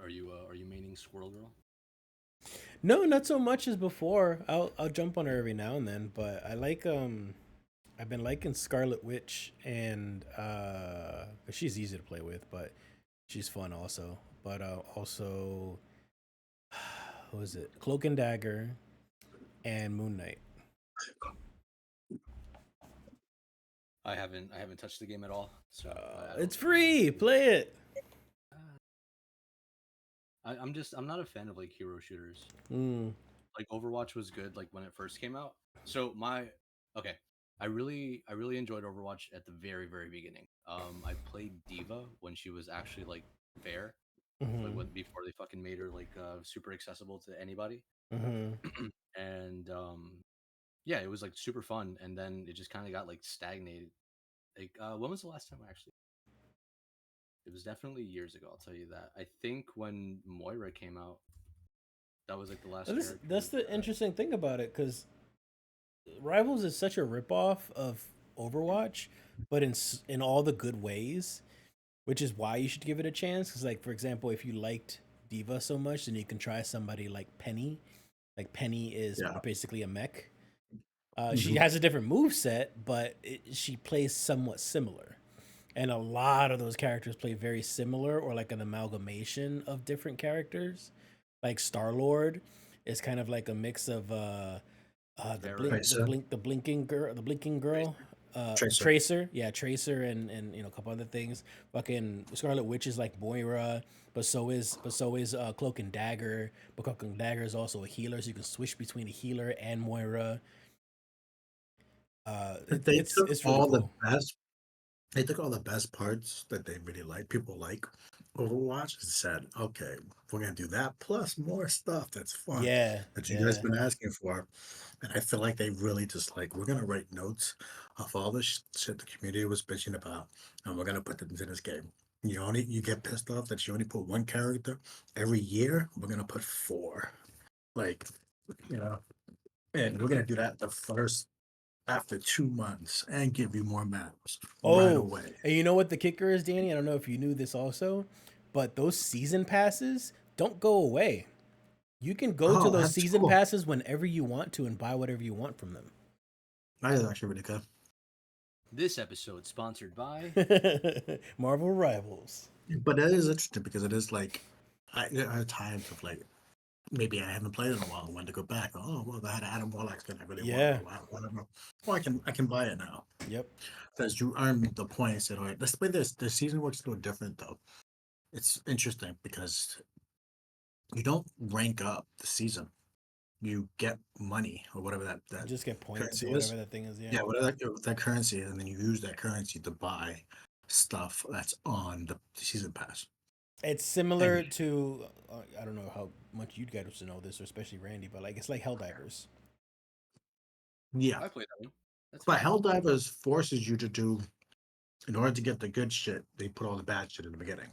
Are you maining Squirrel Girl? No, not so much as before. I'll jump on her every now and then, but I like I've been liking Scarlet Witch and she's easy to play with, but she's fun also. But also who is it? Cloak and Dagger and Moon Knight. I haven't touched the game at all, so I It's don't- free. Play it. I'm not a fan of like hero shooters. Mm. Like Overwatch was good like when it first came out. So okay, I really enjoyed Overwatch at the very beginning. I played Diva when she was actually like fair, like Hmm. before they fucking made her like super accessible to anybody. Hmm. And yeah, it was like super fun, and then it just kind of got like stagnated. Like when was the last time I actually? It was definitely years ago. I'll tell you that. I think when Moira came out, that was like the last character. That's the interesting thing about it, because Rivals is such a ripoff of Overwatch, but in all the good ways, which is why you should give it a chance. Because, like, for example, if you liked Diva so much, then you can try somebody like Penny. Like, Penny is Yeah. basically a mech. Mm-hmm. She has a different move set, but she plays somewhat similar. And a lot of those characters play very similar, or like an amalgamation of different characters. Like Star Lord is kind of like a mix of Tracer. the blinking girl, Tracer. Tracer, yeah, Tracer, and a couple other things. Fucking Scarlet Witch is like Moira, but so is Cloak and Dagger. But Cloak and Dagger is also a healer, so you can switch between a healer and Moira. They took It's really all the cool. best. They took all the best parts that they really like. People like Overwatch and said, "Okay, we're gonna do that plus more stuff that's fun Yeah, that you guys yeah. been asking for." And I feel like they really just like we're gonna write notes of all the shit the community was bitching about, and we're gonna put them into this game. You get pissed off that you only put one character every year. We're gonna put four, like you know, and we're gonna do that the first after 2 months and give you more maps right Oh, away. and you know what the kicker is, Danny? I don't know if you knew this also, but those season passes don't go away. You can go to Oh, those that's season cool. passes whenever you want to and buy whatever you want from them. That is actually really good. This episode sponsored by Marvel Rivals. But that is interesting because it is like there are times of like maybe I haven't played in a while. I wanted to go back. Oh well, I had Adam Warlock skin I really Yeah. want. Whatever. Well, I can buy it now Yep. because you earn the points. All right, let's play this. The season works a little different though. It's interesting because you don't rank up the season. You get money or whatever You that just get points currency or whatever is. that thing is. Yeah. Yeah, whatever that currency is, and then you use that currency to buy stuff that's on the season pass. It's similar to I don't know how much you guys know this, or especially Randy, but like it's like Helldivers. Yeah, I played that one. That's but fine. Helldivers forces you to do, in order to get the good shit, they put all the bad shit in the beginning.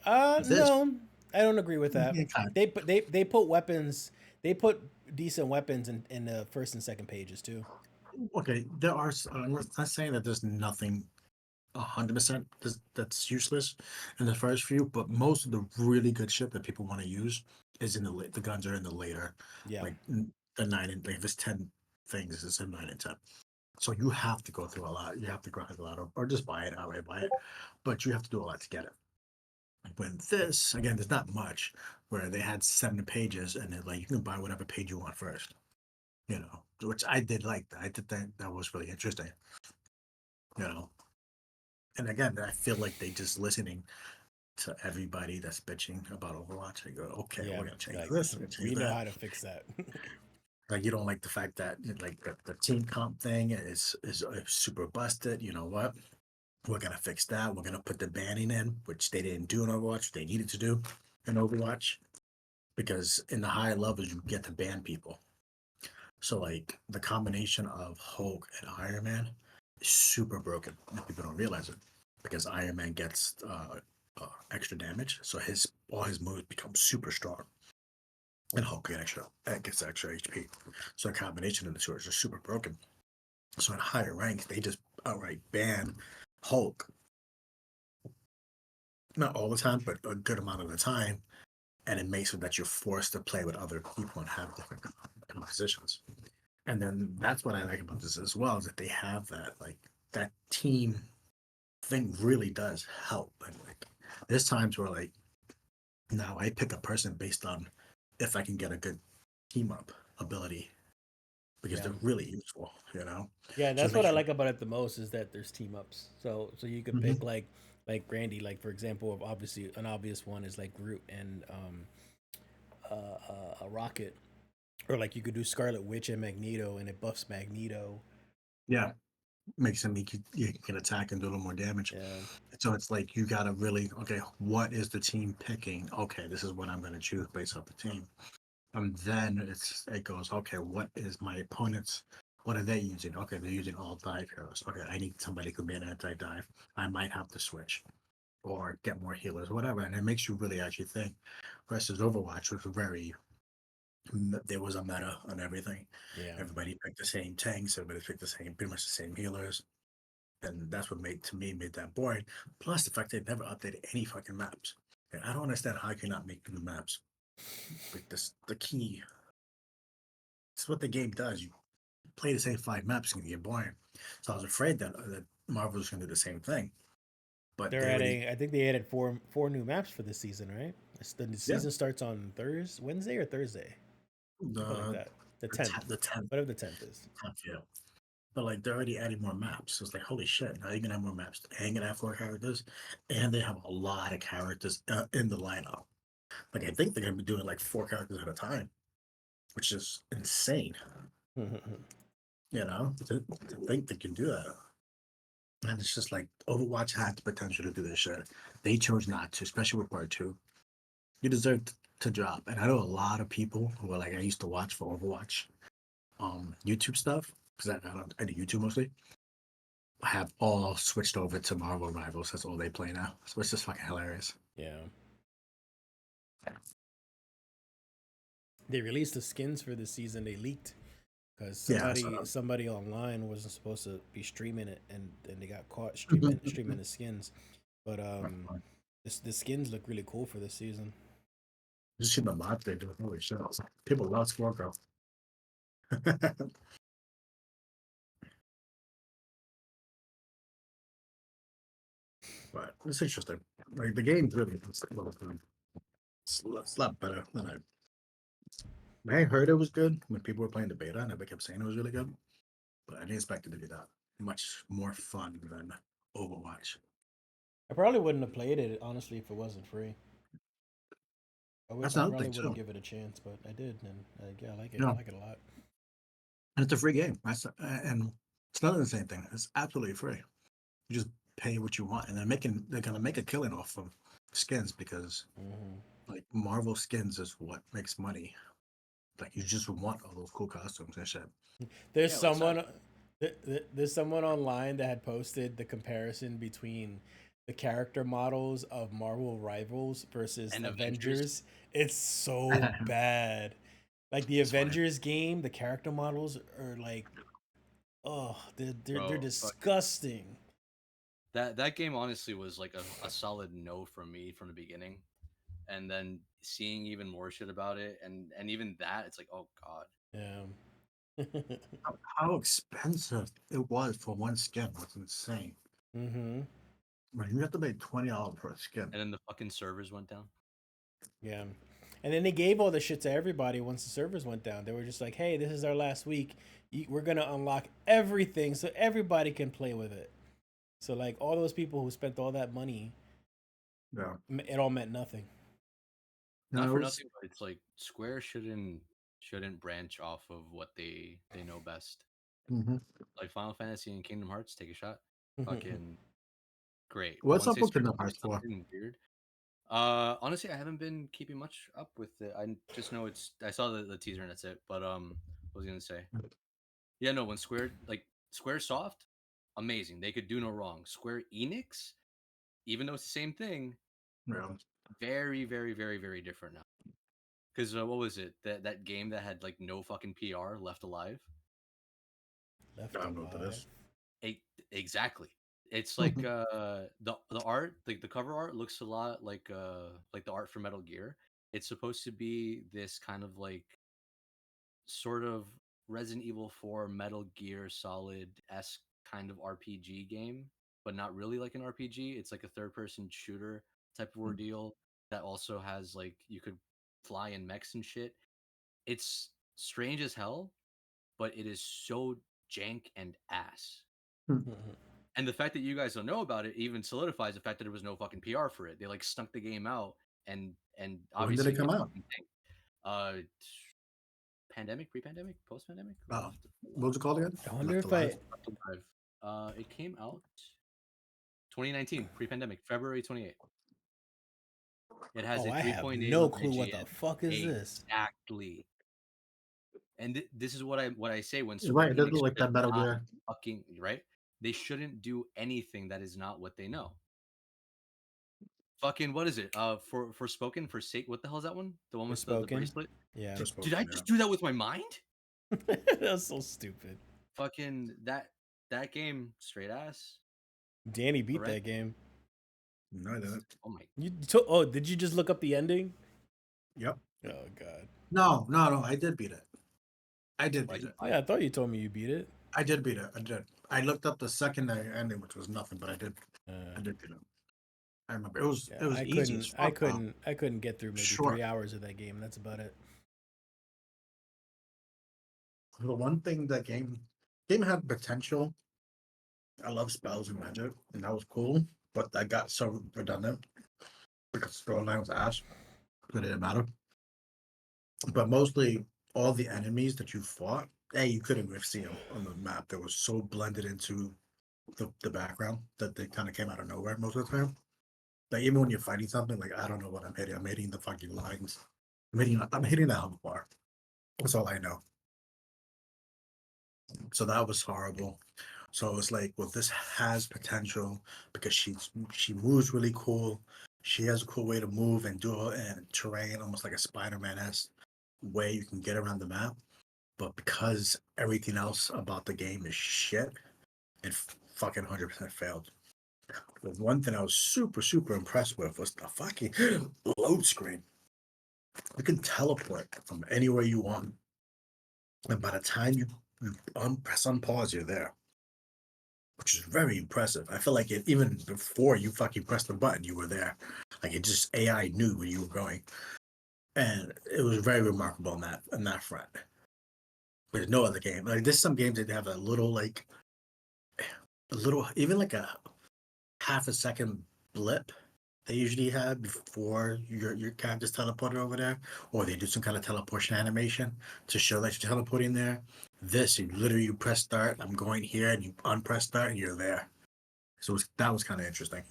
This, No, I don't agree with that. yeah, kind They put weapons. They put decent weapons in the first and second pages too. okay, there are. I'm not saying that there's nothing 100% that's useless in the first few, but most of the really good shit that people want to use is in the guns are in the later, Yeah. like the 9 and like if it's 10 things, it's a 9 and 10. So you have to go through a lot. You have to grind a lot, or just buy it outright, buy it. But you have to do a lot to get it. When this, again, there's not much where they had 7 pages and they're like, you can buy whatever page you want first, which I did like that. I did that. That was really interesting, you know. And again, I feel like they just listening to everybody that's bitching about Overwatch. They go, okay, Yeah. we're gonna change Like this, we're gonna change we know that. how to fix that. Like you don't like the fact that like the team comp thing is super busted. You know what? We're gonna fix that. We're gonna put the banning in, which they didn't do in Overwatch. They needed to do in Overwatch because in the higher levels you get to ban people. So like the combination of Hulk and Iron Man is super broken, and people don't realize it because Iron Man gets extra damage, so his all his moves become super strong, and Hulk gets extra HP. So a combination of the two is just super broken. So in higher ranks, they just outright ban Hulk. Not all the time, but a good amount of the time, and it makes it that you're forced to play with other people and have different compositions. And then that's what I like about this as well is that they have that like that team thing really does help. And like there's times where like now I pick a person based on if I can get a good team up ability because Yeah. they're really useful. Yeah, So it that's what makes I you. like about it the most is that there's team ups. So you could Mhm. pick like Grandy, like for example, of obviously an obvious one is like Groot and a Rocket, or like you could do Scarlet Witch and Magneto, and it buffs Magneto. Yeah, makes him you can attack and do a little more damage. Yeah, So it's like you gotta really okay, what is the team picking? Okay, this is what I'm gonna choose based off the team. And then it goes, okay, what is my opponent's what are they using? Okay, they're using all dive heroes. Okay, I need somebody who can be an anti-dive. I might have to switch or get more healers, whatever. And it makes you really actually think. Versus Overwatch was very there was a meta on everything. yeah. Everybody picked the same tanks, everybody picked the same pretty much the same healers. And that's what made that boring. Plus the fact they never updated any fucking maps. And I don't understand how you cannot make new maps. Like this the key. It's what the game does. You play the same 5 maps, it's gonna get boring. So I was afraid that Marvel was gonna do the same thing. But They're they already adding. I think they added four new maps for this season, right? The yeah, season starts on Wednesday or Thursday, something like the that. The the 10th, the 10th, whatever the 10th is. yeah. But like they're already adding more maps. So it's like holy shit, now you're gonna have more maps. And you're gonna have 4 characters. And they have a lot of characters in the lineup. Like I think they're gonna be doing like 4 characters at a time, which is insane. To think they can do that. And it's just like Overwatch had the potential to do this shit. They chose not to, especially with part 2. You deserve to drop. And I know a lot of people who are like I used to watch for Overwatch, YouTube stuff because I do YouTube mostly. Have all switched over to Marvel Rivals. That's all they play now. So it's just fucking hilarious. Yeah. They released the skins for this season. They leaked because Yeah. somebody online wasn't supposed to be streaming it, and they got caught streaming the skins. But the skins look really cool for this season. Just see the mods they do. Holy shit! People love Scorpio. But it's interesting. Like the game's really it's a lot better than I heard it was good when people were playing the beta and everybody kept saying it was really good. But I didn't expect it to be that much more fun than Overwatch. I probably wouldn't have played it honestly if it wasn't free. That's I another probably thing wouldn't too. give it a chance, but I did, and yeah, I like it. You I know, like it a lot. and it's a free game. And it's not the same thing. It's absolutely free. You just pay what you want, and they're gonna make a killing off of skins because Hmm. like Marvel skins is what makes money. Like you just want all those cool costumes and shit. There's Yeah, let's not. someone there's someone online that had posted the comparison between the character models of Marvel Rivals versus And Avengers, Avengers. It's so bad. Like the It's funny. Avengers game, the character models are like, oh, they're bro. disgusting. That game honestly was like a solid no from me from the beginning, and then seeing even more shit about it, and even that, it's like, oh god. Yeah. How expensive it was for one skin was insane. Mm-hmm. Man, you have to pay $20 per skin. And then the fucking servers went down. Yeah. And then they gave all the shit to everybody once the servers went down. They were just like, hey, this is our last week. We're going to unlock everything so everybody can play with it. So, like, all those people who spent all that money, Yeah. it all meant nothing. Not No, for it was- nothing, but it's like Square shouldn't branch off of what they know best. Mhm. Like Final Fantasy and Kingdom Hearts, take a shot. Fucking great. But What's once up they with start Kingdom doing Hearts 4? something weird, honestly, I haven't been keeping much up with it. I just know I saw the teaser and that's it. But what was I gonna say? Yeah, no, when Squaresoft, amazing. They could do no wrong. Square Enix, even though it's the same thing, Yeah. very, very, very, very different now. Because what was it? That game that had like no fucking PR, Left Alive. Left I don't know what that alive. is. E- exactly. It's like the art, like the cover art, looks a lot like the art for Metal Gear. It's supposed to be this kind of like sort of Resident Evil 4 Metal Gear Solid esque kind of RPG game, but not really like an RPG. It's like a third person shooter type of ordeal that also has like you could fly in mechs and shit. It's strange as hell, but it is so jank and ass. Mhm. And the fact that you guys don't know about it even solidifies the fact that there was no fucking PR for it. They like snuck the game out and When did obviously it come hit out? fucking thing. Uh Pandemic, pre-pandemic, post-pandemic? Oh, what was it called again? I wonder Left if I. Alive. Alive. It came out 2019, pre-pandemic, February 28th. It has Oh, a I have 3.8 no on clue what the IGN. fuck is this. Exactly. And this is what I say when You're Square right. It doesn't Enix look like should that Metal not Gear. fucking right. They shouldn't do anything that is not what they know. Fucking what is it? For spoken for sake. What the hell is that one? The one For with the spoken. bracelet. Yeah. Just Did I spoken, just do that with my mind? That's so stupid. Fucking that game straight ass. Danny beat Horrendous. that game. No, I didn't. Oh my. Oh, did you just look up the ending? Yep. Oh god. No. I did beat it. I did beat it. Yeah, I thought you told me you beat it. I did beat it. I did. I looked up the secondary ending, which was nothing, but I did. I Uh, did beat it. I remember it was yeah, I easy as couldn't. I fuck. Though. couldn't. I couldn't get through maybe Short. 3 hours of that game. That's about it. The one thing that game had potential. I love spells and magic, and that was cool. But that got so redundant because the storyline was ass. It didn't matter. But mostly all the enemies that you fought, you couldn't really see them on the map. They were so blended into the background that they kind of came out of nowhere most of the time. Like even when you're fighting something, like I don't know what I'm hitting. I'm hitting the fucking lines. I'm hitting the health bar. That's all I know. So that was horrible. So it was like, well, this has potential because she moves really cool. She has a cool way to move and do it and terrain, almost like a Spider-Man esque way you can get around the map. But because everything else about the game is shit, it fucking 100% failed. The one thing I was super impressed with was the fucking load screen. You can teleport from anywhere you want, and by the time you press on pause, you're there, which is very impressive. I feel like it even before you fucking pressed the button, you were there. Like it just AI knew where you were going, and it was very remarkable in that front. There's no other game like there's some games that have a little like a little even like a half a second blip they usually have before your character's teleported over there, or they do some kind of teleportation animation to show that you're teleporting there. This you literally you press start, I'm going here, and you unpress start, and you're there. So that was kind of interesting.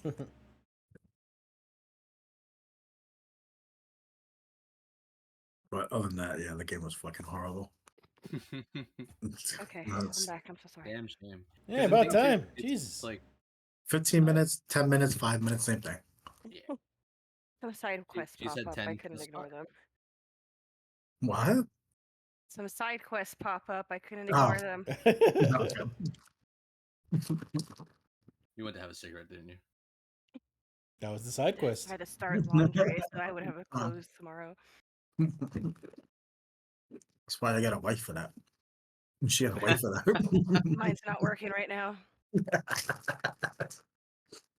But other than that, yeah, the game was fucking horrible. Okay, No, I'm back. I'm so sorry. Damn shame. Yeah, 'Cause the about thing too, time. it's Jesus. like 15 minutes, 10 minutes, 5 minutes, same thing. yeah. Some side quests She pop said up. I 10 to couldn't ignore start. them. What? Some side quests pop up. I couldn't Oh, ignore them. okay. You went to heaven. a cigarette, didn't you? That was the side I quest. had to start laundry so I would have it closed tomorrow. That's why I got a wife for that. She had a wife for Mine's not working right now. that.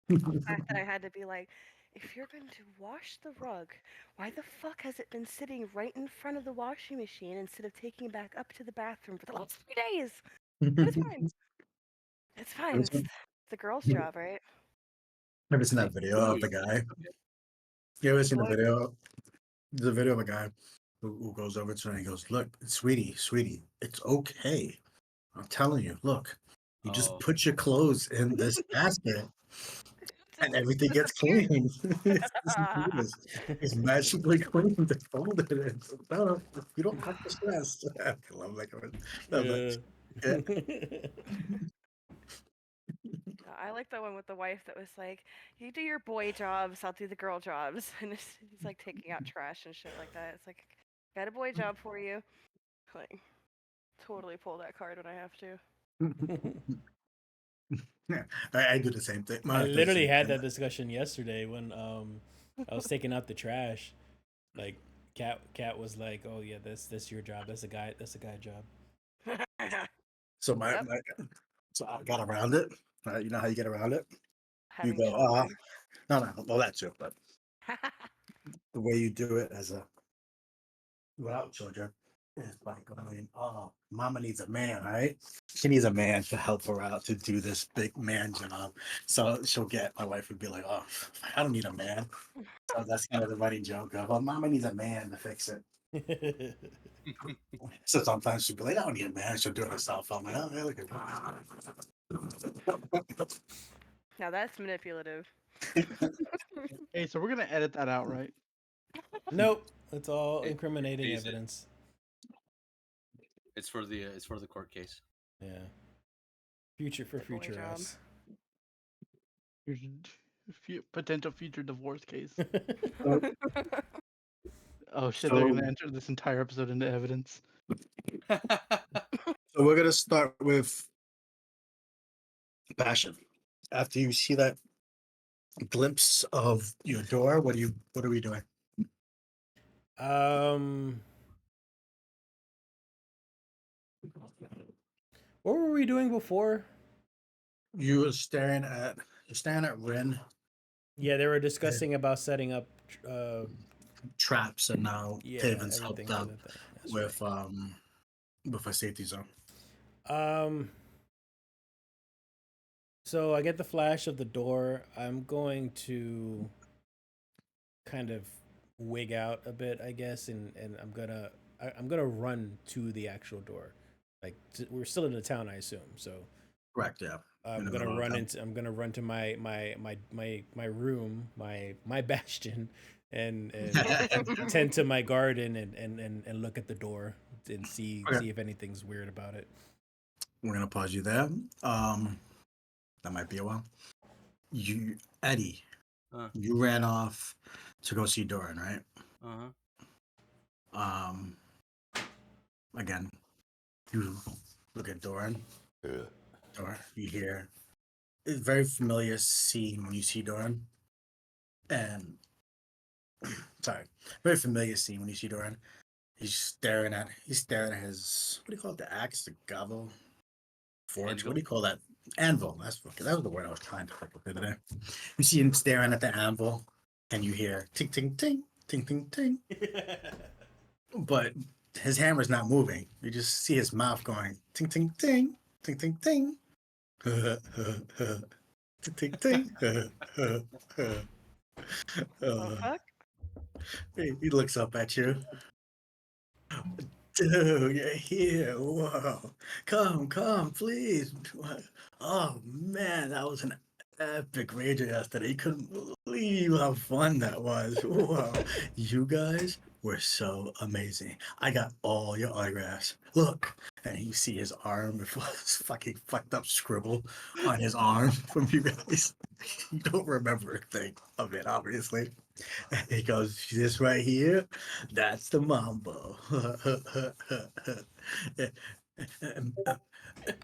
The fact that I had to be like, if you're going to wash the rug, why the fuck has it been sitting right in front of the washing machine instead of taking it back up to the bathroom for the last 3 days? But it's fine. It's fine. It's the girl's job, right? Never seen See, that video of the guy. You ever seen the What? video? There's a video of a guy who goes over to her and he goes, "Look, sweetie, it's okay. I'm telling you, look, you just Oh, put your clothes in this basket and everything gets clean. It's magically clean. They folded it. No, you don't have to stress." I love that. Love that. Yeah. I like the one with the wife that was like, "You do your boy jobs, I'll do the girl jobs," and he's like taking out trash and shit like that. It's like, got a boy job for you. Like, totally pull that card when I have to. Yeah, I do the same thing. My I wife does the literally same had thing. that discussion yesterday when I was taking out the trash. Like Cat was like, "Oh yeah, that's your job. That's a guy job." So Yep. so I got around it. You know how you get around it? You Having go, children. no, well that too, but the way you do it as a without children is by going, "Oh, mama needs a man, right? She needs a man to help her out to do this big man job." So my wife would be like, "Oh, I don't need a man." So that's kind of the running joke of, "Oh, mama needs a man to fix it." So sometimes she'd be like, "I don't need a man." She'll do it herself. I'm like, "Oh, really good." Now that's manipulative. Hey, so we're gonna edit that out, right? Nope, it's all it incriminating pays it. evidence. It's for the court case. Yeah, future for The boy future job. us. Potential future divorce case. So, Oh shit, they're so gonna enter this entire episode into evidence. so we're gonna start with passion. After you see that glimpse of your door, what are we doing? um, what were we doing before? You're staring at Rin Yeah, they were discussing about setting up. traps, and now Yeah, Taven's everything helped for out the thing. That's with a safety zone. right. So I get the flash of the door. I'm going to kind of wig out a bit, I guess, and I'm gonna run to the actual door. Like we're still in the town, I assume. So Correct, yeah. In I'm the gonna middle of run town. into. I'm gonna run to my room, my bastion, and tend to my garden and look at the door and Okay. see if anything's weird about it. We're gonna pause you there. That might be a while. Eddie, uh you ran off to go see Doran, right? huh. Um, again, you look at Doran. You hear it's a very familiar scene when you see Doran, and sorry, very familiar scene when you see Doran. He's staring at his, what do you call it? The axe, the gavel, forge. Anvil? What do you call that? Anvil. That was the word I was trying to think of the other day. You see him staring at the anvil, and you hear ting ting ting ting ting ting. But his hammer's not moving. You just see his mouth going ting ting ting ting ting ting. Ting ting ting. Oh Uh, fuck. he looks up at you. Dude, you're here. Whoa. Come, please. Oh, man, that was an epic rager yesterday. You couldn't believe how fun that was. Whoa. You guys were so amazing. I got all your autographs. Look. And you see his arm with this fucking fucked up scribble on his arm from you guys. You don't remember a thing of it, obviously. He goes, "This right here, that's the mambo."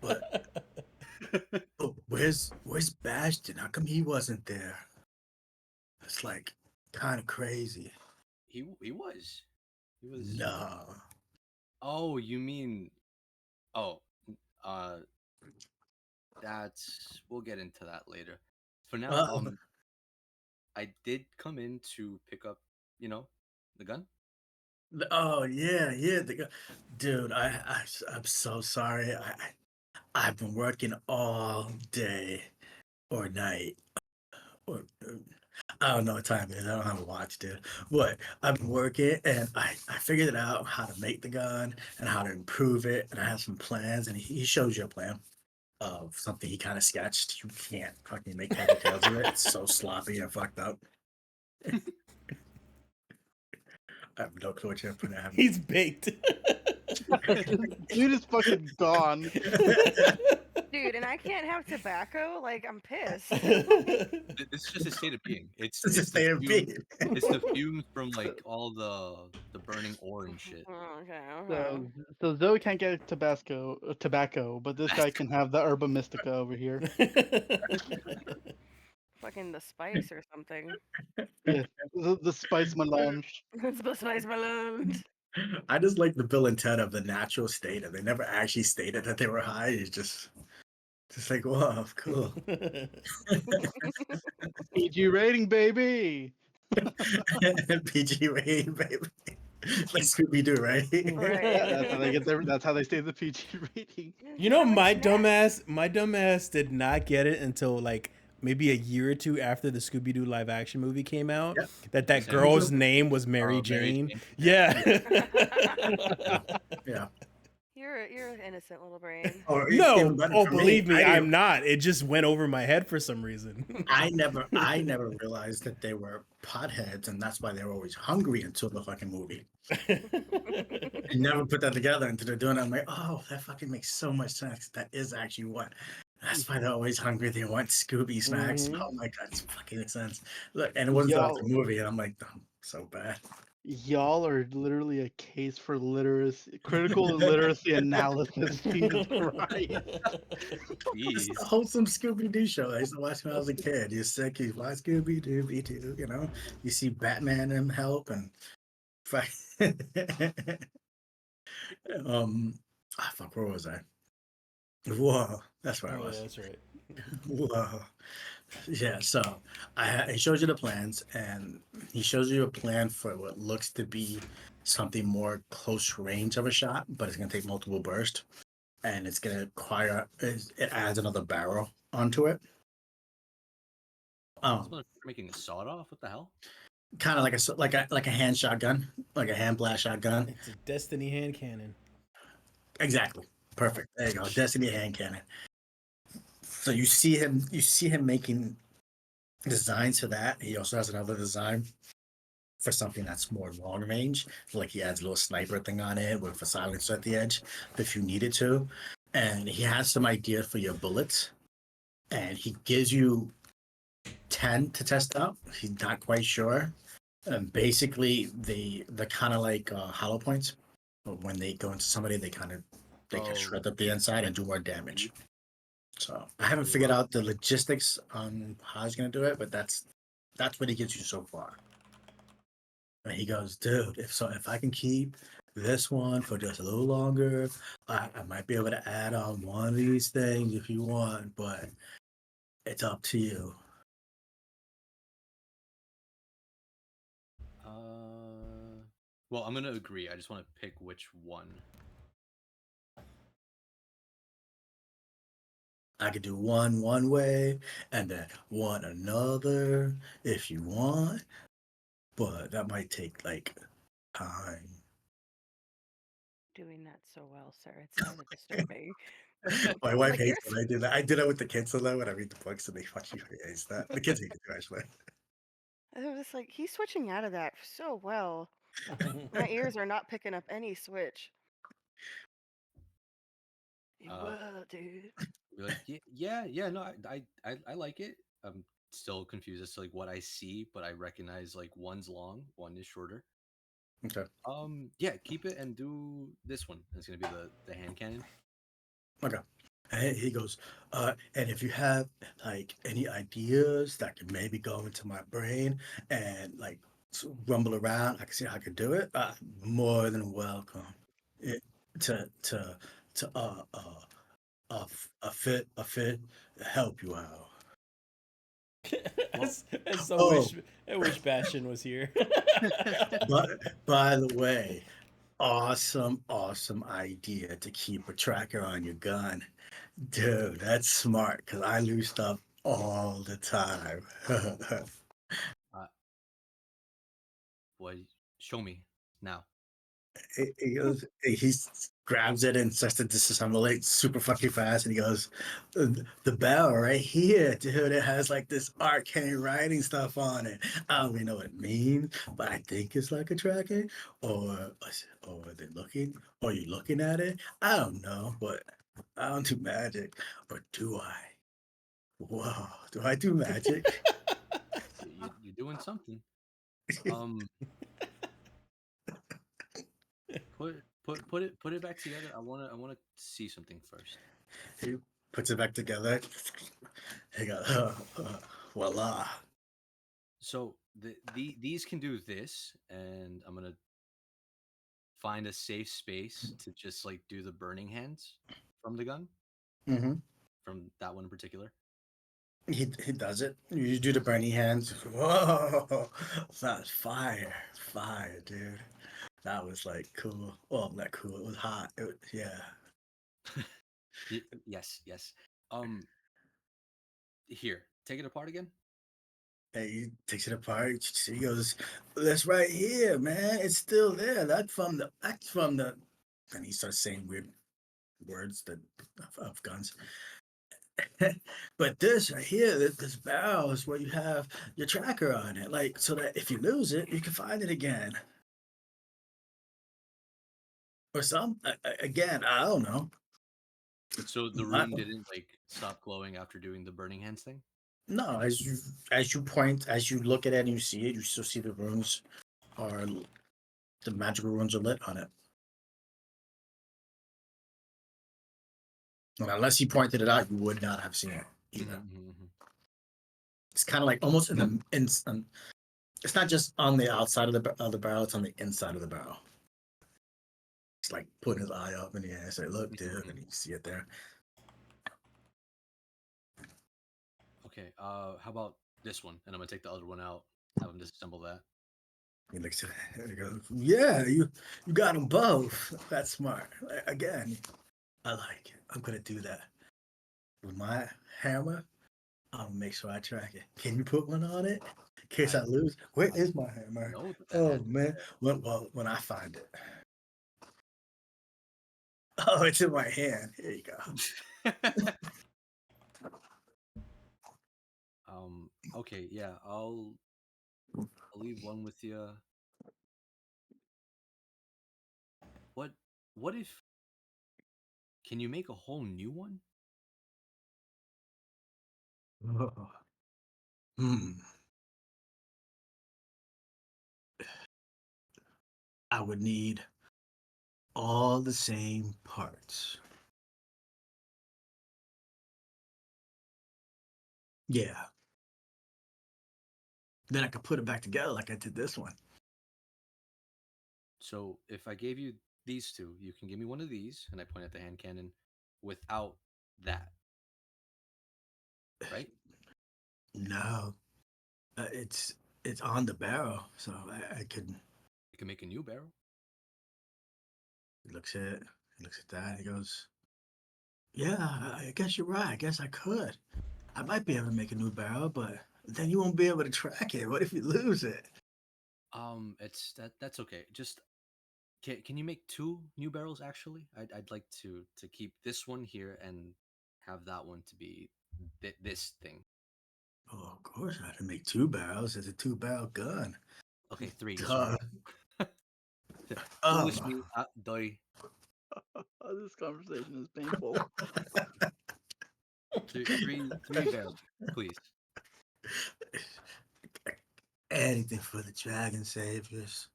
but, but where's where's Bastion? How come he wasn't there? It's like kind of crazy. He was. He was. No. Oh, you mean? Oh, uh, that's. We'll get into that later. For now, Oh, I did come in to pick up, the gun. oh yeah, yeah. Dude, I'm so sorry. I've been working all day or night or I don't know what time it is. I don't have a watch, dude. But I've been working and I figured out how to make the gun and how to improve it. And I have some plans. And he shows you a plan of something he kind of sketched. You can't fucking make head or tails of it. It's so sloppy and fucked up. I have no clue what you're putting out. He's baked. Dude is fucking gone. Dude, and I can't have tobacco. Like, I'm pissed. This is just a state of being. It's It's a it's the state of fume, being. it's the fumes from like all the burning ore and shit. Oh, okay. So, so Zoe can't get tobacco, but this guy can have the Herba Mystica over here. Fucking the spice or something. Yeah, the spice melange. It's the spice balloons. I just like the Bill and Ted of the natural state, and they never actually stated that they were high. It's just like, whoa, cool. PG rating, baby. PG rating, baby. Like Scooby Doo, right? Right. That's how they get their. That's how they stay the PG rating. You know, Have a my snack. dumbass did not get it until like maybe a year or two after the Scooby Doo live action movie came out. Yep. That Sam girl's Neill. name was Mary Mary Jane. Jane. Yeah. Yeah. You're an innocent little brain. Or No. even better Oh, for me, believe me, I I'm didn't. not. It just went over my head for some reason. I never realized that they were potheads, and that's why they were always hungry until the fucking movie. I never put that together until they're doing it. I'm like, oh, that fucking makes so much sense. That is actually what. That's why they're always hungry. They want Scooby snacks. Mhm. Oh my god, it's fucking makes sense. Look, and it wasn't until after Y'all, the movie, and I'm like, oh, so bad. y'all are literally a case for literacy, critical literacy analysis. Jesus Christ. It's Jeez. the wholesome Scooby Doo show I used to watch when I was a kid. You're sick, you watch Scooby Dooby Doo, you know? You see Batman and help and fight. Fuck, where was I? Whoa, that's where I Oh yeah, was. that's right. Whoa. Yeah, so he shows you the plans, and he shows you a plan for what looks to be something more close range of a shot, but it's going to take multiple bursts, and it's going to require it adds another barrel onto it. This motherfucker making a sawed off. What the hell? Kind of like a hand shotgun, like a hand blast shotgun. It's a Destiny hand cannon. Exactly, perfect. There you go, Destiny hand cannon. So you see him making designs for that. He also has another design for something that's more long range. Like he adds a little sniper thing on it with a silencer at the edge if you needed to. And he has some idea for your bullets. And he gives you 10 to test out. He's not quite sure. And basically the kind of like hollow points. But when they go into somebody, they can Oh. shred up the inside and do more damage. So I haven't figured out the logistics on how he's gonna do it, but that's what he gives you so far. And he goes, dude, if I can keep this one for just a little longer, I might be able to add on one of these things if you want, but it's up to you. Well, I'm gonna agree. I just want to pick which one. I could do one way and then one another if you want, but that might take like time. Doing that so well, sir. It's kind of disturbing. My wife Like, hates you're when I do that. I do that with the kids a lot when I read the books and they fucking hates that. The kids hate it too, actually. I was like, he's switching out of that so well. My ears are not picking up any switch. Whoa, dude. Be like, yeah, no, I like it. I'm still confused as to like what I see, but I recognize like one's long, one is shorter. Okay. Yeah, keep it and do this one. It's gonna be the hand cannon. Okay. And he goes, and if you have like any ideas that could maybe go into my brain and like rumble around, I can see how I could do it. More than welcome. It, to to to a fit help you out. Well, I so Oh, wish Bastion was here. but by the way, awesome idea to keep a tracker on your gun. Dude, that's smart because I lose stuff all the time. uh, boy, show me now. He goes, he grabs it and starts to disassemble it super fucking fast. And he goes, the bell right here, dude, it has like this arcane writing stuff on it. I don't really know what it means, but I think it's like a tracking, or are they looking, or you looking at it? I don't know, but I don't do magic, or do I? Whoa, do I do magic? You're doing something. Um, put it back together. I wanna see something first. He puts it back together. He goes, voila. So these can do this, and I'm gonna find a safe space to just like do the burning hands from the gun, Hmm. from that one in particular. He does it. You do the bunny hands. Whoa, that's fire, dude. That was like cool. Well, not cool. It was hot. Yeah. Yes, yes. Um, Here, take it apart again. And he takes it apart. He goes, "That's right here, man. It's still there. That's from the." And he starts saying weird words that of guns. But this right here, this barrel is where you have your tracker on it, like so that if you lose it, you can find it again. Or some again, I don't know. So the I, room didn't like stop glowing after doing the burning hands thing. no, as you look at it and you see it, you still see the runes are the magical runes are lit on it. And unless he pointed it out, you would not have seen it Mm-hmm, either. mm-hmm. It's kind of like almost in the in. It's not just on the outside of the barrel; it's on the inside of the barrel. He's like putting his eye up in the air and say, "Look, dude," Mm-hmm. and you see it there. Okay. How about this one? And I'm gonna take the other one out. Have him disassemble that. He looks at it and he goes, "Yeah, you got them both. That's smart. Again, I like it. I'm gonna do that with my hammer. I'll make sure I track it. Can you put one on it in case I I lose? Where I is my hammer? know that that Oh hand is man, when I find it, oh, it's in my hand. Here you go. there. Okay. Yeah. I'll leave one with you. What? What if? Can you make a whole new one? Oh, hmm. I would need all the same parts. Yeah. Then I could put it back together like I did this one. So if I gave you these two, you can give me one of these, and I point at the hand cannon without that, right? No, it's on the barrel, so I could. You can make a new barrel. He looks at it. He looks at that. He goes, "Yeah, I guess you're right. I guess I could. I might be able to make a new barrel, but then you won't be able to track it. What if you lose it?" It's that's okay. Just can you make two new barrels? Actually, I'd like to keep this one here and have that one to be this thing. Oh, of course I can make two barrels. It's a two-barrel gun. Okay, three. Duh. Sorry, foolish Oh. me. Doi. This conversation is painful. Three barrels, please. Anything for the Dragon Saviors.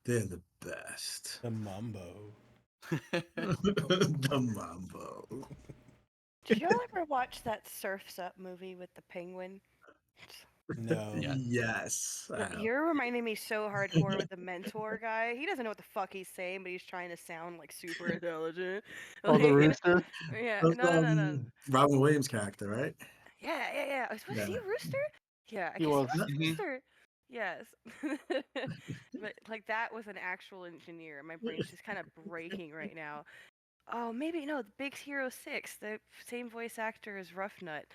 They're the best. The Mambo. The Mambo. Did y'all ever watch that Surf's Up movie with the penguin? No. Yeah. Yes. I No, have. you're reminding me so hardcore with the mentor guy. He doesn't know what the fuck he's saying, but he's trying to sound like super intelligent. Oh, the Like, rooster. yeah, That's, no. Robin Williams' character, right? Yeah. Was he Yeah. a rooster? Yeah, I He guess he was. was a Mhm. rooster. Yes. But like that was an actual engineer. My brain's just kind of breaking right now. Oh, maybe no, the Big Hero 6, the same voice actor as Rough Nut.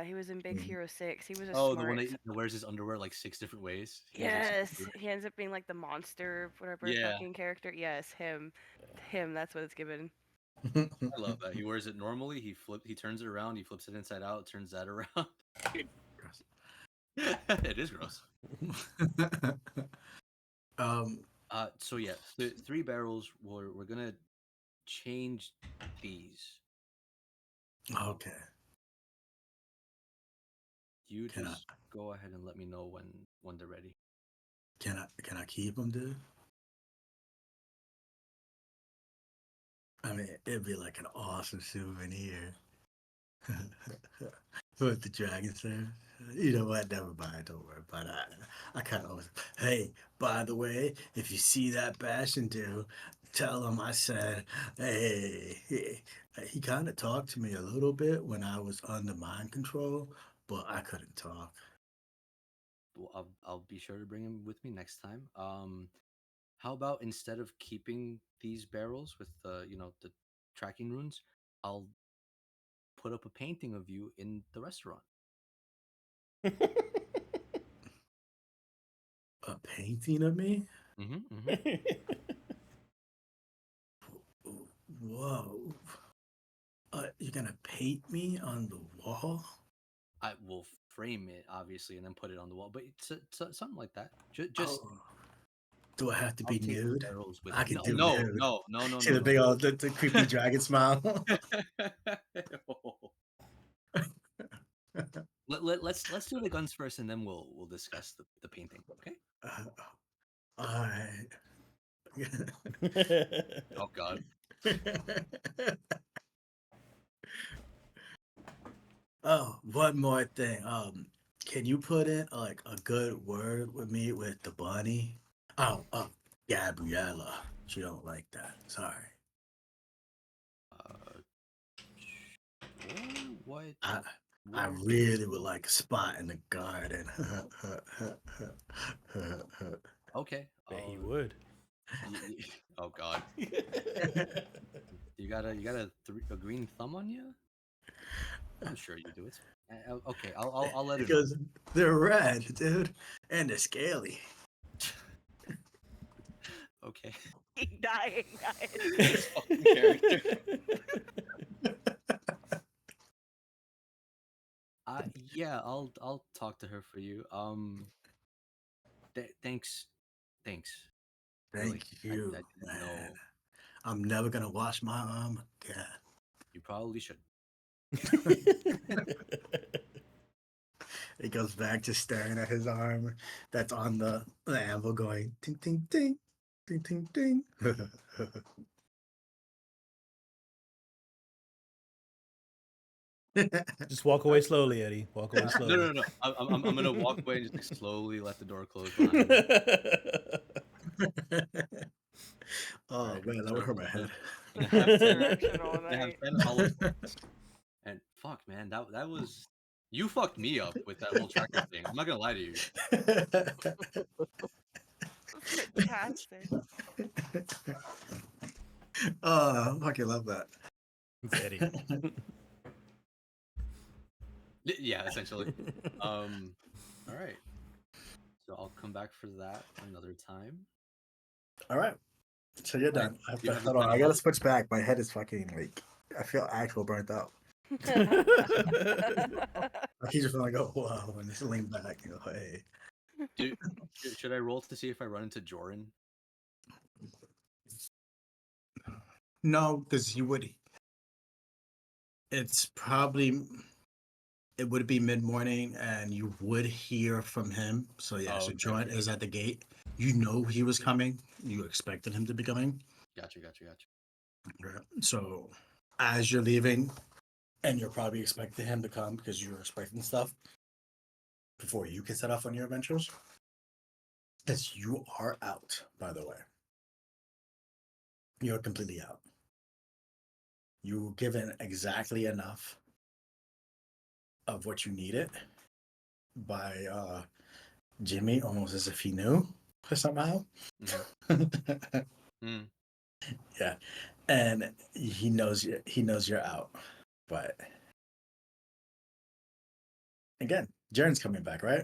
He was in Big Mhm. Hero 6. He was a Oh, the one smart. that wears his underwear like 6 different ways. He has like six Yes, underwear. he ends up being like the monster, whatever Yeah, fucking character. Yes, him. Him, that's what it's given. I love that. He wears it normally. He turns it around. He flips it inside out. Turns that around. It is gross. um. So yeah, 3 barrels. We're gonna change these. Okay. You Can I? just go ahead and let me know when they're ready. Can I keep them, dude? I mean, it'd be like an awesome souvenir. With the dragon there. You know what? Never mind. Don't worry about it. I kind of always. Hey, by the way, if you see that Bastion dude, tell him I said, hey. He kind of talked to me a little bit when I was under mind control, but I couldn't talk. Well, I'll be sure to bring him with me next time. How about instead of keeping these barrels with the tracking runes, I'll put up a painting of you in the restaurant. A painting of me? Mm-hmm. Whoa. You're gonna paint me on the wall? I will frame it obviously and then put it on the wall, but it's something like that. Just Oh, do I have to I'll be take the nude? barrels with I me. could No, do no, nude. no, no, no, See no, the no, big no. old the creepy dragon smile. Let's do the guns first, and then we'll discuss the painting. Okay? Uh, all right. Oh God. Oh, one more thing. Can you put in like a good word with me with the bunny? Oh, Gabriella. She don't like that. Sorry. Uh, sure. What I word? really would like a spot in the garden. Okay. Bet he would. Oh God. You got a green thumb on you? I'm sure you do. It's okay. I'll let her know. Because they're red, dude, and they're scaly. Okay. Dying, guys. This fucking character. Yeah, I'll talk to her for you. Thanks. Really, Thank you, I didn't man. know. I'm never gonna wash my arm again. You probably should. It goes back to staring at his arm that's on the anvil going ting ting ting ting ting ting. Just walk away slowly, Eddie. Walk away No, slowly. no, no. I'm gonna walk away and just like, slowly let the door close behind me. All Oh right. man, that would So, hurt my so head. gonna have 10. Interaction all Gonna have night. 10 hollow points. And fuck, man, that was you fucked me up with that whole tracker thing. I'm not gonna lie to you. Fantastic. Oh, I fucking love that. It's Eddie. Yeah, essentially. All right. So I'll come back for that another time. All right, so you're All right. done. I have You to, have the hold on, 10 I gotta hollow. switch back. My head is fucking like I feel actual burnt out. Like he just want to go whoa and just lean back and go hey. Should I roll to see if I run into Joran? No, because you would. It's probably it would be mid morning, and you would hear from him. So yeah, Oh, so okay, Jordan okay. is at the gate. You know he was coming. You expected him to be coming. Gotcha. Right. So as you're leaving, and you're probably expecting him to come because you're expecting stuff before you can set off on your adventures. Because you are out, by the way. You're completely out. You were given exactly enough of what you needed by Jimmy, almost as if he knew somehow. Mm. Yeah, and he knows you. He knows you're out, but again, Jaren's coming back, right?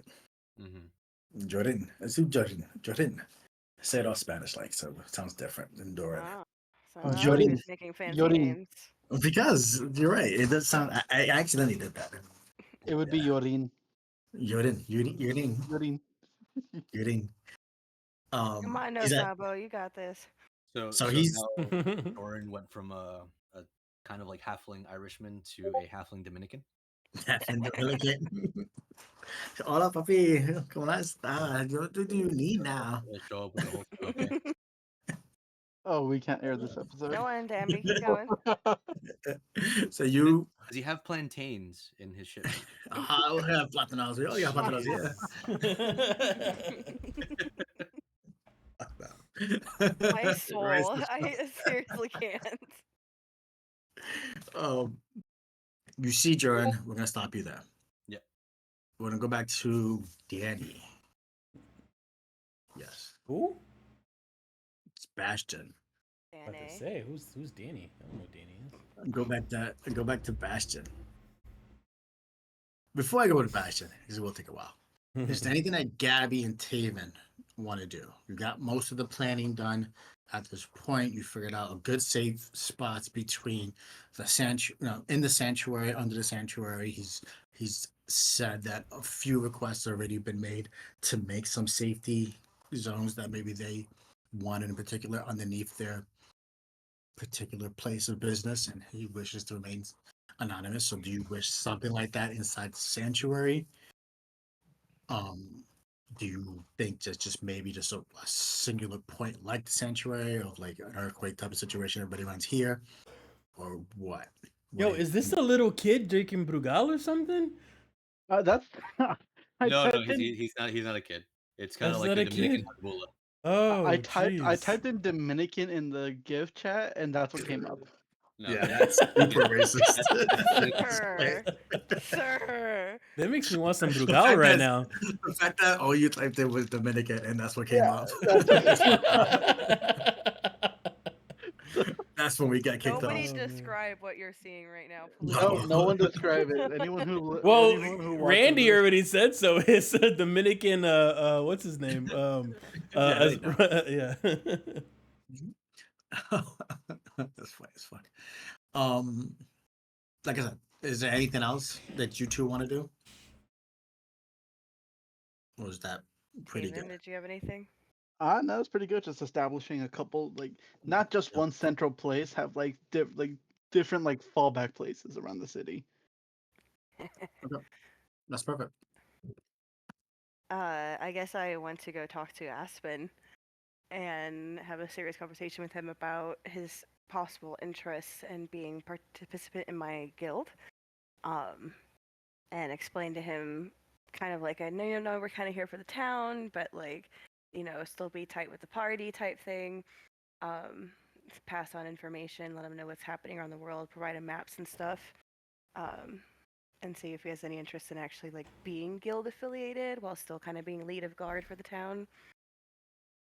Mm-hmm. Jordan, let's do Jordan. Jordan, say it all Spanish like, so it sounds different than Doran. Ah, so Oh, now Jordan. who's making fancy Yorin. names? Because you're right, it does sound. I accidentally did that. It would be Yorin. Jordan, Yorin. Jordan. Come on, no Is that Sabo, you got this. so? So He's now Doran went from a kind of like halfling Irishman to a halfling Dominican. having the Milligan. Hola, papi. ¿Cómo estás? What do you need now? He'll show up with the whole crew, okay? Oh, we can't air this episode. No one, Danby, keep going. So you Does he have plantains in his shipment? we have platanos. We only have platanos here. My soul, I seriously can't. Um, you see, Jaren, we're gonna stop you there. Yeah. We're gonna go back to Danny. Yes, Who? Bastion. About to Danny. say who's Danny? I don't know who Danny is. Go back to Bastion. Before I go to Bastion, because it will take a while. Is there anything that Gabby and Taven want to do? You got most of the planning done at this point. You figured out a good safe spots between the in the sanctuary, under the sanctuary. He's said that a few requests already been made to make some safety zones that maybe they wanted in particular underneath their particular place of business, and he wishes to remain anonymous. So do you wish something like that inside the sanctuary? Do you think just maybe just a singular point like the sanctuary of like an earthquake type of situation, everybody runs here, or what? Yo, is this a little kid drinking Brugal or something? That's. I No, typed in. he's not. He's not a kid. It's kind of That's like not the a Dominican kid. Bula. Oh, I jeez. typed in Dominican in the gift chat, and that's what came up. No, Yeah, that's super racist. that's Dominican. Sir, sir. That makes me want some The Brugal fact right that- now. The fact that all you typed in was Dominican and that's what came up. That's when we got kicked Nobody off. describe what you're seeing right now, please. No one describe it. Anyone who Well, anyone who watches Randy this- already said so. It's a Dominican. What's his name? they know. Yeah. That's funny as fuck. Like I said, is there anything else that you two want to do? Or is that pretty Steven, good? did you have anything? No, it's pretty good. Just establishing a couple, like not just one central place, have like different like fallback places around the city. Okay. That's perfect. I guess I went to go talk to Aspen and have a serious conversation with him about his possible interests in being participant in my guild. And explain to him kind of like I know we're kind of here for the town, but like, still be tight with the party type thing. Pass on information, let him know what's happening around the world, provide him maps and stuff. And see if he has any interest in actually like being guild affiliated while still kind of being lead of guard for the town.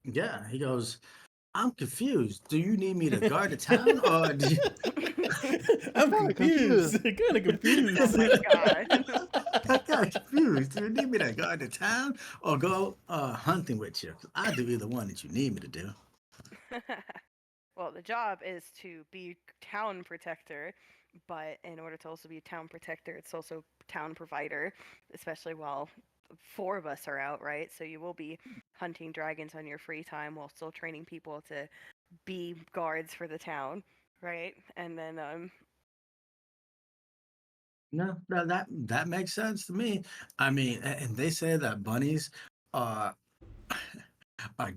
Yeah, he goes, I'm confused. Do you need me to guard the town or do you... I'm kinda confused. Kind of confused. Oh my god. I got confused. Do you need me to guard the town or go hunting with you? 'Cause I do either one that you need me to do. Well, the job is to be town protector, but in order to also be town protector, it's also town provider, especially while four of us are out, right? So you will be hunting dragons on your free time while still training people to be guards for the town, right? And then No, that makes sense to me. I mean, and they say that bunnies are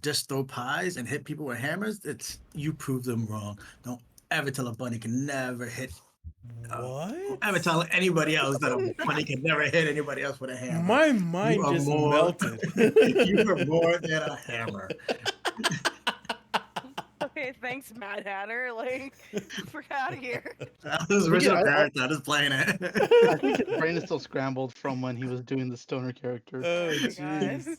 just throw pies and hit people with hammers. It's you prove them wrong. Don't ever tell a bunny can never hit What? I haven't told anybody else that a bunny can never hit anybody else with a hammer. My mind are just more- melted. You are more than a hammer. Okay, thanks, Mad Hatter. Like, we're out of here. That was original I- character. I'm just playing I it. think his brain is still scrambled from when he was doing the stoner character. Oh, Oh my god. jeez.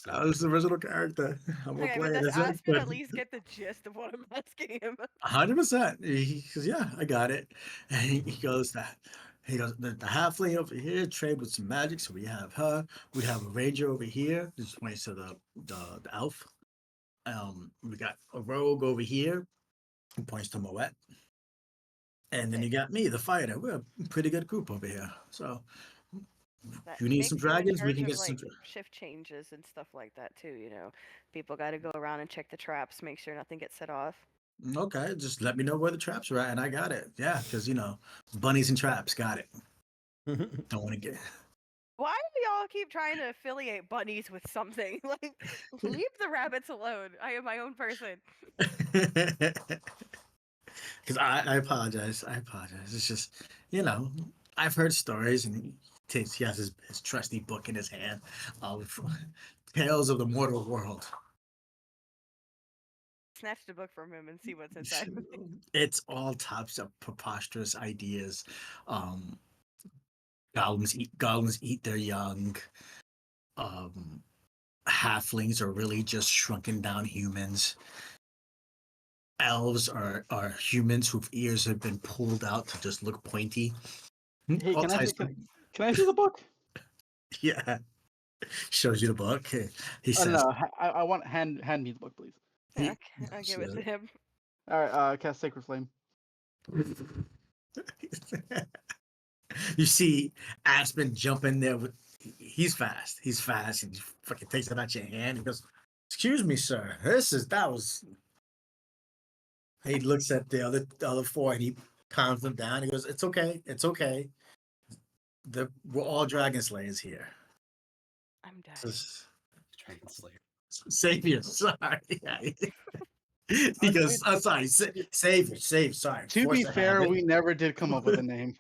That was the original character. I'm gonna Okay, play but it. does Is it Aspen good? at least get the gist of what I'm asking him? 100%. He goes, yeah, I got it. And he goes that. He goes, the halfling over here trade with some magic. So we have her. We have a ranger over here. This points to the elf. We got a rogue over here. Who points to Moet. And then you got me, the fighter. We're a pretty good group over here. So That you need makes some you in dragons, we charge can of get some. like shift changes and stuff like that too. You know, people got to go around and check the traps, make sure nothing gets set off. Okay, just let me know where the traps are at, and I got it. Yeah, because bunnies and traps, got it. Don't want to get. Why do y'all keep trying to affiliate bunnies with something? Like, leave the rabbits alone. I am my own person. Because I apologize. I apologize. It's just, I've heard stories, and he has his trusty book in his hand of tales of the mortal world. Snatch the book from him and see what's inside. It's all types of preposterous ideas. Um, goblins eat their young. Halflings are really just shrunken down humans. Elves are humans whose ears have been pulled out to just look pointy. Hey, All can I types see, can I see the book? Yeah, shows you the book. He Oh, says, no, I want hand me the book, please. Okay, I'll give it to him. All right, cast Sacred Flame. you see Aspen jump in there with. He's fast. He's fast, and he fucking takes it out your hand. He goes, "Excuse me, sir. That was." He looks at the other four, and he calms them down. He goes, "It's okay. It's okay. We're all dragon slayers here." I'm dead. Dragon Slayer. Savior, sorry. He goes, "Oh, sorry, Savior, sorry." To Force be to fair, habit. we never did come up with a name.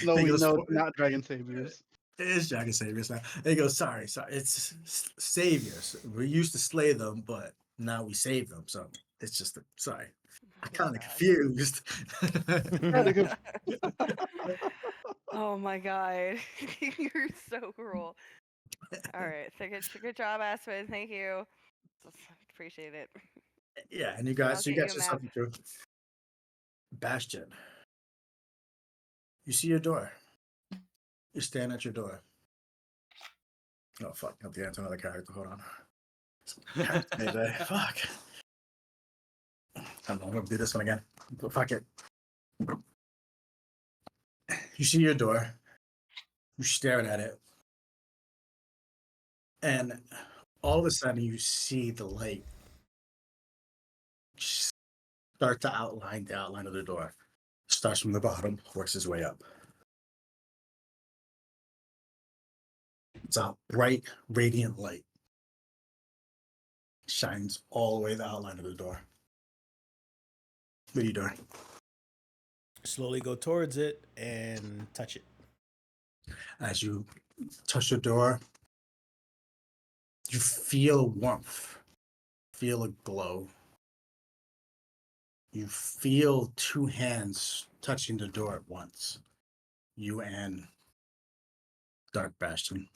No, He we goes, know "For-" not Dragon Saviors. It is Dragon Saviors now. He goes, sorry. It's Saviors. We used to slay them, but now we save them. So it's just sorry. I'm Oh kind my of God. confused. Oh my god. You're so cruel. Alright, so good job, Aspen. Thank you. Appreciate it. Yeah, and you I'll guys, so you get got you a yourself map. into Bastion. You see your door. You stand at your door. Oh fuck! I have to answer another character. Hold on. Fuck. I'm gonna do this one again. But fuck it. You see your door. You're staring at it. And all of a sudden you see the light start to outline the outline of the door. Starts from the bottom, works his way up. It's a bright, radiant light. Shines all the way the outline of the door. What are you doing? Slowly go towards it and touch it. As you touch the door, you feel a warmth, feel a glow. You feel two hands touching the door at once. You and Dark Bastion.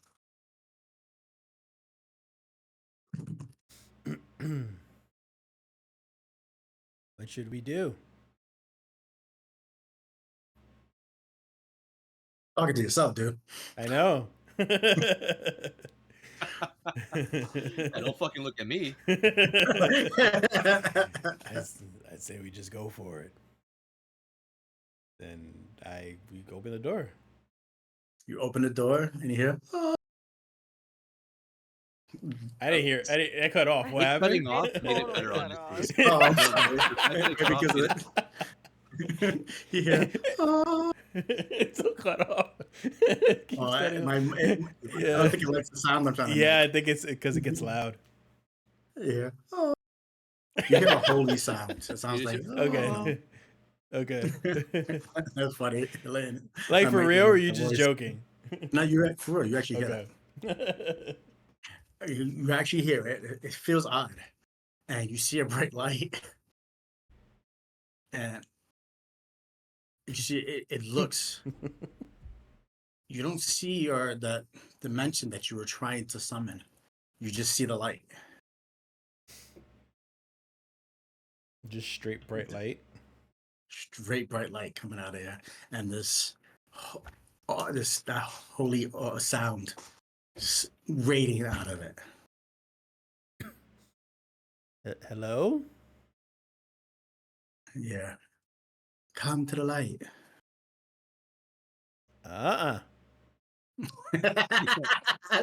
What should we do? Talking to yourself, dude. I know. And don't fucking look at me. I'd say we just go for it. Then we open the door. You open the door and you hear, "Oh." I didn't hear. I cut off. What It happened? cutting off made it Totally better, cut honestly. Oh, I'm The sorry. fact that it cut off Because made of it- it. You hear, "Oh." It's so cut off. Keeps Oh, I cutting off. I don't think it likes the sound I'm trying to Yeah, I think it's because it gets loud. make. Yeah. Oh. You hear a holy sound. It sounds You like, just- "Oh." Okay. Okay. That's funny. Elaine. Like I for might real, do or that you the just voice. joking? No, you're for real. You actually hear Okay. that. You actually hear it. It feels odd. And you see a bright light. And you see it looks. You don't see or the dimension that you were trying to summon. You just see the light. Just straight bright light. Straight bright light coming out of there. And this that holy sound radiating out of it. Hello? Yeah. Come to the light. Uh-uh.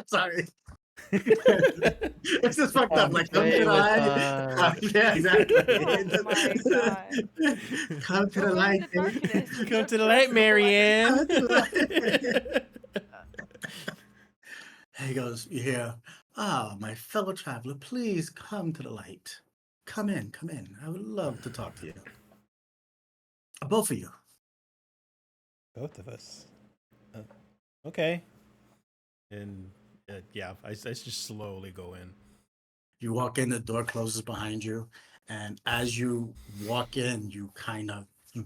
Sorry. It's just fucked up. Like, come to Stay the with light. Yeah, exactly. Oh my god. Come to the Welcome light. to darkness. Come Don't to the trust light, the Marianne. Come to the light. He goes, you hear, my fellow traveler, please come to the light. Come in, come in. I would love to talk to you. Both of you. Both of us. Okay. And yeah, I just slowly go in. You walk in, the door closes behind you, and as you walk in, you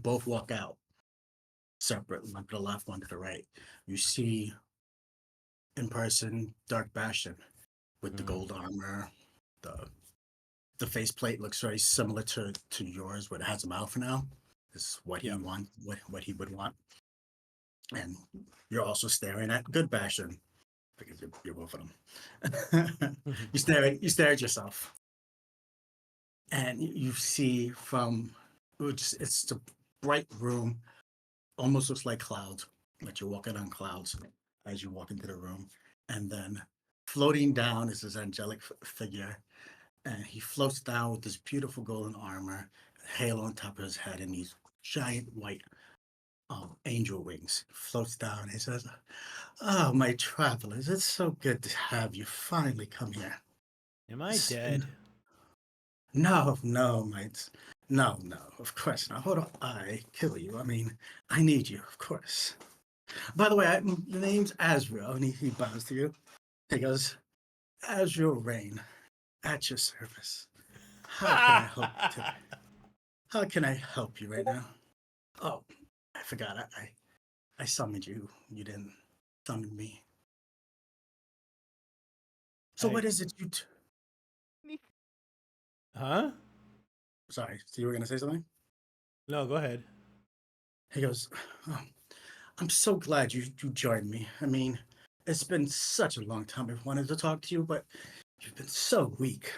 both walk out separate, one to the left, one to the right. You see in person Dark Bastion with the gold armor. The faceplate looks very similar to yours, but it has a mouth now. This is what Yep. he wants, what he would want. And you're also staring at Good Bastion because you're both of them. you stare at yourself, and you see from it's a bright room, almost looks like clouds, like you're walking on clouds as you walk into the room, and then floating down is this angelic figure, and he floats down with this beautiful golden armor, halo on top of his head, and these giant white angel wings. Floats down. He says, "Oh, my travelers, it's so good to have you finally come here." Am I dead? No, no, mates. No, no, of course not. Hold on. I kill you. I mean, I need you, of course. By the way, the name's Azrael, and he bows to you. He goes, Azrael Rain, at your service. How can I help you today? How can I help you right now? Oh, I forgot. I summoned you. You didn't summon me. So what is it Huh? Sorry, so you were going to say something? No, go ahead. He goes, oh, I'm so glad you joined me. I mean, it's been such a long time I've wanted to talk to you, but you've been so weak.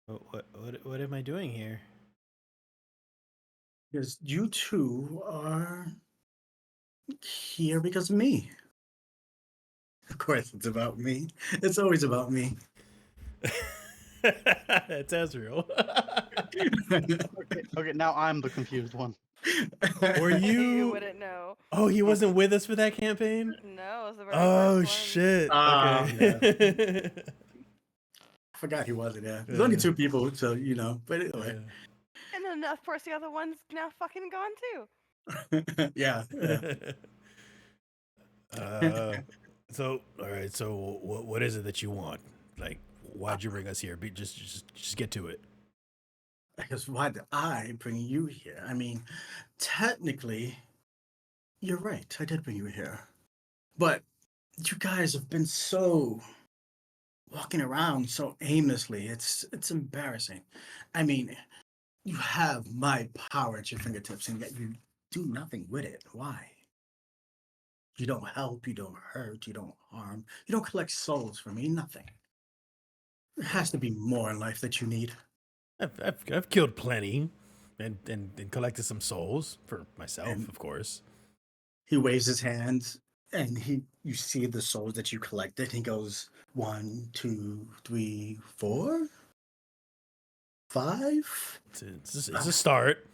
What am I doing here? Because you two are here because of me. Of course, it's about me. It's always about me. It's Ezreal. Okay, now I'm the confused one. Were You you? wouldn't know. Oh, he wasn't with us for that campaign. No, it was the very Oh first one. shit. Ah, Okay. I forgot he wasn't there. There's only two people, so But anyway, And then, of course, the other one's now fucking gone too. yeah. So all right. So what is it that you want? Like, why'd you bring us here? Just get to it. Because why did I bring you here? I mean, technically, you're right. I did bring you here. But you guys have been so walking around so aimlessly. It's embarrassing. I mean, you have my power at your fingertips, and yet you do nothing with it. Why? You don't help, you don't hurt, you don't harm, you don't collect souls for me, nothing. There has to be more in life that you need. I've killed plenty, and collected some souls for myself, And of course. he waves his hands, and you see the souls that you collected. He goes 1, 2, 3, 4, 5. It's a start.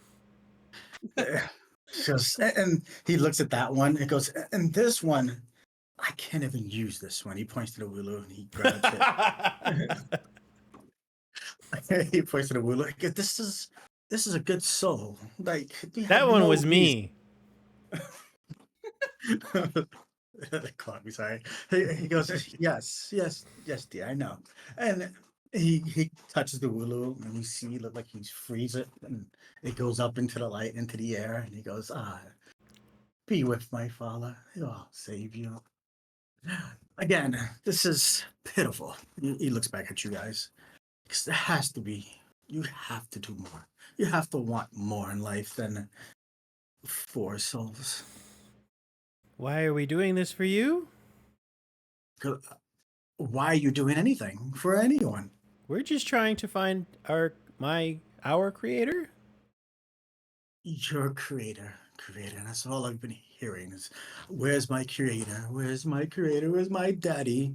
And he looks at that one and goes, and this one, I can't even use this one. He points to the willow and he grabs it. He points to the wound like this is a good soul. Like you That have one no was reason. me. Caught me, sorry. He goes, yes, dear, I know. And he touches the willow, and you see look like he's frees it, and it goes up into the light, into the air, and he goes, be with my father. He'll save you. Again, this is pitiful. He looks back at you guys. Because there has to be. You have to do more. You have to want more in life than 4 souls. Why are we doing this for you? 'Cause, why are you doing anything for anyone? We're just trying to find our creator. Your creator. That's all I've been hearing is, where's my creator? Where's my creator? Where's my daddy?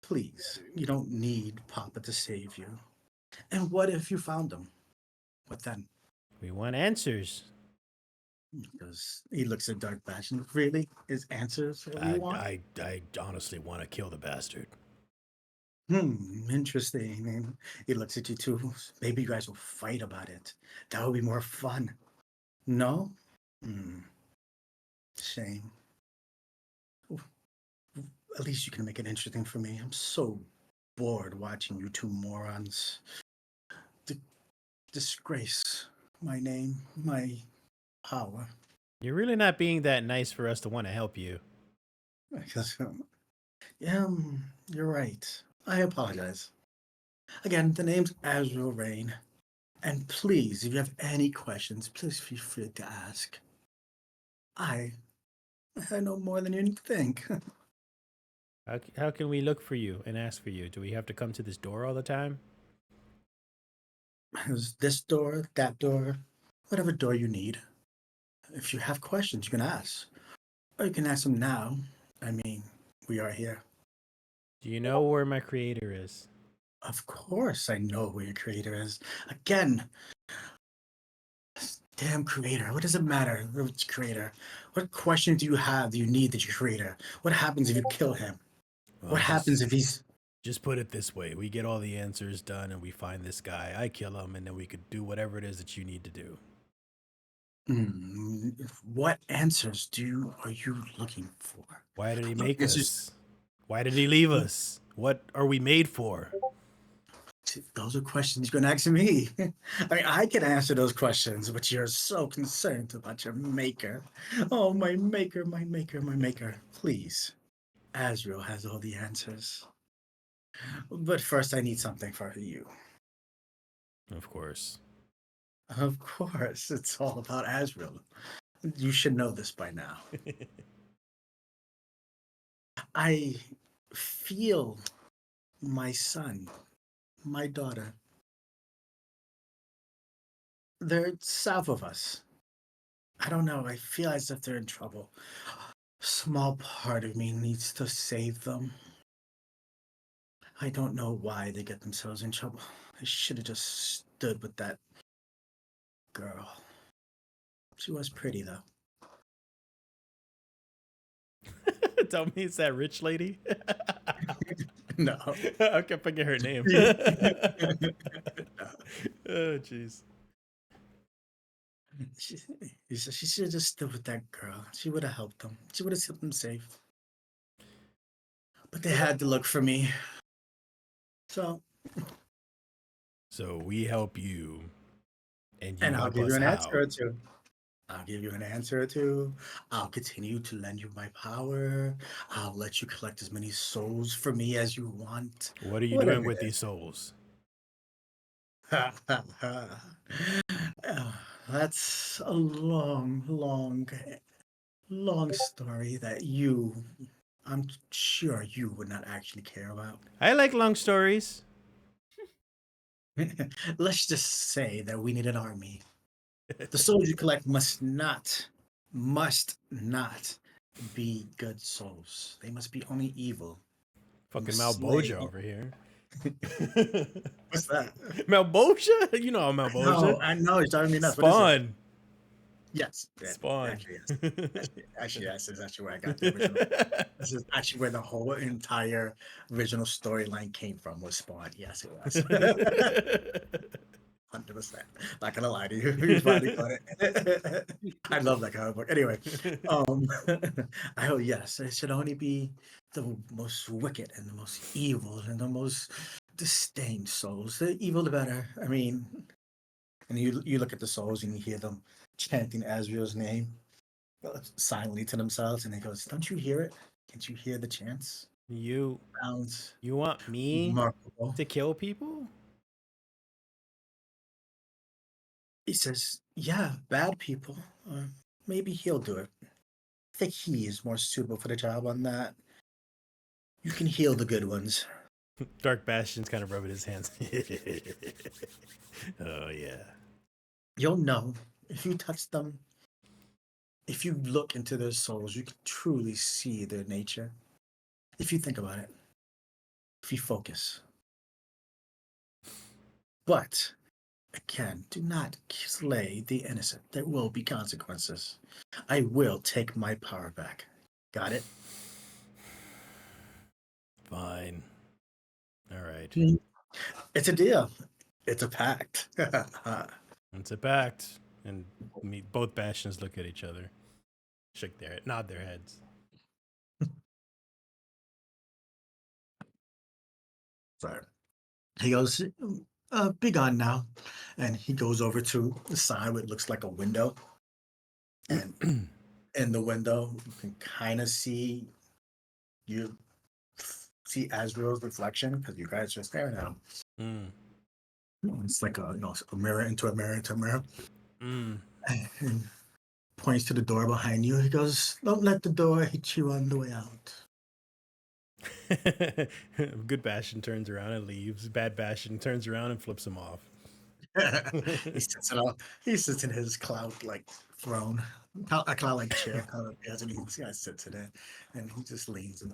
Please, you don't need Papa to save you. And what if you found him? What then? We want answers. Because he looks at Dark Bastion. Really? His answers what you want? I honestly want to kill the bastard. Interesting. And he looks at you too. Maybe you guys will fight about it. That would be more fun. No? Shame. At least you can make it interesting for me. I'm so bored watching you two morons disgrace my name, my power. You're really not being that nice for us to want to help you. Because, yeah, you're right. I apologize. Again, the name's Azrael Rain. And please, if you have any questions, please feel free to ask. I know more than you think. How can we look for you and ask for you? Do we have to come to this door all the time? There's this door, that door, whatever door you need. If you have questions, you can ask. Or you can ask them now. I mean, we are here. Do you know where my creator is? Of course I know where your creator is. Again, damn creator. What does it matter which creator? What question do you have that you need that your creator? What happens if you kill him? Well, What happens if he's... Just put it this way. We get all the answers done and we find this guy. I kill him and then we could do whatever it is that you need to do. What answers are you looking for? Why did he make us? Why did he leave us? What are we made for? Those are questions you're going to ask me. I mean, I can answer those questions, but you're so concerned about your maker. Oh, my maker, my maker, my maker. Please. Azrael has all the answers. But first, I need something for you. Of course. Of course, it's all about Azrael. You should know this by now. I feel my son, my daughter. They're south of us. I don't know. I feel as if they're in trouble. Small part of me needs to save them. I don't know why they get themselves in trouble. I should have just stood with that girl. She was pretty, though. Tell me it's that rich lady? No. I kept forgetting her name. Oh, jeez. She should have just stood with that girl. She would have helped them. She would have kept them safe. But they had to look for me. So we help you. And you I'll help give us you an how? answer or two. I'll give you an answer or two. I'll continue to lend you my power. I'll let you collect as many souls for me as you want. What are you Whatever doing with it these souls? That's a long story that I'm sure you would not actually care about. I like long stories. Let's just say that we need an army. The souls you collect must not be good souls. They must be only evil. Fucking You Malboja slay- over here. What's that? Malboja? You know Malboja. No, I know. It's driving me nuts. What is it? Spawn. Yes, Spawn. actually, yes. Actually, yes. This is actually where I got the original. This is actually where the whole entire original storyline came from. Was Spawn? Yes, it was. 100%. Not gonna lie to you. You finally got it. I love that comic book. Anyway, um, yes, it should only be the most wicked and the most evil and the most disdained souls. The evil, the better. I mean, and you look at the souls and you hear them chanting Asriel's name silently to themselves, and he goes, "Don't you hear it? Can't you hear the chants? you Sounds you want me remarkable." to kill people? He says, "Yeah, bad people. Maybe he'll do it. I think he is more suitable for the job on that. You can heal the good ones. Dark Bastion's kind of rubbing his hands. Oh yeah. You'll know if you touch them. If you look into their souls, you can truly see their nature. If you think about it, if you focus. But again, do not slay the innocent. There will be consequences. I will take my power back. Got it?" Fine. All right. It's a deal. It's a pact. It's a pact. And both Bastions look at each other, nod their heads. So he goes, "Be gone now." And he goes over to the side where it looks like a window. And in the window, you can kind of you see Asriel's reflection because you guys are staring at him. Mm. It's like a mirror into a mirror into a mirror. Mm. And points to the door behind you. He goes, "Don't let the door hit you on the way out." Good Bastion turns around and leaves. Bad Bastion turns around and flips him off. he sits it up. He sits in his cloud like throne, a cloud like chair. And he sits in it, and he just leans and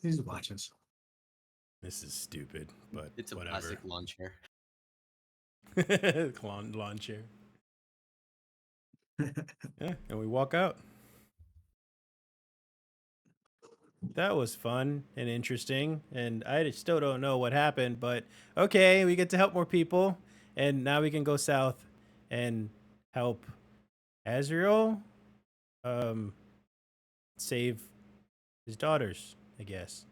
he watches. This is stupid, but It's a whatever. plastic lawn chair. lawn chair. Yeah, and we walk out. That was fun and interesting, and I still don't know what happened, but okay, we get to help more people, and now we can go south and help Azrael save his daughters, I guess.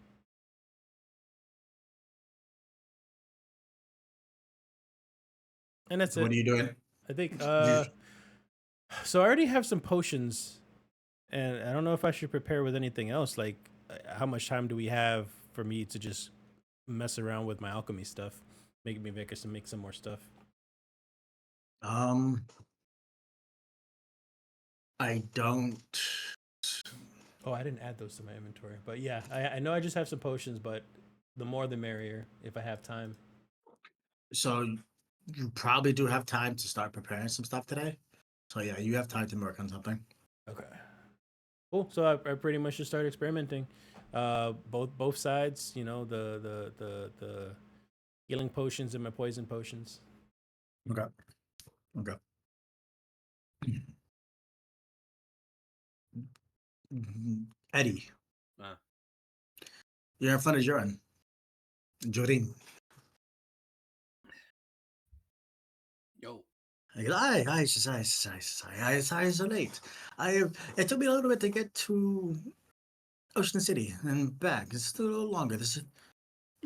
And that's So what it. are you doing? I think You- so I already have some potions, and I don't know if I should prepare with anything else. Like, how much time do we have for me to just mess around with my alchemy stuff? Make some more stuff. um, I don't. Oh, I didn't add those to my inventory, but yeah, I know I just have some potions, but the more the merrier if I have time. So you probably do have time to start preparing some stuff today. So yeah, you have time to work on something. Okay. Cool. So I pretty much just start experimenting. Both sides, you know, the healing potions and my poison potions. Okay. Okay. Eddie, Uh, you're in front of Jorin. Jorin. yo, Hi, so late. It took me a little bit to get to Ocean City and back. It's a little longer. There's a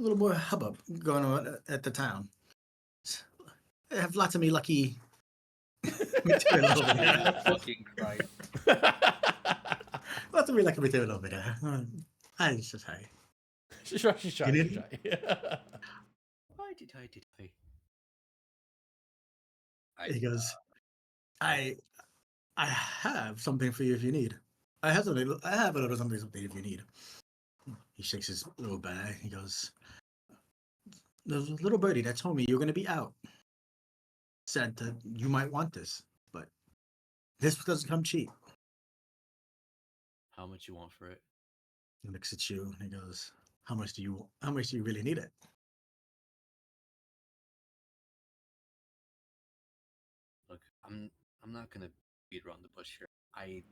little more hubbub going on at the town. I have lots of me lucky material over Jesus there. fucking Christ. Lots of me lucky material over there. Hi, says hi. She's shy. She's You shy. need- She's shy. Why did I? He goes, I I have something for you if you need. I have something. I have a little something if you need. He shakes his little bag. He goes, "There's a little birdie that told me you're going to be out. Said that you might want this, but this doesn't come cheap." How much you want for it? He looks at you and he goes, "How much do you? How much do you really need it?" Look, I'm not gonna beat around the bush here. I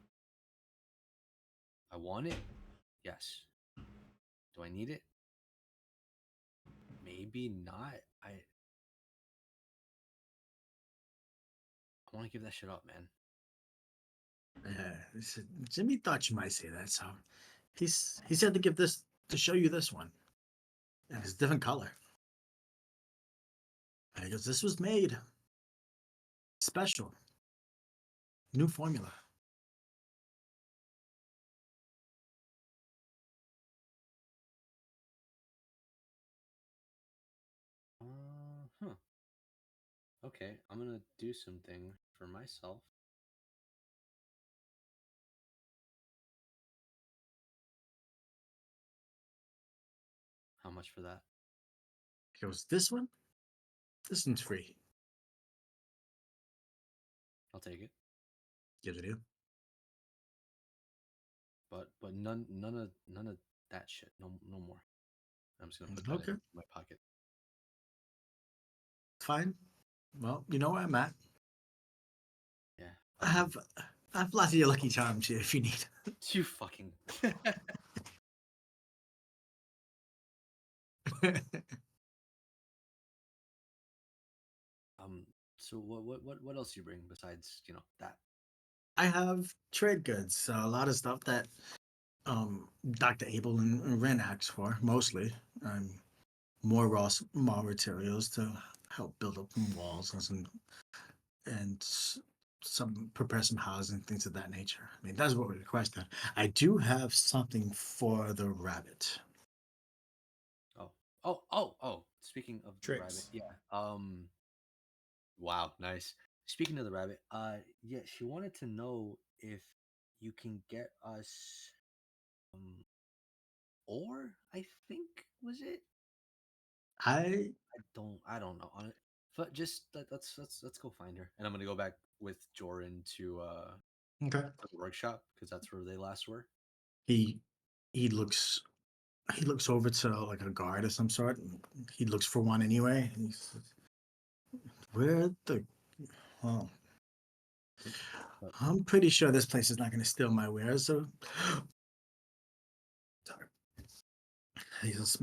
want it. Yes. Do I need it? Maybe not. I want to give that shit up, man. Jimmy thought you might say that, so he said to give this to show you this one, and it's a different color. And he goes, "This was made special, new formula." Huh. Okay, I'm gonna do something for myself. How much for that? He goes, "This one, this one's free." I'll take it. Gives it to you. But none of that shit. No more. I'm just gonna put that Okay, in my pocket. fine. Well, you know where I'm at. Yeah. I have lots of your lucky charms here if you need. You fucking. So what else do you bring besides that? I have trade goods, so a lot of stuff that Dr. Abel and Ren asked for mostly. More raw materials to help build up some walls and prepare some housing, things of that nature. I mean, that's what we requested. I do have something for the rabbit. Oh. Speaking of the rabbit, Tricks. yeah. Wow, nice. Speaking of the rabbit, yeah, she wanted to know if you can get us um ore, I think was it? I I don't know. But just let's go find her. And I'm gonna go back with Joran okay. to the workshop because that's where they last were. He he looks he looks over to like a guard of some sort. And he looks for one anyway. And he says, "Where the? Oh, But I'm pretty sure this place is not going to steal my wares." So, sorry. He says,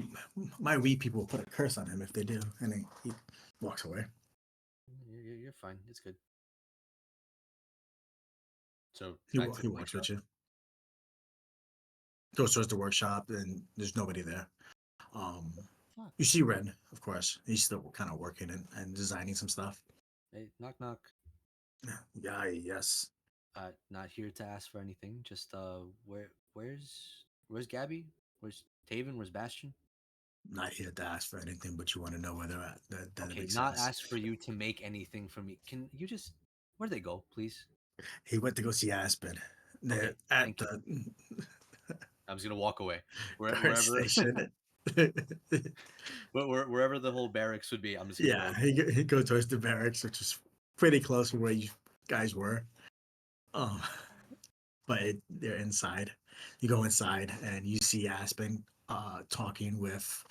"My weed people will put a curse on him if they do," and then he walks away. you're fine. It's good. So He back to he the walks workshop. with you. Goes towards the workshop, and there's nobody there. Um, Fuck. you see Red, of course. He's still kind of working and designing some stuff. Hey, knock knock. Yeah, yes. Not here to ask for anything. Just where's Gabby? Where's Taven? Where's Bastion? Not here to ask for anything, but you want to know whether that it Okay, makes not sense. ask for you to make anything for me. Can you just where'd they go, please? He went to go see Aspen. They're Okay, at thank you. the I'm just gonna walk away. guard Wherever station. wherever the whole barracks would be, I'm just gonna Yeah, go. he goes towards the barracks, which is pretty close from where you guys were. Um, but they're inside. You go inside and you see Aspen talking with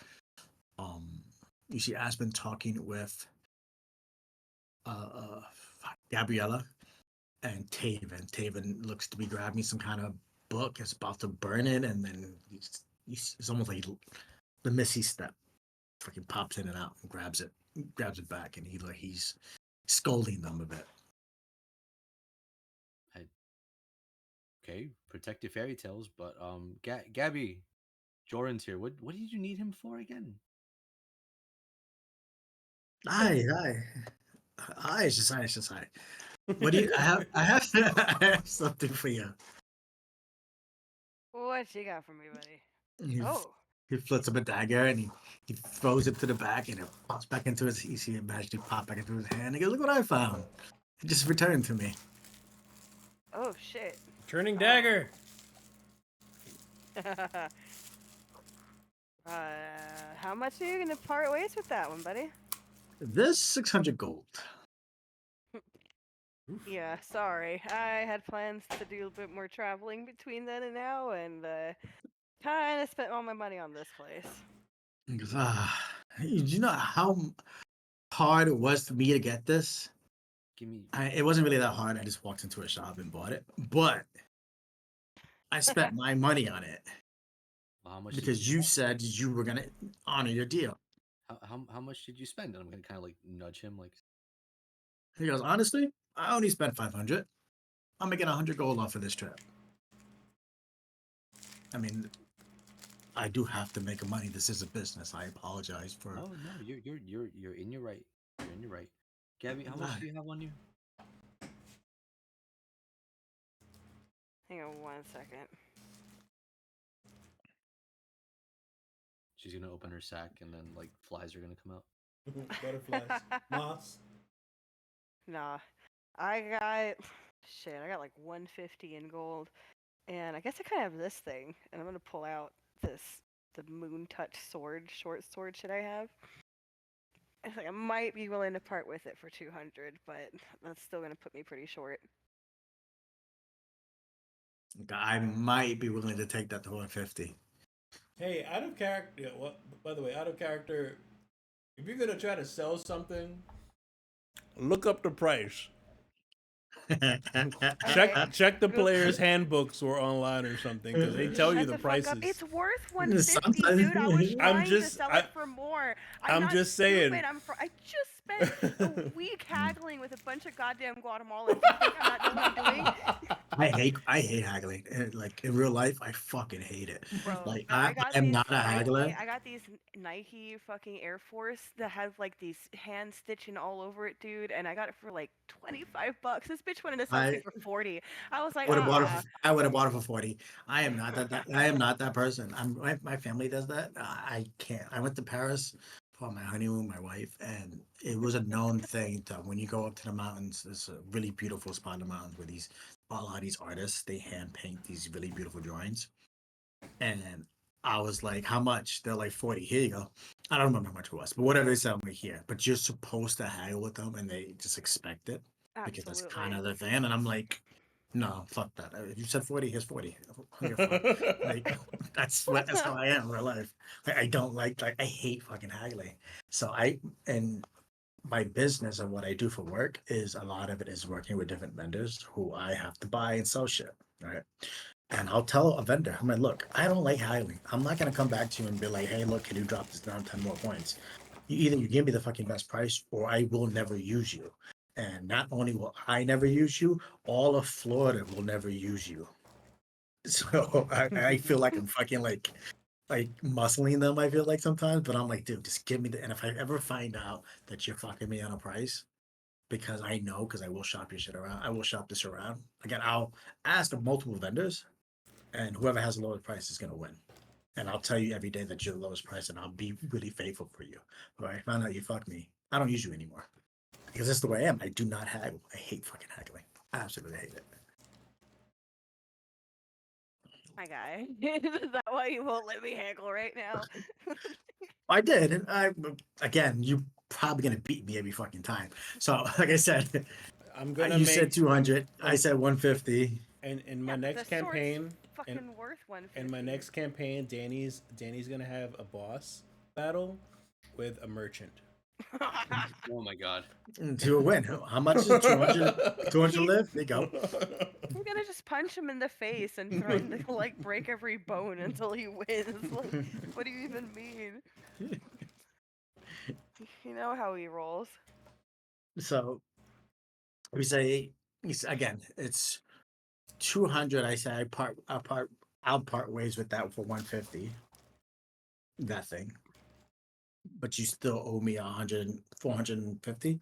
um you see Aspen talking with uh, uh Gabriella and Taven. Taven looks to be grabbing some kind of book. It's about to burn it, and then it's almost like the Missy step. Fucking pops in and out and grabs it back, and he's scolding them a bit. I, okay, protect your fairy tales, but Gabby, Joran's here. What did you need him for again? Hi, hi, hi. It's just hi. What do you? I have I have something for you. What you got for me, buddy? And Oh, he flips up a dagger and he throws it to the back and it pops back into his. You see it magically pop back into his hand. He goes, "Look what I found! It just returned to me." oh shit. Turning dagger. How much are you gonna part ways with that one, buddy? This 600 gold. Yeah, sorry. I had plans to do a bit more traveling between then and now, and kind of spent all my money on this place. He goes, "Ah, you know how hard it was for me to get this? Give me. It wasn't really that hard. I just walked into a shop and bought it, but I spent my money on it How much did because you said you were gonna honor your deal. how much did you spend? And I'm gonna kind of like nudge him, like, He goes, honestly, I only spent 500. I'm making 100 gold off of this trip. I mean, I do have to make money. This is a business. I apologize for. no, you're in your right. You're in your right. Gabby, how much do you have on you? Hang on 1 second. She's gonna open her sack, and then like flies are gonna come out. Butterflies, moths. Nah, I got shit. I got like 150 in gold, and I guess I kind of have this thing, and I'm gonna pull out the moon touch sword, short sword. Should I have? I think I might be willing to part with it for 200, but that's still gonna put me pretty short. I might be willing to take that to 150. Hey, out of character. Yeah, what? By the way, out of character. If you're gonna try to sell something, look up the price. Okay, Check the Google- player's handbooks or online or something because they tell you Shut the the fuck up. prices. It's worth 150, Sometimes- dude. I was I'm trying to just- sell I- it for more. I'm not just stupid. saying. I just spent a week haggling with a bunch of goddamn Guatemalans. You think I'm not know what I'm doing? I hate haggling. Like in real life, I fucking hate it. Bro, Like I got am these not a haggler. Nike. I got these Nike fucking Air Force that have like these hand stitching all over it, dude. And I got it for like $25. This bitch wanted to sell it to me I for 40. I was like, would have bought it. I would have bought it for 40. I am not that. I am not that person. My family does that. I can't. I went to Paris for my honeymoon, my wife, and it was a known thing that when you go up to the mountains, there's a really beautiful spot in the mountains where a lot of these artists they hand paint these really beautiful drawings. And I was like, how much? They're like 40. Here you go. I don't remember how much it was, but whatever they sell me here. But you're supposed to haggle with them and they just expect it because that's kind absolutely. of the thing. And I'm like, no, fuck that. If you said 40, here's 40. I don't give a fuck. Like that's how I am in real life. Like, I don't like I hate fucking haggling. So and my business and what I do for work is a lot of it is working with different vendors who I have to buy and sell shit. Right. And I'll tell a vendor, I'm like, look, I don't like haggling. I'm not gonna come back to you and be like, hey, look, can you drop this down 10 more points? You give me the fucking best price or I will never use you. And not only will I never use you, all of Florida will never use you. So I feel like I'm fucking like muscling them, I feel like sometimes, but I'm like, dude, just give me and if I ever find out that you're fucking me on a price, because I know, because I will shop your shit around, I will shop this around. Again, I'll ask multiple vendors, and whoever has the lowest price is gonna win. And I'll tell you every day that you're the lowest price, and I'll be really faithful for you. But I found out you fuck me, I don't use you anymore. Because that's the way I am. I do not haggle. I hate fucking haggling. I absolutely hate it. My guy. Is that why you won't let me haggle right now? I did. And again, you probably gonna beat me every fucking time. So, like I said, I'm gonna you make said 200. I said 150. in my Yeah, but next the sword's campaign. fucking worth 150. In my next campaign, Danny's gonna have a boss battle with a merchant. Oh my god. To a win. How much is 200? 200 live? There you go. I'm gonna just punch him in the face and threaten to like break every bone until he wins. Like, what do you even mean? You know how he rolls. So we say again, it's 200. I say I'll part ways with that for 150. That thing. But you still owe me 450.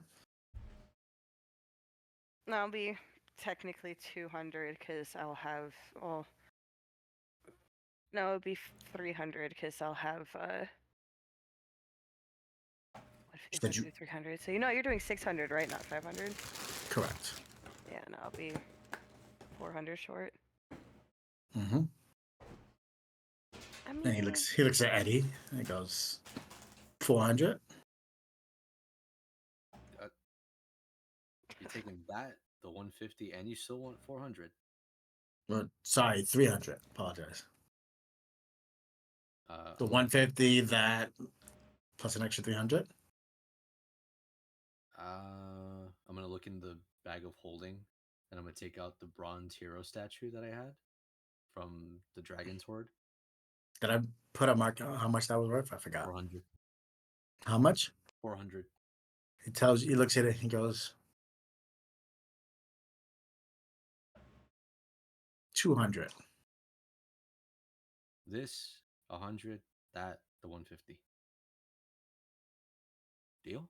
That'll be technically 200 because I'll have. Well, no, it'll be 300 because I'll have. You said you 300. So you're doing 600, right? Not 500. correct. Yeah, no, I'll be 400 short. Mm-hmm. I mean, And he looks at Eddie and he goes, 400. You're taking that, the 150, and you still want 400. Well, sorry, 300. Apologize. The I'm 150 that plus an extra 300. I'm gonna look in the bag of holding, and I'm gonna take out the bronze hero statue that I had from the Dragon's Horde. Did I put a mark on how much that was worth? I forgot. 400. How much? 400. He tells you, he looks at it, he goes, 200. This 100. That the 150. Deal.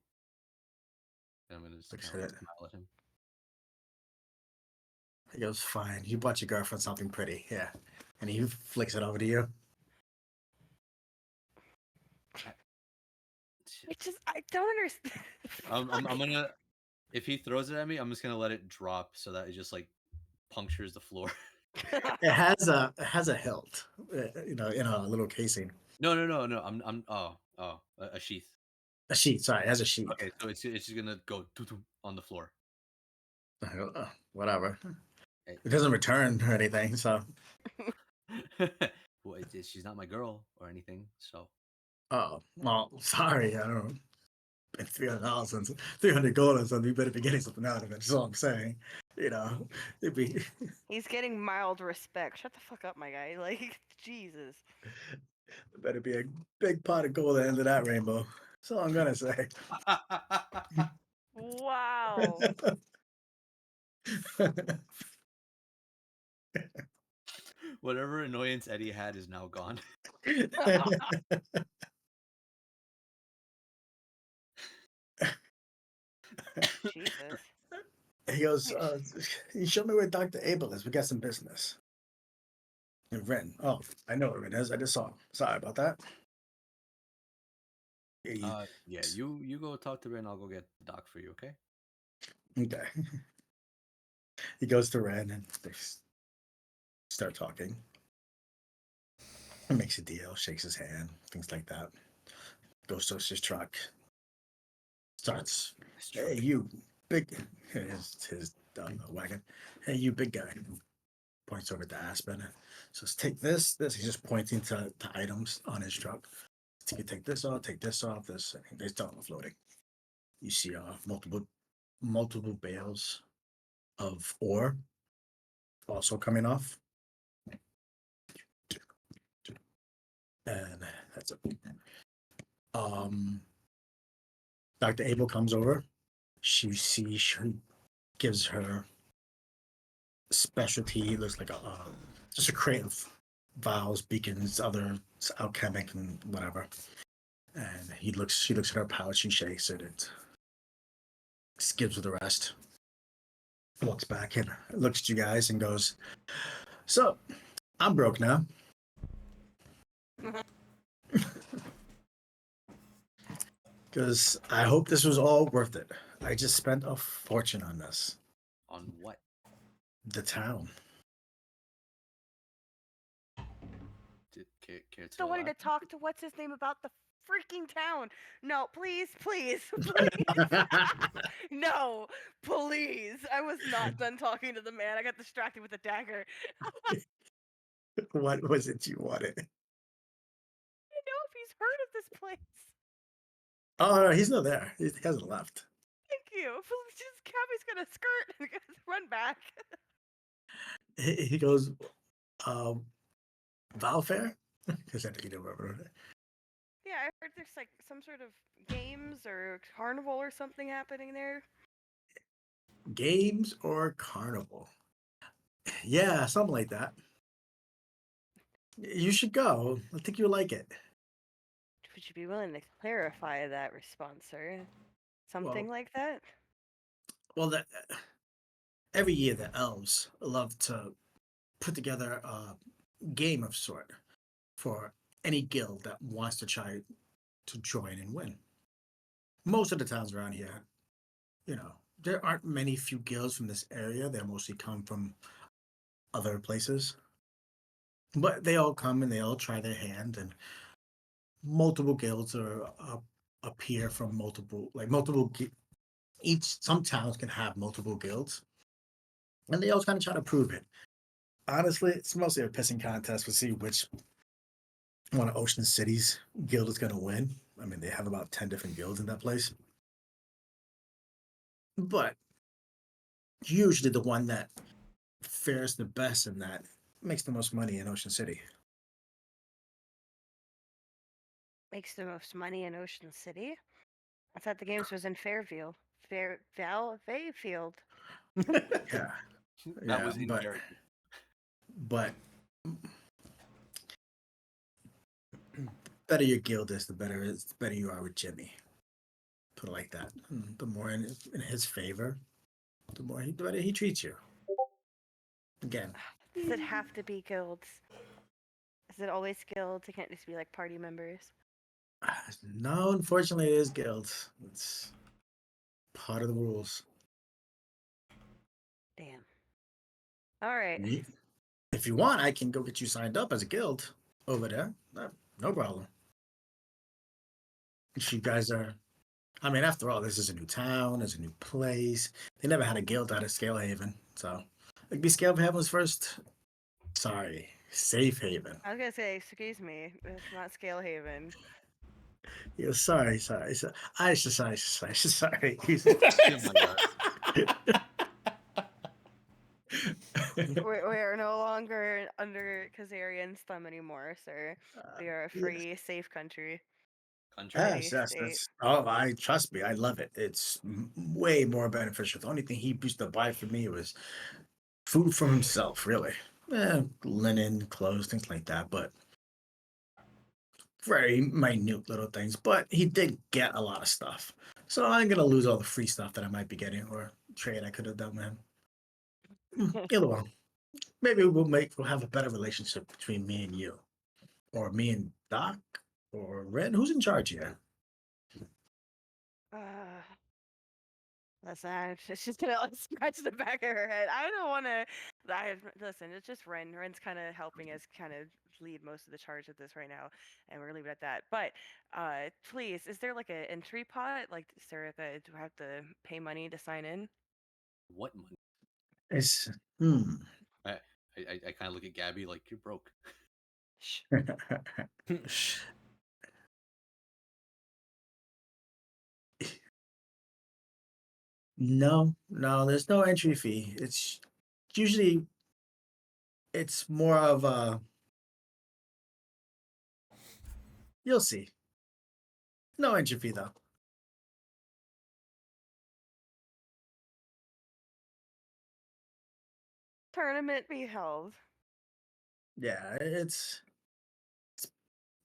And I'm gonna just Looks kind at of it. smile at him. He goes, fine. You bought your girlfriend something pretty. Yeah. And he flicks it over to you. I don't understand. I'm gonna, if he throws it at me, I'm just gonna let it drop so that it just like punctures the floor. It has a hilt, in a little casing. No. I'm a sheath. A sheet. Sorry, it has a sheet. Okay, so it's just gonna go on the floor. I go, whatever. Hey. It doesn't return or anything. So. Well, she's not my girl or anything, so. Oh well, sorry. I don't know. $300 and 300 gold and something. You better be getting something out of it. That's all I'm saying. It'd be. He's getting mild respect. Shut the fuck up, my guy. Like, Jesus. There better be a big pot of gold at the end of that rainbow. That's all I'm gonna say. Wow. Whatever annoyance Eddie had is now gone. Jesus. He goes, you show me where Dr. Abel is. We got some business. And Ren. Oh, I know where Ren is. I just saw him. Sorry about that. Yeah, you go talk to Ren. I'll go get the doc for you. Okay. Okay. He goes to Ren and they start talking. He makes a deal, shakes his hand, things like that. Goes to his truck. Starts. Hey, you big. His wagon. Hey, you big guy. Points over to Aspen. Says, take this. He's just pointing to items on his truck. You can take this off, this. And they start offloading. You see multiple bales of ore also coming off. And that's it. Dr. Abel comes over. She gives her specialty. Looks like just a crate of vials, beacons, other alchemic and whatever. And she looks at her pouch and shakes it and gives her the rest. Looks back and looks at you guys and goes, so I'm broke now. Because I hope this was all worth it. I just spent a fortune on this. On what? The town. Care to Still wanted to elaborate? talk to what's his name about the freaking town. No, please. No, please. I was not done talking to the man. I got distracted with the dagger. What was it you wanted? I know if he's heard of this place. Oh, no, he's not there. He hasn't left. Thank you. Just Cabby's gonna skirt and run back. He goes, Valfair? Because I know you don't remember it. Yeah, I heard there's like some sort of games or carnival or something happening there. Games or carnival? Yeah, something like that. You should go. I think you'll like it. Would you be willing to clarify that response, sir? Something like that? Well, every year the elves love to put together a game of sort for any guild that wants to try to join and win. Most of the towns around here, there aren't many few guilds from this area. They mostly come from other places. But they all come and they all try their hand, and multiple guilds appear from some towns can have multiple guilds, and they all kind of try to prove it. Honestly, it's mostly a pissing contest to see which one of Ocean City's guild is going to win. I mean, they have about 10 different guilds in that place. But usually the one that fares the best and that makes the most money in Ocean City. Makes the most money in Ocean City. I thought the games was in Fairfield. Fayfield. Yeah, That yeah, was in character. but better your guild is, the better you are with Jimmy. Put it like that. The more in his favor, the better he treats you. Again, Does it have to be guilds? Is it always guilds? It can't just be like party members. no, unfortunately, it is guilds. It's part of the rules. Damn. All right. If you want, I can go get you signed up as a guild over there. No problem. If you guys are, I mean, after all, this is a new town, it's a new place. They never had a guild out of Scalehaven, so like be Scalehaven's first. Sorry, Safe Haven. I was gonna say, excuse me, it's not Scalehaven. Yeah, sorry. Sorry. Oh my god. We are no longer under Kazarian's thumb anymore, sir. We are a Yes. free, safe country. Country. Yes, Free state. that's. Oh, I trust me. I love it. It's way more beneficial. The only thing he used to buy for me was food for himself, really. Linen, clothes, things like that. But very minute little things. But he did get a lot of stuff. So I'm gonna lose all the free stuff that I might be getting or trade I could have done with him. Either one. Maybe we'll have a better relationship between me and you. Or me and Doc or Ren. Who's in charge here? Uh, listen, she's gonna like, scratch the back of her head. I don't want to. Listen, it's just Ren. Ren's kind of helping us kind of lead most of the charge of this right now, and we're gonna leave it at that. But please, is there like an entry pot? Like, is there like do I have to pay money to sign in? What money? It's I I kind of look at Gabby like you're broke. Shh. Shh. No, there's no entry fee. It's usually it's more of a you'll see. No entry fee though. Tournament be held. Yeah, it's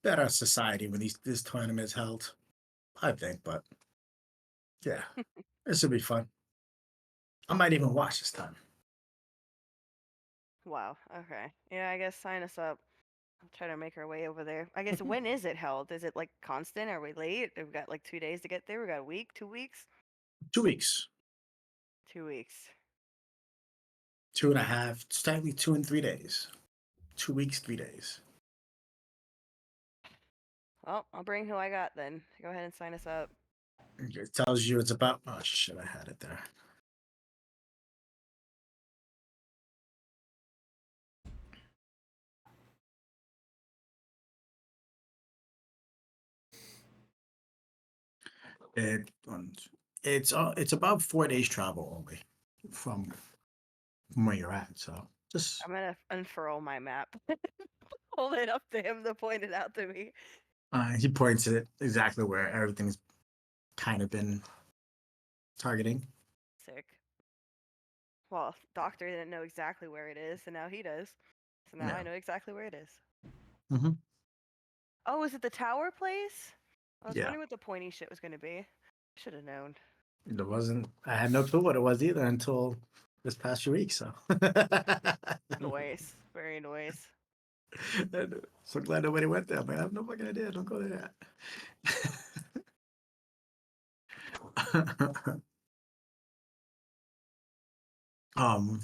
better society when this tournament is held. I think, but yeah, this should be fun. I might even watch this time. Wow. Okay. Yeah, I guess sign us up. I'll try to make our way over there. I guess when is it held? Is it like constant? Are we late? We've got like 2 days to get there. We got a week, 2 weeks, 2 weeks, 2 weeks. 2.5. It's technically 2 and 3 days. 2 weeks, 3 days. Well, I'll bring who I got then. Go ahead and sign us up. It tells you it's about. Oh shit! I had it there. It it's about 4 days travel only from where you're at. So just I'm gonna unfurl my map. Hold it up to him to point it out to me. he points it exactly where everything's kind of been targeting. Sick. Well, Doctor didn't know exactly where it is, and now he does. So now Yeah. I know exactly where it is. Mm-hmm. Oh, is it the tower place? I was Yeah. wondering what the pointy shit was gonna be. Should have known. It wasn't. I had no clue what it was either until this past few weeks. So. Noise. Very noise. So glad nobody went there. But I have no fucking idea. Don't go there. um.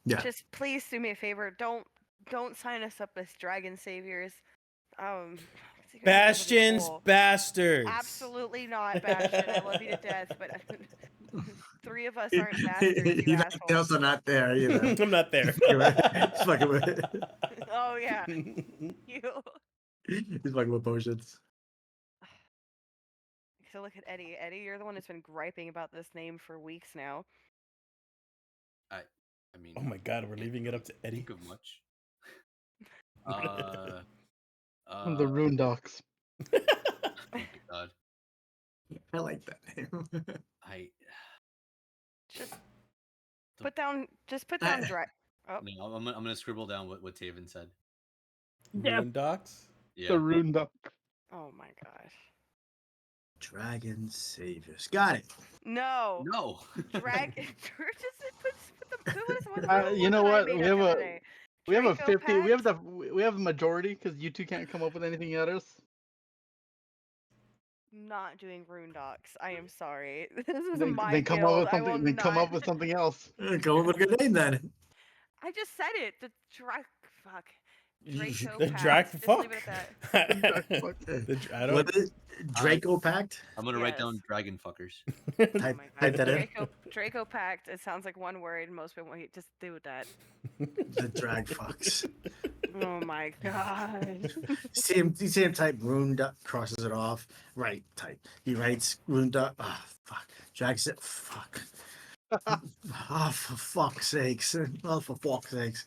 Yeah. Just please do me a favor. Don't sign us up as dragon saviors. Um, you guys are really Bastion's cool. bastards. Absolutely not, Bastion. I love you to death, but 3 of us aren't bastards, you He's asshole. also not there either. I'm not there. He's fucking with. Oh yeah, you. He's fucking with potions. So look at Eddie. Eddie, you're the one that's been griping about this name for weeks now. I mean, Oh my god, we're leaving it up to Eddie. think of much. Uh, The Rune Docs. oh my god, I like that name. I Just The- put down. Just put down. Oh, no, I'm gonna scribble down what Taven said. Rune docs. Yeah, The Rune Doc. oh my gosh. Dragon Saviors. Got it. No. no. Drag. What's the You one know that I what? made We up have the a other day? we have a Draco 50. We have Pact? we have a majority because you two can't come up with anything others. Not doing rune docs. I am sorry. This is my Then come up guild. with I will something. Then come not. up with something else. Come up with a good name then. I just said it. The fuck. Draco The Pact. Drac Just fuck. leave it at that. I don't. What is Draco Pact? I'm gonna write down Yes. dragon fuckers. Oh Type, my type god. that in. Draco Pact. It sounds like one word. Most people just do that. The drag fucks. Oh my god. You see him type rune duck, crosses it off. Right type. He writes rune duck. Ah, fuck. Drags it. Fuck. Oh, for fuck's sakes. Oh, for fuck's sakes.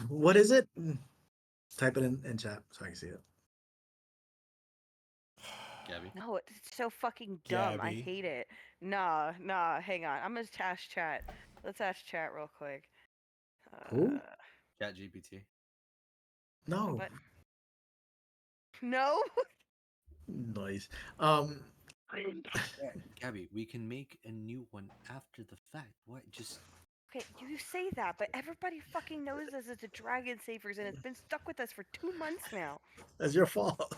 What is it? Type it in chat so I can see it. Gabby. No, it's so fucking dumb. I Gabby. hate it. Nah. Hang on. I'm gonna ask chat. Let's ask chat real quick. Who? Chat GPT. No. But no. Noise. Gabby, we can make a new one after the fact. What? Just Okay, you say that, but everybody fucking knows this is the Dragon Savers, and it's been stuck with us for 2 months now. That's your fault.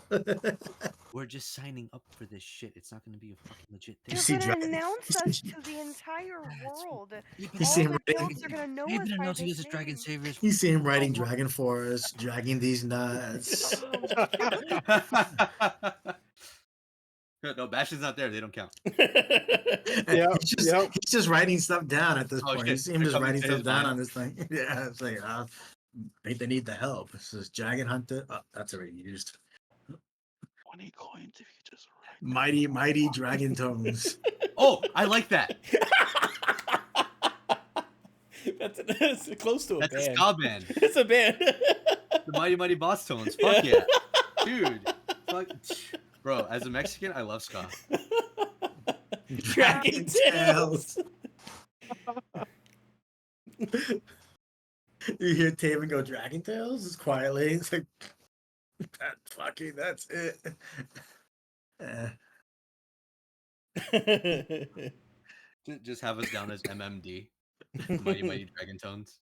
we're just signing up for this shit. It's not gonna be a fucking legit thing. You They're see gonna Dragon- announce you us see- to the entire world. You All see him the writing- guilds are gonna know They've us been by announcing this us as Dragon name. Saviors. You see him writing Dragon Forest, dragging these nuts. No, Bastion's not there. They don't count. Yeah, He's just writing stuff down at this Oh, point. shit. You see him They're just coming writing to stuff his down mind. on this thing. Yeah, it's like, I think they need the help. This is Dragon Hunter. Oh, that's already used. 20 coins if you just write. Mighty Dragon Tones. Oh, I like that. That's close to a That's a band. ska band. It's a band. The Mighty Boss Tones. Fuck yeah. Dude. Fuck. Bro, as a Mexican, I love ska. Dragon Tails. You hear Taven go Dragon Tails? It's quietly. It's like, that's it. Just have us down as MMD. Mighty Dragon Tones.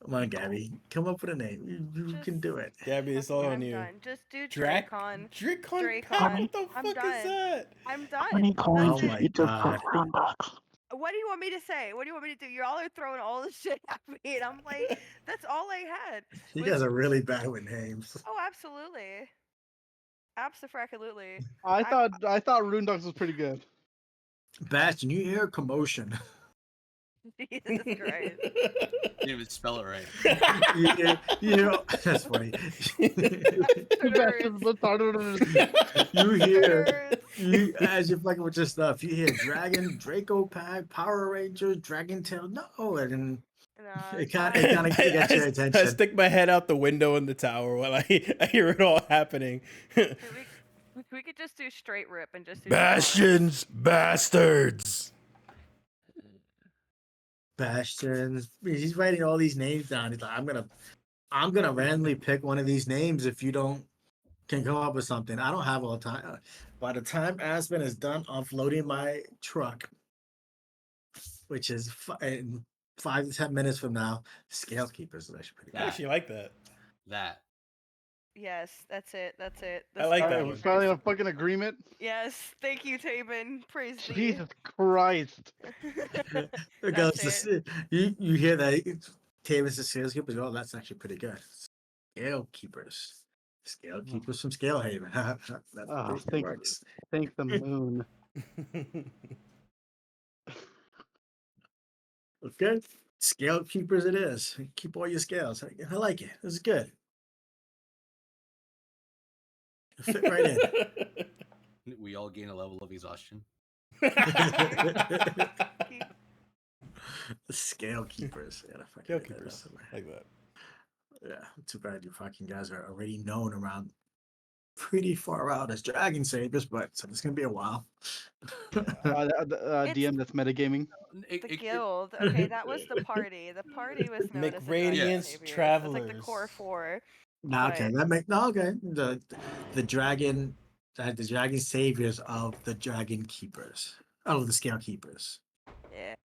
Come on, Gabby. Come up with a name. You can do it. Gabby, it's all on I'm you. done. Just do Dracon. Dracon. Pact? What the I'm fuck done. is that? I'm done. How many coins Oh if my you just God. put Rune Docs? What do you want me to say? What do you want me to do? You all are throwing all this shit at me, and I'm like, that's all I had. You guys are really bad with names. Oh, absolutely. Absolutely. I thought Rune Docs was pretty good. Bastion, you hear a commotion. Jesus Christ. Didn't even spell it right. you hear that's funny. Bastion's much harder than You hear Nerds. as you're fucking with your stuff, you hear Dragon, Draco Pack, Power Rangers, Dragon Tail. No, and No, it it's kind fine. of gets your I attention. stick my head out the window in the tower while I hear it all happening. We could just do straight rip and just do Bastions, bastards. Bastion. He's writing all these names down. He's like, I'm gonna randomly pick one of these names if you don't can come up with something. I don't have all the time. By the time Aspen is done offloading my truck, which is in 5 to 10 minutes from now, Scale Keepers is actually pretty I good. actually like that. That. Yes, that's it. I like that We're one. finally in a fucking agreement. Yes, thank you, Taben. Praise thee. Jesus Christ. Because you hear that Tavis is Scale Keepers. Oh, that's actually pretty good. Scale Keepers. Scale Keepers from Scale Haven. That's Oh, it works. thank the moon. Okay. Scale Keepers it is. Keep all your scales. I like it. This is good. Fit right in. We all gain a level of exhaustion. Keep The scale keepers. Yeah, fucking Kill write that down keepers somewhere. like that. Yeah, too bad you fucking guys are already known around pretty far out as dragon saviors, but so it's gonna be a while. It's DM that's metagaming. the guild. Okay, that was the party. The party was known as the Dragon Yeah. McRadiance Saviors. That's like the Travelers. core four. Nah, okay, But that make no okay. The dragon, the dragon saviors of the dragon keepers, of the scale keepers. yeah,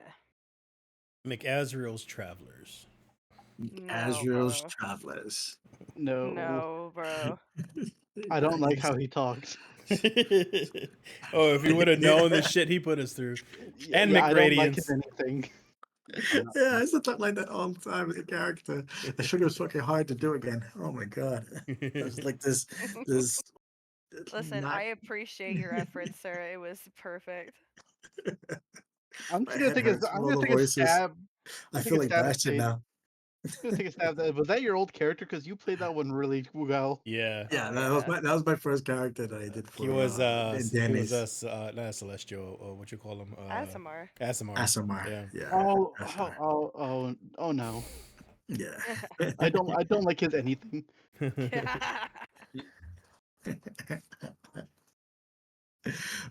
McAzriel's Travelers. no, Azrael's bro. travelers. No, No, bro. I don't like how he talks. Oh, if you would have known the shit he put us through. And Yeah, I don't like his McRadiance. anything. Yeah, I used to talk like that all the time as a character. I sure it was fucking hard to do again. Oh my god, I was like this. Listen, Not I appreciate your efforts, sir. It was perfect. I'm my just gonna head take a. hurts I'm from all gonna the take a voices. stab. I Take feel a like stab at bastard Jade. now. I'm gonna take a stab at. Was that your old character? Because you played that one really well. Yeah. Yeah, Oh, that was yeah. my first character that I did for He was in he was Danny's us not celestial, what you call him? Asimar. Asimar. Asimar. Yeah. Yeah, Oh, Astar. oh no! Yeah. I don't like his anything.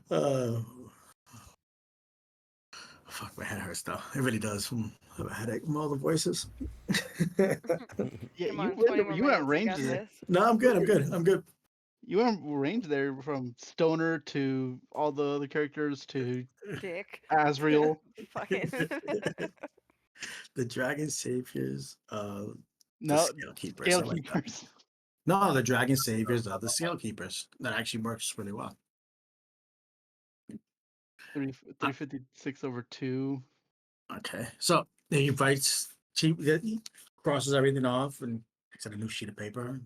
Oh, fuck, my head hurts though. It really does. I have a headache from all the voices. Yeah, Come on, 20 more you went minutes. You range got there. this. No, I'm good. I'm good. I'm good. You went range there from Stoner to all the other characters to Dick. Azrael. Fucking. The dragon saviors, the No, scale keepers. I like that. Scalekeepers. No, the dragon saviors are the scale keepers. That actually works really well. 356 over 2. Okay, so he writes, he crosses everything off and picks out a new sheet of paper.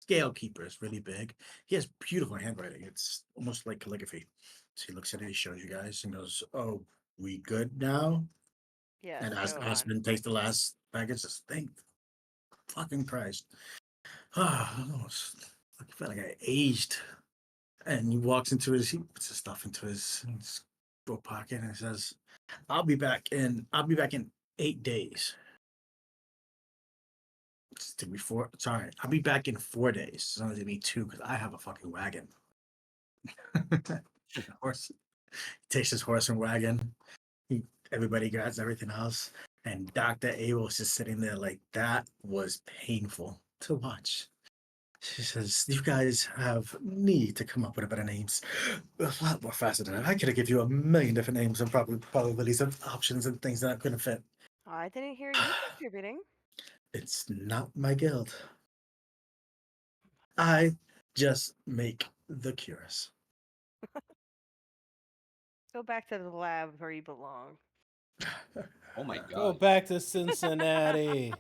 Scale keeper is really big. He has beautiful handwriting. It's almost like calligraphy. So he looks at it, he shows you guys, and goes, "Oh, we good now?" Yes, And as go on. Osmond takes the last package, says, "Thank fucking Christ." I felt like I aged. And he walks into he puts his stuff into his coat pocket and he says, I'll be back in 8 days. To be sorry, I'll be back in 4 days. It's only gonna be two because I have a fucking wagon. Horse. He takes his horse and wagon. Everybody grabs everything else. And Dr. Abel is just sitting there like that was painful to watch. She says, "You guys have need to come up with better names. A lot more faster than that. I could have given you a million different names and probabilities of options and things that couldn't fit. I didn't hear you contributing. It's not my guild. I just make the cures." Go back to the lab where you belong. Oh my Go god. back to Cincinnati.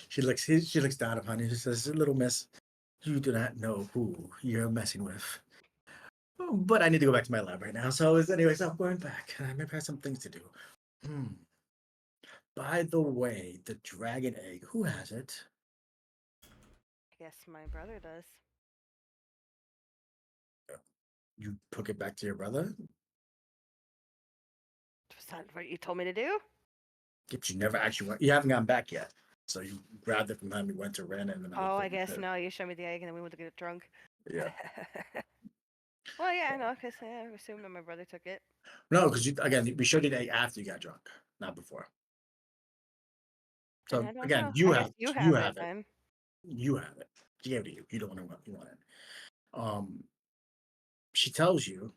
She looks down upon you. She says, "Little miss, you do not know who you're messing with. Oh, but I need to go back to my lab right now. So, anyways, I'm going back. I maybe have some things to do. Hmm. By the way, the dragon egg, who has it? I guess my brother does. You took it back to your brother? Was that what you told me to do? But you never actually went. You haven't gone back yet. So you grabbed it from time you went to Ren and then Oh, I guess no. You showed me the egg and then we went to get drunk. Yeah. Well, yeah, no, because I assumed that my brother took it. No, because we showed you the egg after you got drunk, not before. Then So I don't again, know. you I have guess you you have have it it. then. You have it. She gave it to you. You don't want to. You want it. She tells you,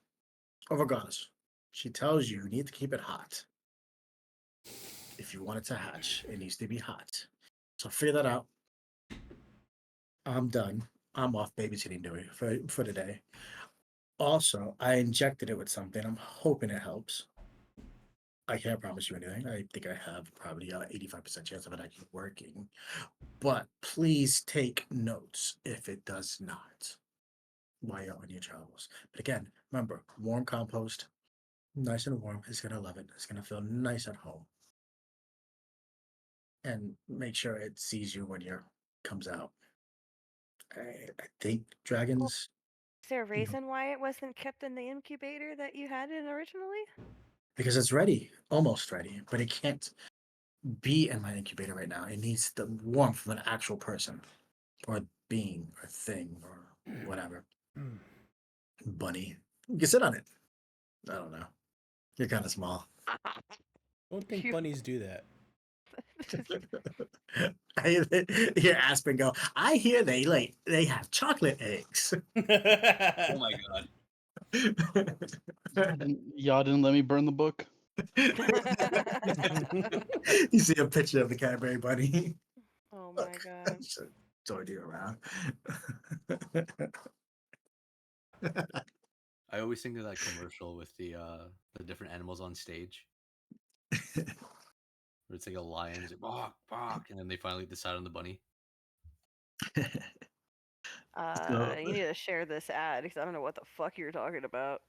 oh, regardless, she tells you need to keep it hot. If you want it to hatch, it needs to be hot. So figure that out. I'm done. I'm off babysitting duty for the day. Also, I injected it with something. I'm hoping it helps. I can't promise you anything. I think I have probably a 85% chance of it actually working. But please take notes if it does not while you're on your travels. But again, remember, warm compost, nice and warm. It's going to love it. It's going to feel nice at home. And make sure it sees you when you're comes out. I think dragons. Is there a reason why it wasn't kept in the incubator that you had it originally? because it's ready, almost ready, but it can't be in my incubator right now. It needs the warmth of an actual person or being or thing or whatever. Bunny, you can sit on it. I don't know. You're kind of small. I don't think Phew. bunnies do that. I hear Aspen go. I hear they have chocolate eggs. Oh my god. Y'all didn't let me burn the book. You see a picture of the Cadbury bunny. Oh my god. Should join you around. I always think of that commercial with the different animals on stage. Where it's like a lion, it's like bark, bark, and then they finally decide on the bunny. So You need to share this ad because I don't know what the fuck you're talking about.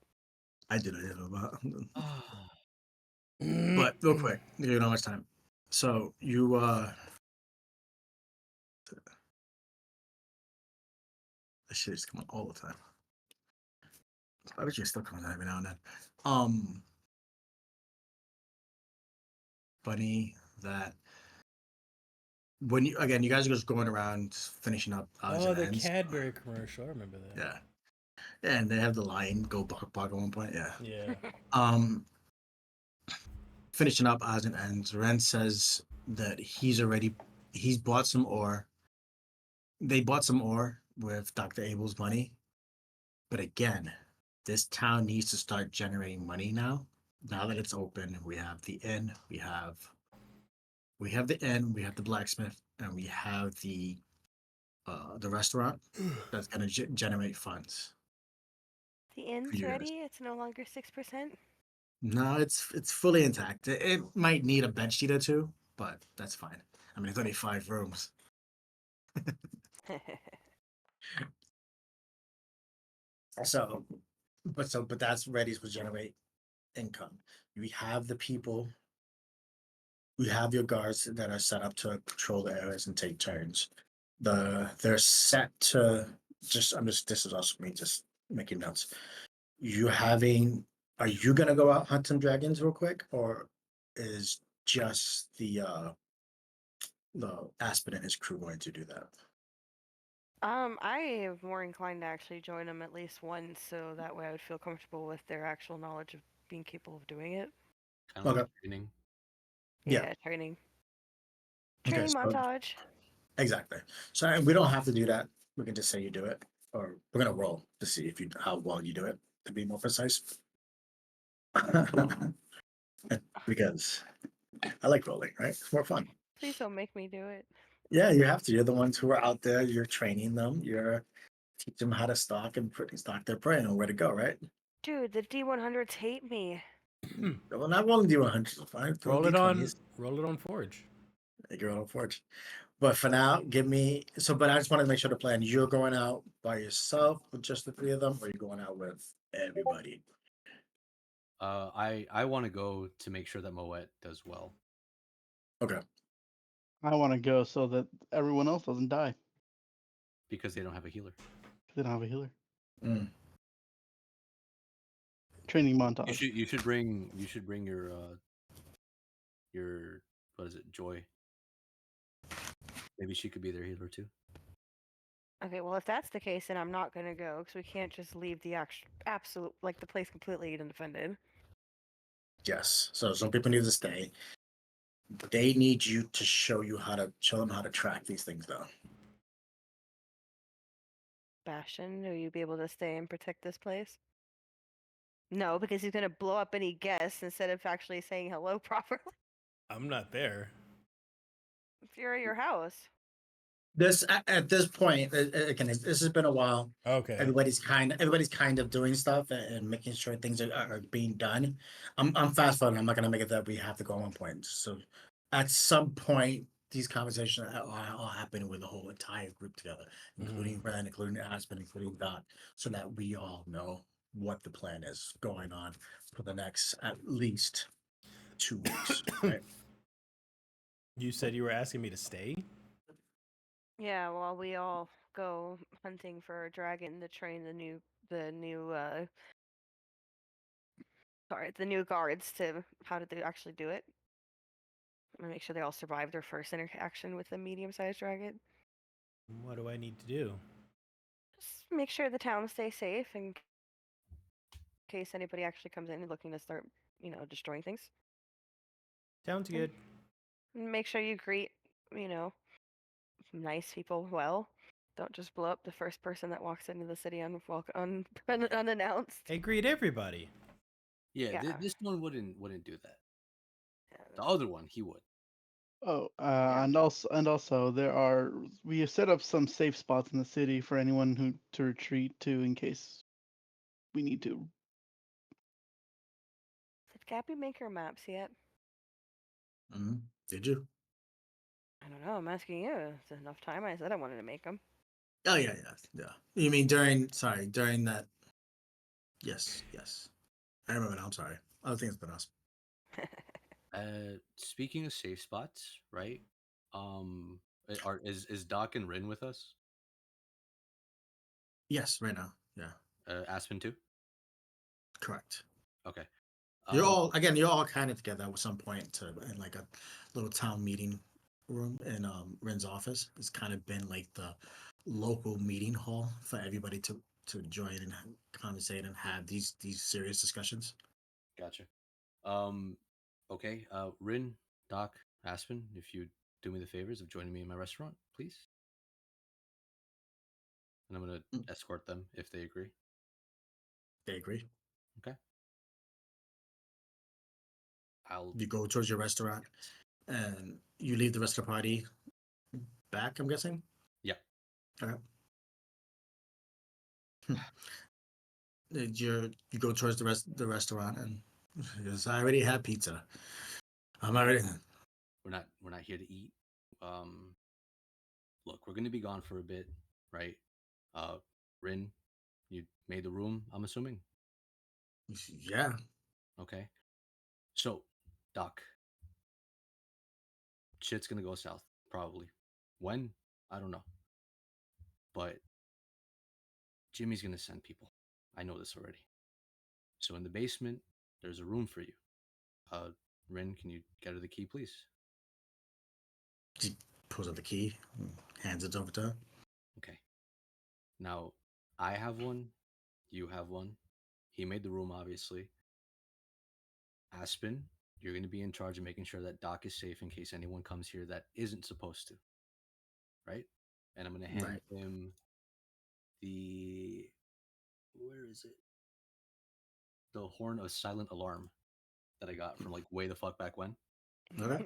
I did a little about, Ah, but real quick, you know how much time. So you this shit is coming all the time. I bet you're still coming out every now and then. Funny that when you again, you guys are just going around finishing up odds Oh, and the ends. Cadbury commercial. I remember that. Yeah, and they have the lion go bark bark at one point. Yeah. Yeah. Finishing up odds and ends. Ren says that he's bought some ore. They bought some ore with Dr. Abel's money, but again, this town needs to start generating money now. Now that it's open, we have the inn, we have the inn, we have the blacksmith, and we have the restaurant that's going to generate funds The for inn's you guys. ready. It's no longer 6%. No, it's fully intact. It might need a bed sheet or two, but that's fine. I mean, it's only 5 rooms. So, but that's ready to generate income. We have the people. We have your guards that are set up to patrol the areas and take turns. They're set to just. I'm just. This is also me just making notes. You having? Are you gonna go out hunt some dragons real quick, or is just the Aspen and his crew going to do that? I am more inclined to actually join them at least once, so that way I would feel comfortable with their actual knowledge of being capable of doing it. kind of Okay. like training. Yeah. Yeah, training. Okay. Training So montage. exactly. So we don't have to do that. We can just say you do it, or we're gonna roll to see if you how well you do it. To be more precise, because I like rolling. Right? It's more fun. Please don't make me do it. Yeah, you have to. You're the ones who are out there. You're training them. You're teach them how to stalk and stalk their prey and where to go. Right? Dude, the D100s hate me. Well, not rolling D100s. Fine. Throw roll it on. D20s. Roll it on Forge. You're on forge. But for now, give me so. But I just wanted to make sure the plan. You're going out by yourself with just the three of them, or you're going out with everybody. I want to go to make sure that Moet does well. Okay. I want to go so that everyone else doesn't die. Because they don't have a healer. They don't have a healer. Mm. Training montage. You should bring your what is it, Joy. Maybe she could be their healer too. Okay, well, if that's the case, then I'm not gonna go because we can't just leave the absolute, like, the place completely undefended. Yes. So some people need to stay. They need you to show them how to track these things down. Bastion, will you be able to stay and protect this place? No, because he's gonna blow up any guests instead of actually saying hello properly. I'm not there. If you're at your house. This at this point, again, this has been a while. Okay. Everybody's kind of doing stuff and making sure things are being done. I'm fast forwarding. I'm not gonna make it that we have to go on one point. So at some point, these conversations are all happening with the whole entire group together, including Ren, including Aspen, including Dot, so that we all know what the plan is going on for the next at least 2 weeks. Right? You said you were asking me to stay. Yeah, while we all go hunting for a dragon to train the new sorry, the new guards to how did they actually do it. I'm gonna make sure they all survive their first interaction with the medium-sized dragon. What do I need to do? Just make sure the town stays safe in case anybody actually comes in looking to start, destroying things. Sounds And good. make sure you greet, you know, nice people well. Don't just blow up the first person that walks into the city unannounced. Hey, greet everybody. Yeah, Yeah. this one wouldn't do that. Yeah. The other one, he would. Oh, Yeah. and also we have set up some safe spots in the city for anyone who to retreat to in case we need to. Did Gabby make her maps yet? Hmm. Did you? I don't know. I'm asking you. It's enough time. I said I wanted to make them. Oh yeah, yeah, yeah. You mean during that? Yes, yes. I remember now. I'm sorry. Other things been us. Speaking of safe spots, right? Is Doc and Rin with us? Yes, right now. Yeah, Aspen too. correct. Okay. Um, You're all kind of together at some point in like a little town meeting room in Ren's office. It's kind of been like the local meeting hall for everybody to join and conversate and have these serious discussions. gotcha. Okay. Rin, Doc, Aspen, if you do me the favors of joining me in my restaurant, please. And I'm gonna Mm, escort them if they agree. they agree. Okay. I'll. You go towards your restaurant and you leave the rest of the party back. I'm guessing. Yeah. Okay. You go towards the restaurant and because I already had pizza. I'm already. We're not here to eat. Um, Look, we're gonna be gone for a bit, right? Uh, Rin, you made the room. I'm assuming. Yeah. Okay. So, Doc, shit's gonna go south probably. When? I don't know. But Jimmy's gonna send people. I know this already. So in the basement, there's a room for you. Uh, Rin, can you get her the key, please? She pulls out the key, and hands it over to her. Okay. Now, I have one. You have one. He made the room, obviously. Aspen, you're going to be in charge of making sure that Doc is safe in case anyone comes here that isn't supposed to, right? And I'm going to hand Right. him the. Where is it? The horn of silent alarm that I got from like way the fuck back when. Okay.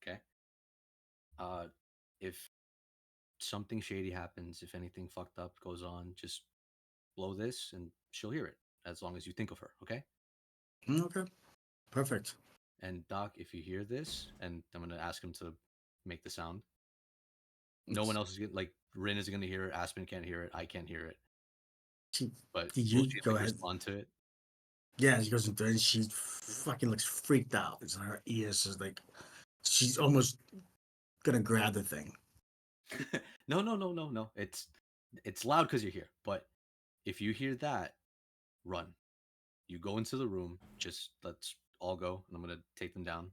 Okay. Uh, if something shady happens, if anything fucked up goes on, just blow this and she'll hear it as long as you think of her, okay? Okay. Perfect. And Doc, if you hear this, and I'm gonna ask him to make the sound. No one It's- else is gonna like Rin isn't gonna hear it, Aspen can't hear it, I can't hear it. She, But will you she go like ahead. respond to it? Yeah, she goes into it and she fucking looks freaked out. It's her ears is like she's almost gonna grab the thing. No, no, no, no, no. It's loud because you're here. But if you hear that, run. You go into the room, just let's all go, and I'm gonna take them down.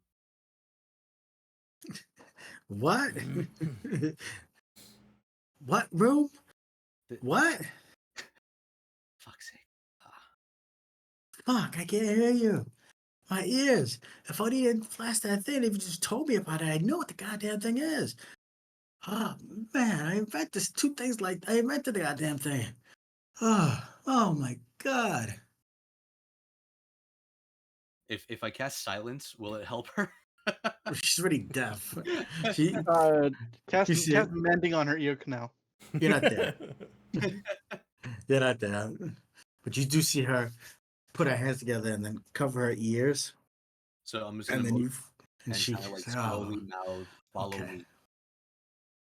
What? What room? The, What? fuck's sake. Fuck! I can't hear you. My ears. If I didn't flash that thing, if you just told me about it, I know what the goddamn thing is. Oh man, I invented two things like I invented the goddamn thing. Oh my god. If I cast silence, will it help her? She's already deaf. She, Cast you see it? cast mending on her ear canal. You're not there. You're not there. But you do see her put her hands together and then cover her ears, So I'm just and gonna then move you, and and she, kind of like oh, slowly mouth, follow okay. me.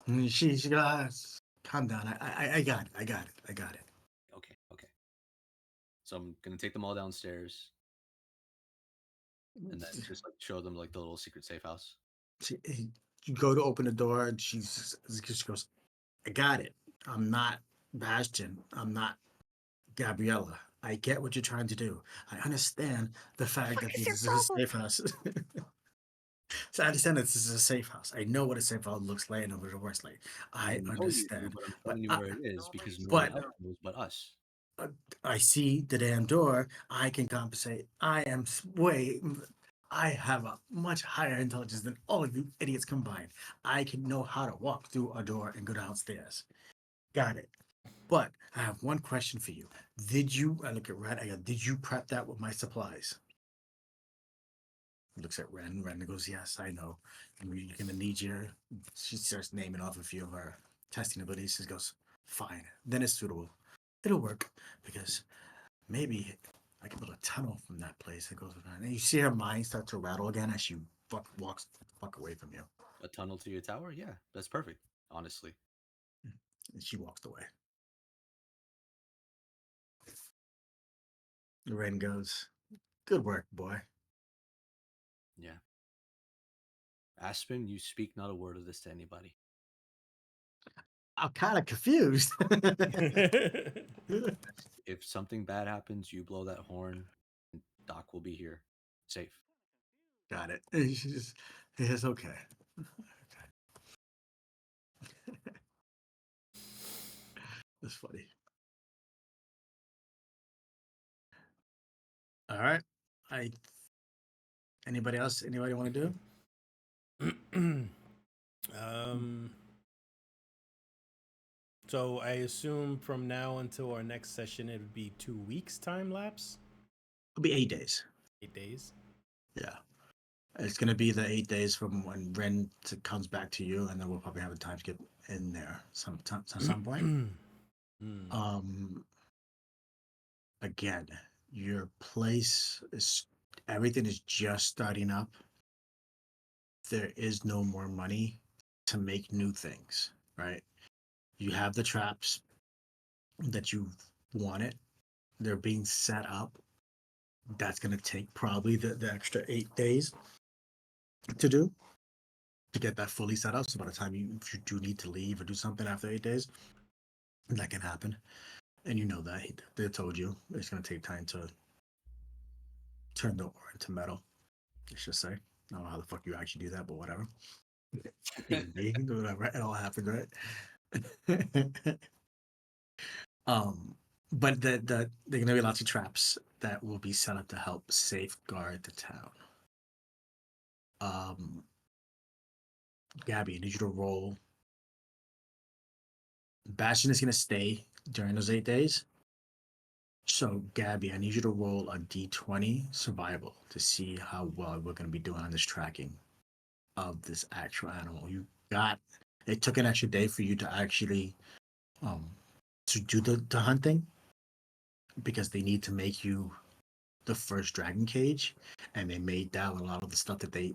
And she goes, calm down. I got it. I got it. I got it. Okay, okay. So I'm gonna take them all downstairs and then just like show them like the little secret safe house. You go to open the door, and she goes, I got it. I'm not Bastion. I'm not Gabriella. I get what you're trying to do. I understand the fact Fuck that is your this is a problem? safe house. So I understand that this is a safe house. I know what a safe house looks like and what it works like. I I know you do, understand, but I'm but telling you where it is because nobody but else knows but us. uh, I see the damn door. I can compensate. I am way. I have a much higher intelligence than all of you idiots combined. I can know how to walk through a door and go downstairs. Got it. But I have one question for you. Did you? I look at Ren. I go. Did you prep that with my supplies? Looks at Ren. Ren goes, "Yes, I know. You're gonna need your." She starts naming off a few of her testing abilities. She goes, "Fine. Then it's suitable. It'll work because maybe I can build a tunnel from that place that goes around." And you see her mind start to rattle again as she walks fuck away from you. A tunnel to your tower? Yeah, that's perfect. Honestly, And she walks away. Ren goes, "Good work, boy." yeah. Aspen, you speak not a word of this to anybody. I'm kind of confused. If something bad happens, you blow that horn, and Doc will be here, safe. Got it. It's okay. That's funny. All right. I. Anybody else? Anybody want to do? um. So I assume from now until our next session, it would be 2 weeks time lapse. It'll be 8 days. 8 days. Yeah. It's gonna be the 8 days from when comes back to you, and then we'll probably have a time skip in there sometime at some point. Hmm. Um. Again, your place is everything is just starting up. There is no more money to make new things, right? You have the traps that you wanted. They're being set up. That's going to take probably the extra 8 days to do to get that fully set up. So by the time if you do need to leave or do something after 8 days, that can happen. And you know that they told you it's going to take time to turn the ore into metal. Let's just say. I don't know how the fuck you actually do that, but whatever. Whatever. It all happened, right? um, but there are gonna be lots of traps that will be set up to help safeguard the town. Um, Gabby, I need you to roll. Bastion is gonna stay during those 8 days. So, Gabby, I need you to roll a d20 survival to see how well we're gonna be doing on this tracking of this actual animal. You got it took an extra day for you to actually um to do the hunting because they need to make you the first dragon cage, and they made that with a lot of the stuff that they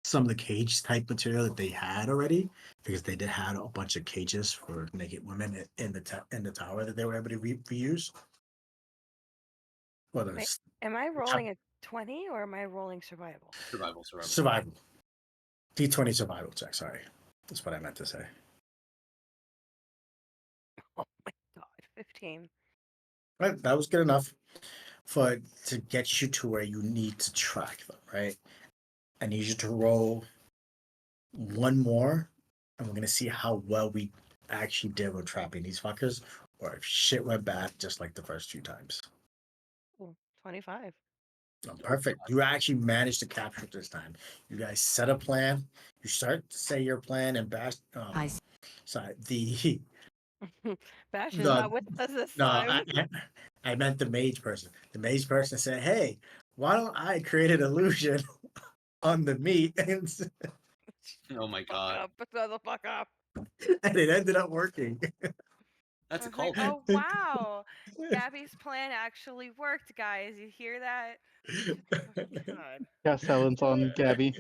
some of the cage type material that they had already because they did had a bunch of cages for naked women in the tower that they were able to reuse. Well, Wait, there's am I rolling a 20 or am I rolling survival? Survival, survival. survival d20 survival check. Sorry, that's what I meant to say. Oh my god, 15. Right, that was good enough for to get you to where you need to track them. Right, I need you to roll one more, and we're gonna see how well we actually did with trapping these fuckers, or if shit went bad just like the first few times. Ooh, 25. Oh, perfect. You actually managed to capture it this time. You guys set a plan. You start to say your plan, and bash. Sorry, Bastion's the not with us this no, time. I meant the mage person. The mage person said, "Hey, why don't I create an illusion on the meat?" Oh my Fuck god, up, shut the fuck up. And it ended up working. that's I a was like, callback. oh wow, Gabby's plan actually worked, guys. You hear that? Oh, god. Cast silence on Gabby.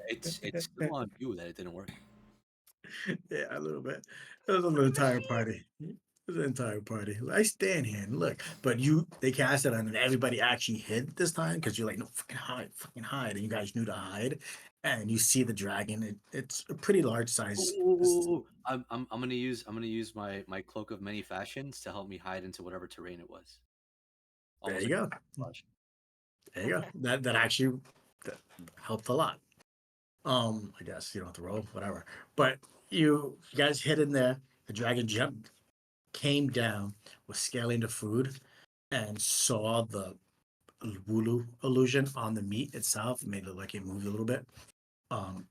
It's still on you that it didn't work. Yeah, a little bit. It was an The entire machine. party. It was an entire party. I stand here and look, but they cast it on, and everybody actually hid this time because you're like, no, fucking hide, and you guys knew to hide, and you see the dragon. It's a pretty large size. Ooh, I'm gonna use my cloak of many fashions to help me hide into whatever terrain it was. almost you like go. a flash. There you go. That actually that helped a lot. I guess you don't have to roll, whatever. But you guys hit in there. The dragon jumped, came down, was scaling the food, and saw the Wulu illusion on the meat itself. It made it look like it moved a little bit.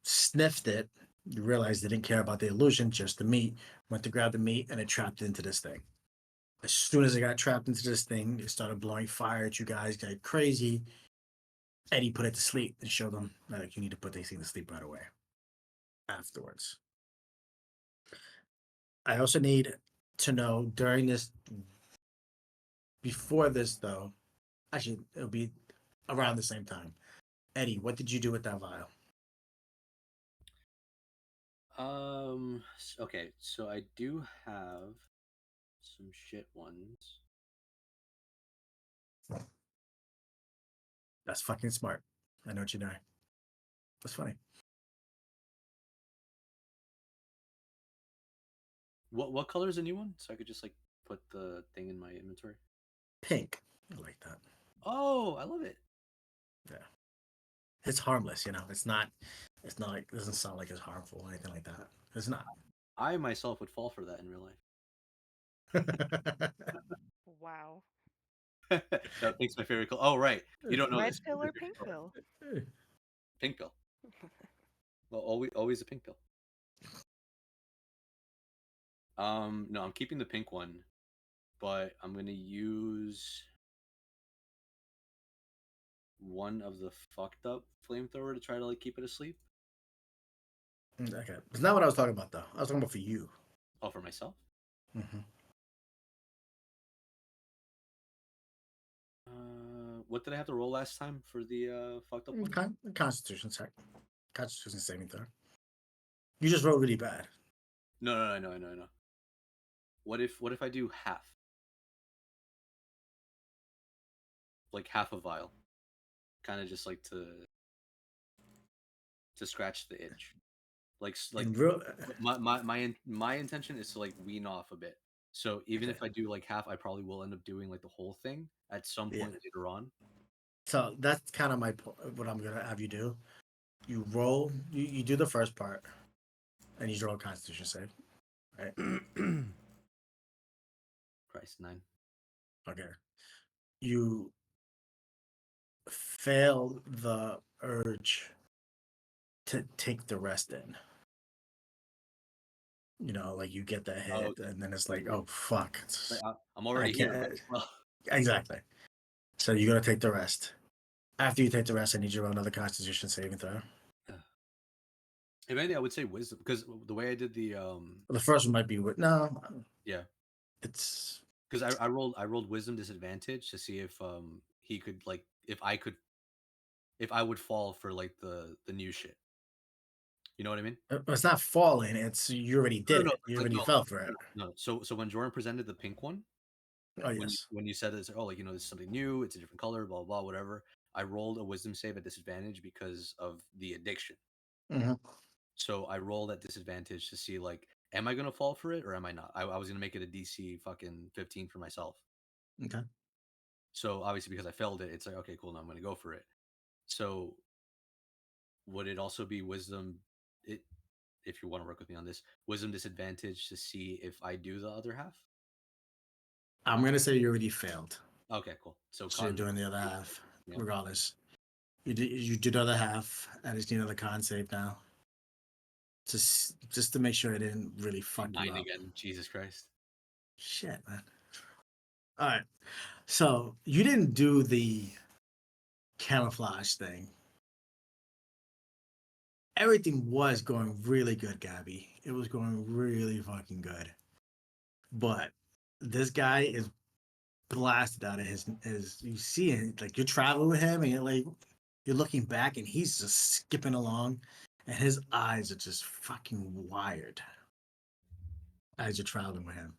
Sniffed it. You realized they didn't care about the illusion, just the meat. Went to grab the meat, and it trapped into this thing. As soon as it got trapped into this thing, it started blowing fire at you guys, got crazy. Eddie put it to sleep and showed them like you need to put these things to sleep right away. Afterwards, I also need to know during this, before this though. Actually, it'll be around the same time. Eddie, what did you do with that vial? Okay, so I do have some shit ones. That's fucking smart. I know what you're doing. That's funny. What color is the new one? So I could just like put the thing in my inventory. Pink. I like that. Oh, I love it. Yeah. It's harmless, you know. It's not. It's not like it doesn't sound like it's harmful or anything like that. It's not. I myself would fall for that in real life. Wow. That makes my favorite color. Oh, right. You don't know Red this. pill or pink pill? Pink pill. Well, always a pink pill. No, I'm keeping the pink one, but I'm gonna use one of the fucked up flamethrower to try to like keep it asleep. Okay, it's not what I was talking about though. I was talking about for you. Oh, for myself. Mm-hmm. What did I have to roll last time for the fucked up one? Constitution check. Constitution saving throw. You just rolled really bad. No, I know. What if I do half? Like half a vial, kind of just like to scratch the itch. Like In real, my intention is to like wean off a bit. So even okay, if I do like half, I probably will end up doing like the whole thing at some yeah. point later on. So that's kind of what I'm gonna have you do. You roll. You do the first part, and you roll a Constitution save. Right. Christ, 9. Okay. You fail the urge to take the rest in. You know, like you get that Oh, hit, okay. and then it's like, oh fuck, Like, I'm I already here. can't. Might as well. Exactly. So you're gonna take the rest. After you take the rest, I need you to roll another Constitution saving throw. If anything, I would say wisdom because the way I did the Well, the first one might be with no. yeah, It's because I rolled wisdom disadvantage to see if he could like if I would fall for like the new shit. You know what I mean? it's not falling. It's you already No, did no, it. You like already no, fell for it. no. So when Jordan presented the pink one, Oh when yes. when you said this, oh, like this is something new, it's a different color, blah blah, whatever. I rolled a wisdom save at disadvantage because of the addiction. Mm-hmm. So I rolled at disadvantage to see like, am I gonna fall for it or am I not? I was gonna make it a DC fucking 15 for myself. Okay. So obviously because I failed it, it's like okay, cool, now I'm gonna go for it. So would it also be wisdom? It if you want to work with me on this, wisdom disadvantage to see if I do the other half. I'm gonna say you already failed. Okay, cool. So So you're con, doing the other half, yeah, regardless. You did the other half. I just need another con save now. Just to make sure it didn't really fuck you 9 up. again. Jesus Christ. Shit, man. All right. So you didn't do the camouflage thing. Everything was going really good, Gabby. It was going really fucking good. But this guy is blasted out of his you see it, like you're traveling with him and you're looking back and he's just skipping along and his eyes are just fucking wired as you're traveling with him.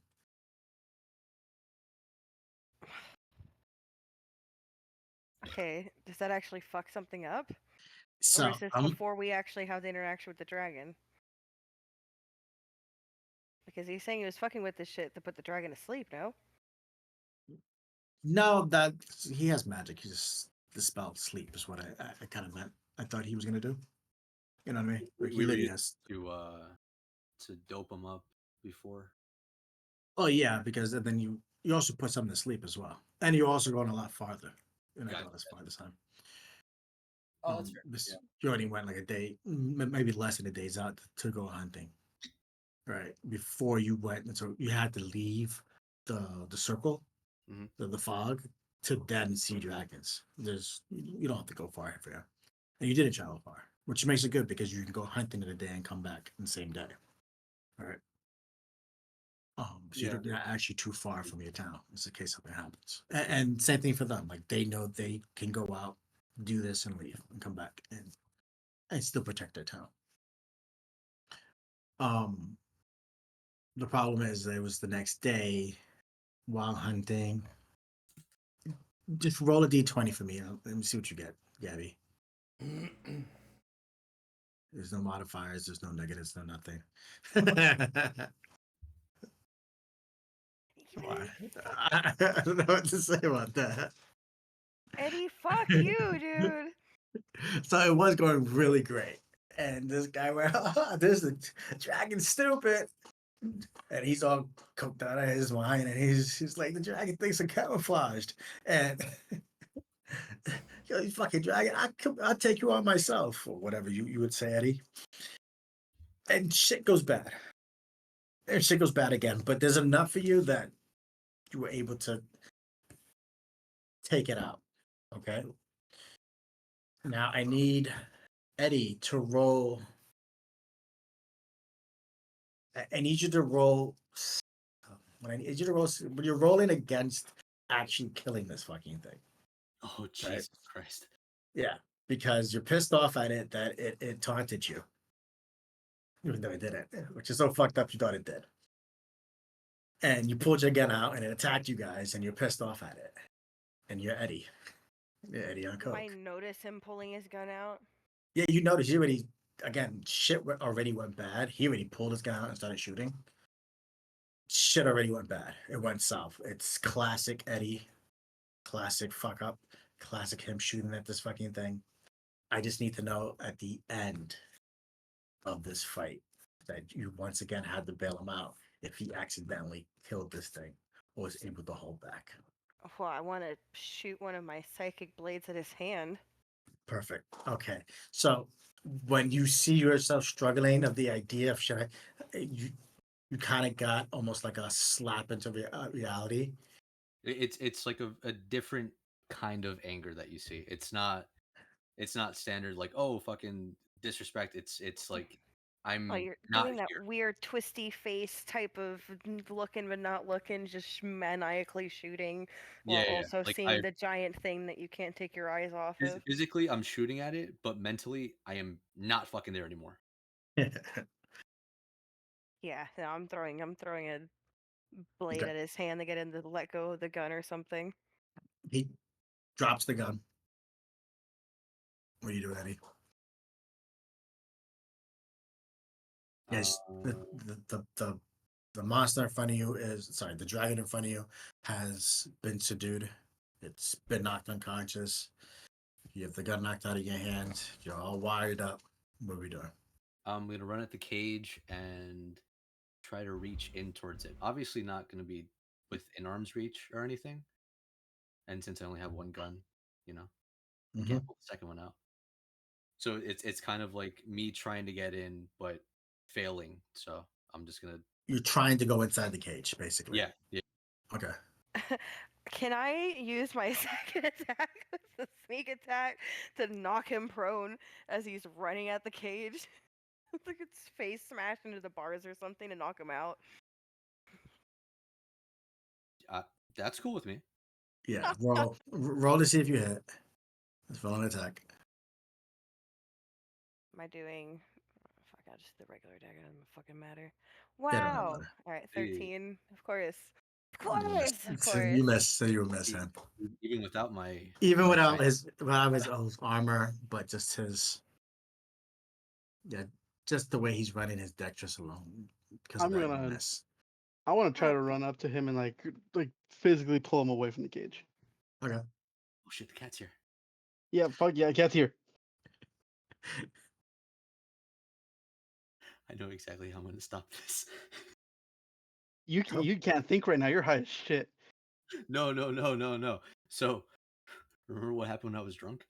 Okay, does that actually fuck something up? Or So is this I'm before we actually have the interaction with the dragon? Because he's saying he was fucking with this shit to put the dragon to sleep, no? No, that he has magic. He just dispelled sleep is what I kind of meant. I thought he was gonna do. You know what I mean? Like he We were literally used has. to dope them up before. Oh yeah, because then you also put something to sleep as well, and you're also going a lot farther. You're not Gotcha. going as far this time. Oh, that's fair. This, Yeah. you already went like a day, maybe less than a day's out to go hunting, right? Before you went, and so you had to leave the circle, Mhm. the fog, to then see dragons. You don't have to go far for you, and you didn't travel far, which makes it good because you can go hunting in a day and come back in the same day. All right. So Yeah. you're not actually too far from your town. It's in case something happens. And same thing for them. Like they know they can go out, do this, and leave and come back and still protect their town. Um, the problem is it was the next day while hunting. Just roll a d20 for me. Let me see what you get, Gabby. There's no modifiers. There's no negatives. No nothing. Why? I don't know what to say about that. Eddie, fuck you, dude. So it was going really great. And this guy went, this is dragon stupid. And he's all coked out of his mind. And he's like, the dragon thinks I'm camouflaged. And yo, you fucking dragon, I'll take you on myself, or whatever you would say, Eddie. And shit goes bad. And shit goes bad again. But there's enough for you that you were able to take it out. Okay. Now I need Eddie to roll. I need you to roll. When I need you to roll, when you're rolling against actually killing this fucking thing, Oh, right? Jesus Christ. Yeah, because you're pissed off at it that it taunted you, even though it didn't, which is so fucked up. You thought it did, and you pulled your gun out and it attacked you guys, and you're pissed off at it, and you're Eddie, Eddie on Do I coke. notice him pulling his gun out? Yeah, you notice he already again shit already went bad. He already pulled his gun out and started shooting. Shit already went bad. It went south. It's classic Eddie. Classic fuck up. Classic him shooting at this fucking thing. I just need to know at the end of this fight that you once again had to bail him out if he accidentally killed this thing or was able to hold back. Well, I want to shoot one of my psychic blades at his hand. Perfect. Okay. So when you see yourself struggling of the idea of should I, you kind of got almost like a slap into reality. It's like a different kind of anger that you see. It's not standard like, oh, fucking disrespect. It's like Oh, I'm you're not doing that here. weird twisty face type of looking but not looking, just maniacally shooting while Yeah. also Like seeing the giant thing that you can't take your eyes off of. physically I'm shooting at it, but mentally I am not fucking there anymore. Yeah, no, I'm throwing a blade Okay. at his hand to get him to let go of the gun or something. He drops the gun. What are you doing, Eddie? Yes, Uh, the monster in front of you the dragon in front of you has been subdued. It's been knocked unconscious. You have the gun knocked out of your hands. You're all wired up. What are we doing? I'm gonna run at the cage and try to reach in towards it. Obviously not gonna be within arm's reach or anything. And since I only have one gun, you know, Mm-hmm. can't pull the second one out. So it's kind of like me trying to get in but failing. So I'm just gonna You're trying to go inside the cage, basically. yeah. Okay. Can I use my second attack, the sneak attack, to knock him prone as he's running at the cage? Like it's face smashed into the bars or something to knock him out. Uh, that's cool with me. Yeah. Roll to see if you hit. Let's roll an attack. Am I doing? Fuck, I just did the regular attack. It doesn't fucking matter. They don't Wow. matter. All right, Hey, 13. Of course. Of You course. missed. Of You course. missed. So you missed e- him. even without my Even my without giant, his own armor, but just his yeah, just the way he's running his deck just alone. Because of I'm that, you gonna. miss. I want to try Oh, to run up to him and like physically pull him away from the cage. Okay. Oh shit, the cat's here. Yeah, fuck yeah, cat's here. I know exactly how I'm gonna stop this. You can't think right now. You're high as shit. No. So, remember what happened when I was drunk?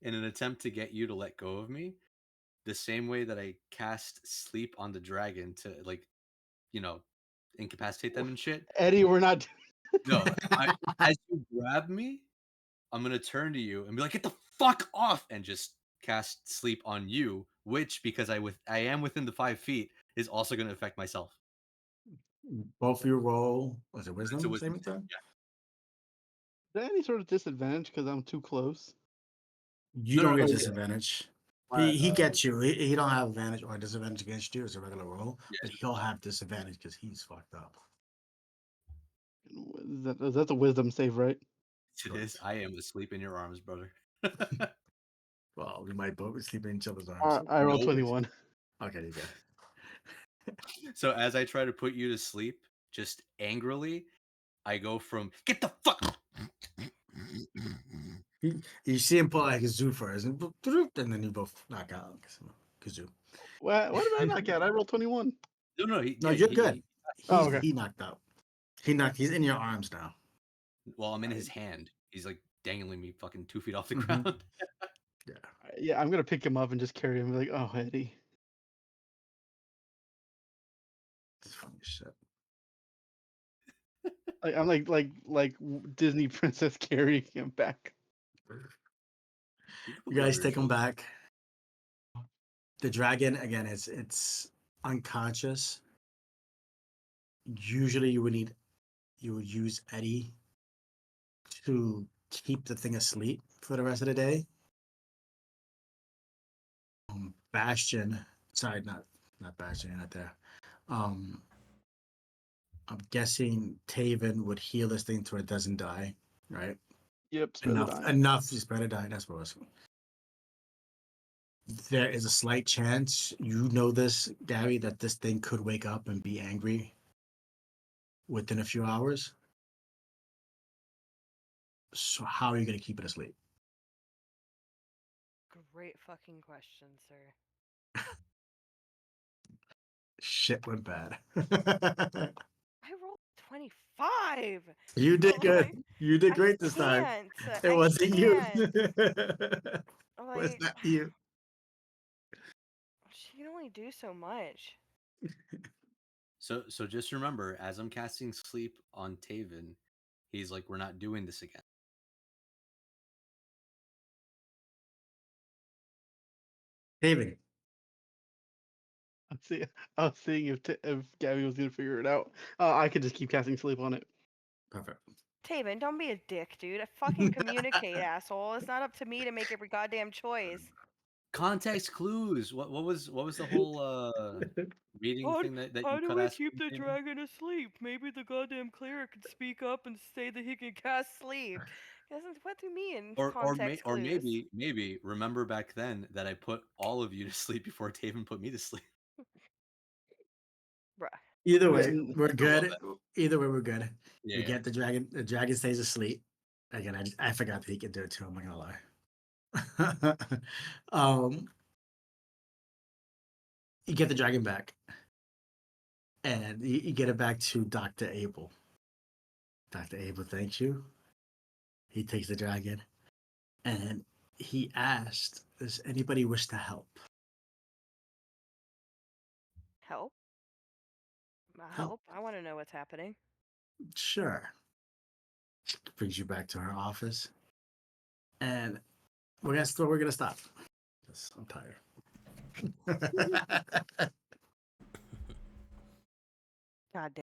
In an attempt to get you to let go of me, the same way that I cast sleep on the dragon to incapacitate them and shit. Eddie, we're not. No, as you grab me, I'm gonna turn to you and be like, "Get the fuck off!" and just cast sleep on you, which because I am within the 5 feet is also gonna affect myself. Both of you roll. Was it It's a wisdom wisdom saving save. throw? Yeah. Is there any sort of disadvantage because I'm too close? You No, don't get Okay. disadvantage. Uh, He gets you. He don't have advantage or disadvantage against you. It's a regular roll, Yeah, but he'll have disadvantage because he's fucked up. That's a wisdom save, right? it is. I am asleep in your arms, brother. Well, we might both be sleeping in each other's arms. I rolled Nope. 21. Okay, you good. So as I try to put you to sleep, just angrily, I go from "Get the fuck." You see him pull like a zoo first, and then you both knock out. Kazoo. What did I knock out? I rolled 21. No, No, you're good. Oh, okay. He knocked out. He's in your arms now. Well, I'm in his hand. He's like dangling me fucking 2 feet off the Mhm. ground. Yeah. Yeah, I'm gonna pick him up and just carry him. Like, oh, Eddie. It's funny as shit. I'm like Disney princess carrying him back. You can put You me over guys your take him shoulder. back. The dragon again. It's unconscious. Usually, you would use Eddie to keep the thing asleep for the rest of the day. Bastion, sorry, not Bastion, you're not there. I'm guessing Taven would heal this thing to it doesn't die, right? Yep, spare the dying. Enough to spare the die. That's what I was. There is a slight chance, you know this, Gary, that this thing could wake up and be angry within a few hours. So how are you going to keep it asleep? Great fucking question, sir. Shit went bad. I rolled 25. You did good. Like, You did I great this time. can't. It I wasn't you. can't. Was Like, not you. she can only do so much. So just remember, as I'm casting sleep on Taven, he's like, "We're not doing this again." David. I was seeing if Gabby was gonna figure it out. I could just keep casting sleep on it. Perfect. Taven, don't be a dick, dude. I fucking communicate, asshole. It's not up to me to make every goddamn choice. Context clues. What was the whole reading thing that you cut ass? keep the dragon asleep? Maybe the goddamn cleric can speak up and say that he can cast sleep. What do you mean? Context Or clues. maybe remember back then that I put all of you to sleep before Taven put me to sleep. Bruh. Either Yeah, way, we're I love good. Either way, we're good. Yeah, We yeah. get the dragon. The dragon stays asleep. Again, I forgot that he could do it too. I'm not gonna lie. You get the dragon back, and you get it back to Dr. Abel. Dr. Abel thanks you. He takes the dragon, and he asked, "Does anybody wish to help?" Help? Help. Help? I want to know what's happening. Sure. Brings you back to her office, and that's where we're gonna stop. 'Cause I'm tired. God damn.